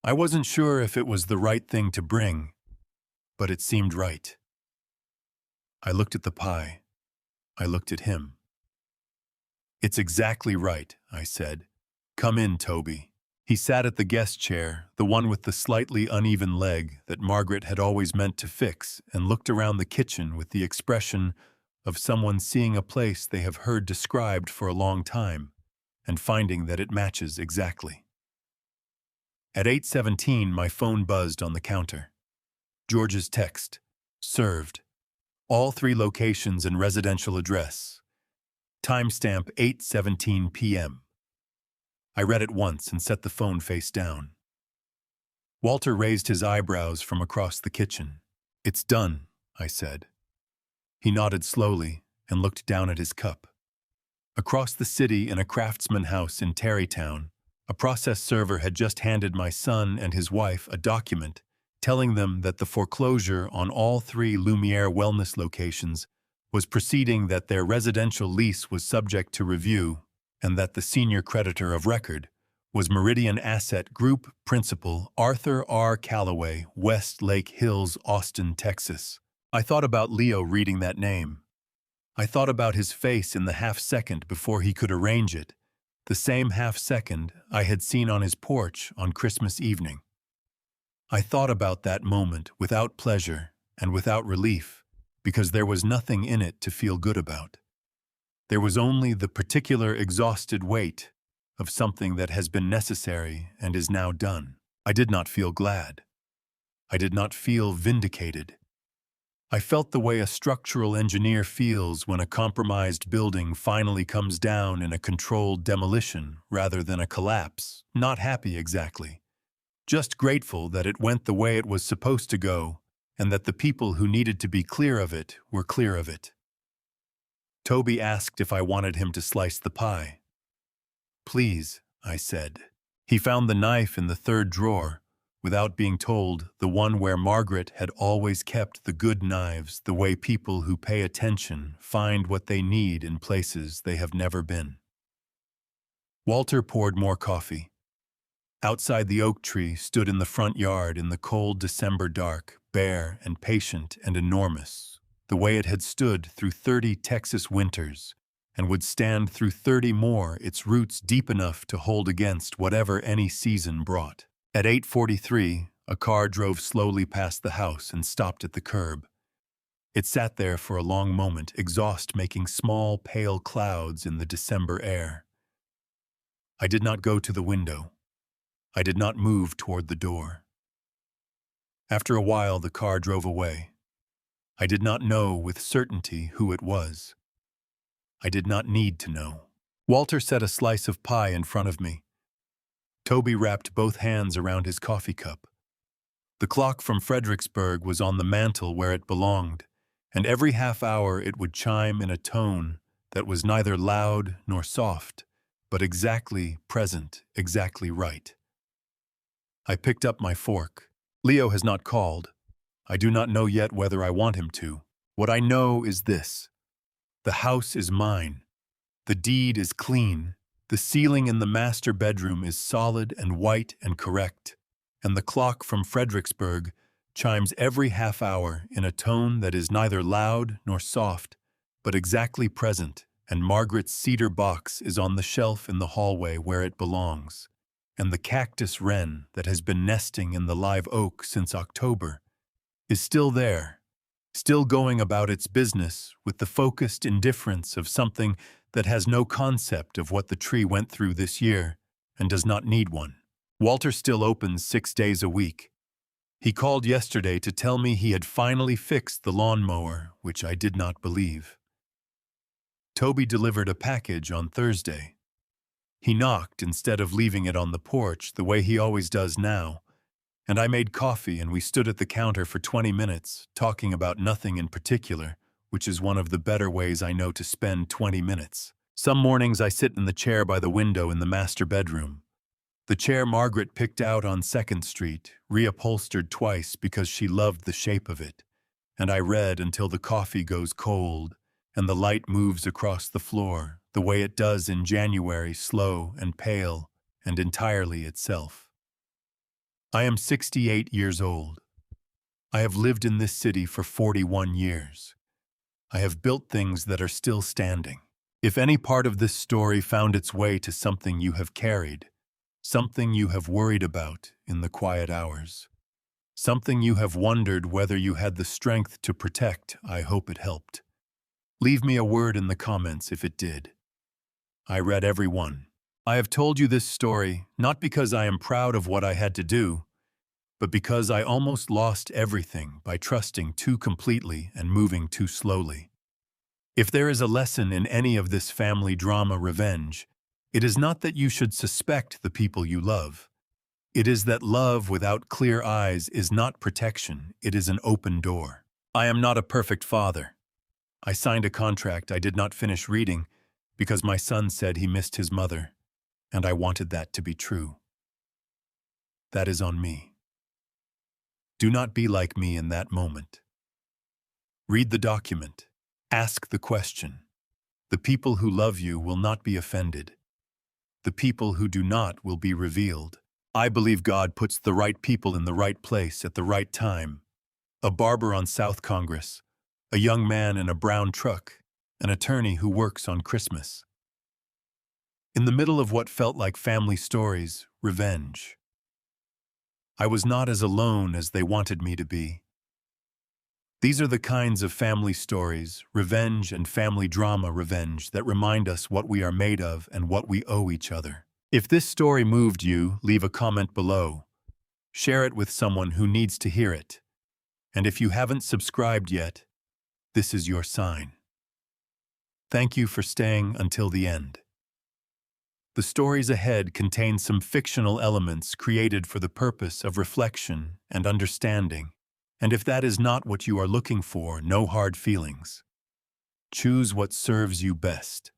"I wasn't sure if it was the right thing to bring, but it seemed right." I looked at the pie. I looked at him. "It's exactly right," I said. "Come in, Toby." He sat at the guest chair, the one with the slightly uneven leg that Margaret had always meant to fix, and looked around the kitchen with the expression of someone seeing a place they have heard described for a long time and finding that it matches exactly. At 8:17, my phone buzzed on the counter. George's text. Served. All 3 locations and residential address. Timestamp 8:17 p.m. I read it once and set the phone face down. Walter raised his eyebrows from across the kitchen. "It's done," I said. He nodded slowly and looked down at his cup. Across the city in a craftsman house in Tarrytown, a process server had just handed my son and his wife a document telling them that the foreclosure on all 3 Lumière wellness locations was proceeding, that their residential lease was subject to review, and that the senior creditor of record was Meridian Asset Group principal Arthur R. Calloway, West Lake Hills, Austin, Texas. I thought about Leo reading that name. I thought about his face in the half-second before he could arrange it, the same half-second I had seen on his porch on Christmas evening. I thought about that moment without pleasure and without relief, because there was nothing in it to feel good about. There was only the particular exhausted weight of something that has been necessary and is now done. I did not feel glad. I did not feel vindicated. I felt the way a structural engineer feels when a compromised building finally comes down in a controlled demolition rather than a collapse. Not happy exactly. Just grateful that it went the way it was supposed to go and that the people who needed to be clear of it were clear of it. Toby asked if I wanted him to slice the pie. "Please," I said. He found the knife in the third drawer, without being told, the one where Margaret had always kept the good knives, the way people who pay attention find what they need in places they have never been. Walter poured more coffee. Outside the oak tree stood in the front yard in the cold December dark, bare and patient and enormous, the way it had stood through 30 Texas winters, and would stand through 30 more, its roots deep enough to hold against whatever any season brought. At 8:43, a car drove slowly past the house and stopped at the curb. It sat there for a long moment, exhaust making small, pale clouds in the December air. I did not go to the window. I did not move toward the door. After a while, the car drove away. I did not know with certainty who it was. I did not need to know. Walter set a slice of pie in front of me. Toby wrapped both hands around his coffee cup. The clock from Fredericksburg was on the mantel where it belonged, and every half hour it would chime in a tone that was neither loud nor soft, but exactly present, exactly right. I picked up my fork. Leo has not called. I do not know yet whether I want him to. What I know is this. The house is mine. The deed is clean. The ceiling in the master bedroom is solid and white and correct, and the clock from Fredericksburg chimes every half hour in a tone that is neither loud nor soft, but exactly present, and Margaret's cedar box is on the shelf in the hallway where it belongs, and the cactus wren that has been nesting in the live oak since October is still there, still going about its business with the focused indifference of something that has no concept of what the tree went through this year and does not need one. Walter still opens 6 days a week. He called yesterday to tell me he had finally fixed the lawnmower, which I did not believe. Toby delivered a package on Thursday. He knocked instead of leaving it on the porch the way he always does now, and I made coffee and we stood at the counter for 20 minutes, talking about nothing in particular, which is one of the better ways I know to spend 20 minutes. Some mornings I sit in the chair by the window in the master bedroom. The chair Margaret picked out on 2nd Street, reupholstered twice because she loved the shape of it, and I read until the coffee goes cold and the light moves across the floor, the way it does in January, slow and pale and entirely itself. I am 68 years old. I have lived in this city for 41 years. I have built things that are still standing. If any part of this story found its way to something you have carried, something you have worried about in the quiet hours, something you have wondered whether you had the strength to protect, I hope it helped. Leave me a word in the comments if it did. I read every one. I have told you this story not because I am proud of what I had to do, but because I almost lost everything by trusting too completely and moving too slowly. If there is a lesson in any of this family drama revenge, it is not that you should suspect the people you love. It is that love without clear eyes is not protection, it is an open door. I am not a perfect father. I signed a contract I did not finish reading because my son said he missed his mother, and I wanted that to be true. That is on me. Do not be like me in that moment. Read the document. Ask the question. The people who love you will not be offended. The people who do not will be revealed. I believe God puts the right people in the right place at the right time. A barber on South Congress, a young man in a brown truck, an attorney who works on Christmas. In the middle of what felt like family stories, revenge. I was not as alone as they wanted me to be. These are the kinds of family stories, revenge and family drama revenge, that remind us what we are made of and what we owe each other. If this story moved you, leave a comment below. Share it with someone who needs to hear it. And if you haven't subscribed yet, this is your sign. Thank you for staying until the end. The stories ahead contain some fictional elements created for the purpose of reflection and understanding. And if that is not what you are looking for, no hard feelings. Choose what serves you best.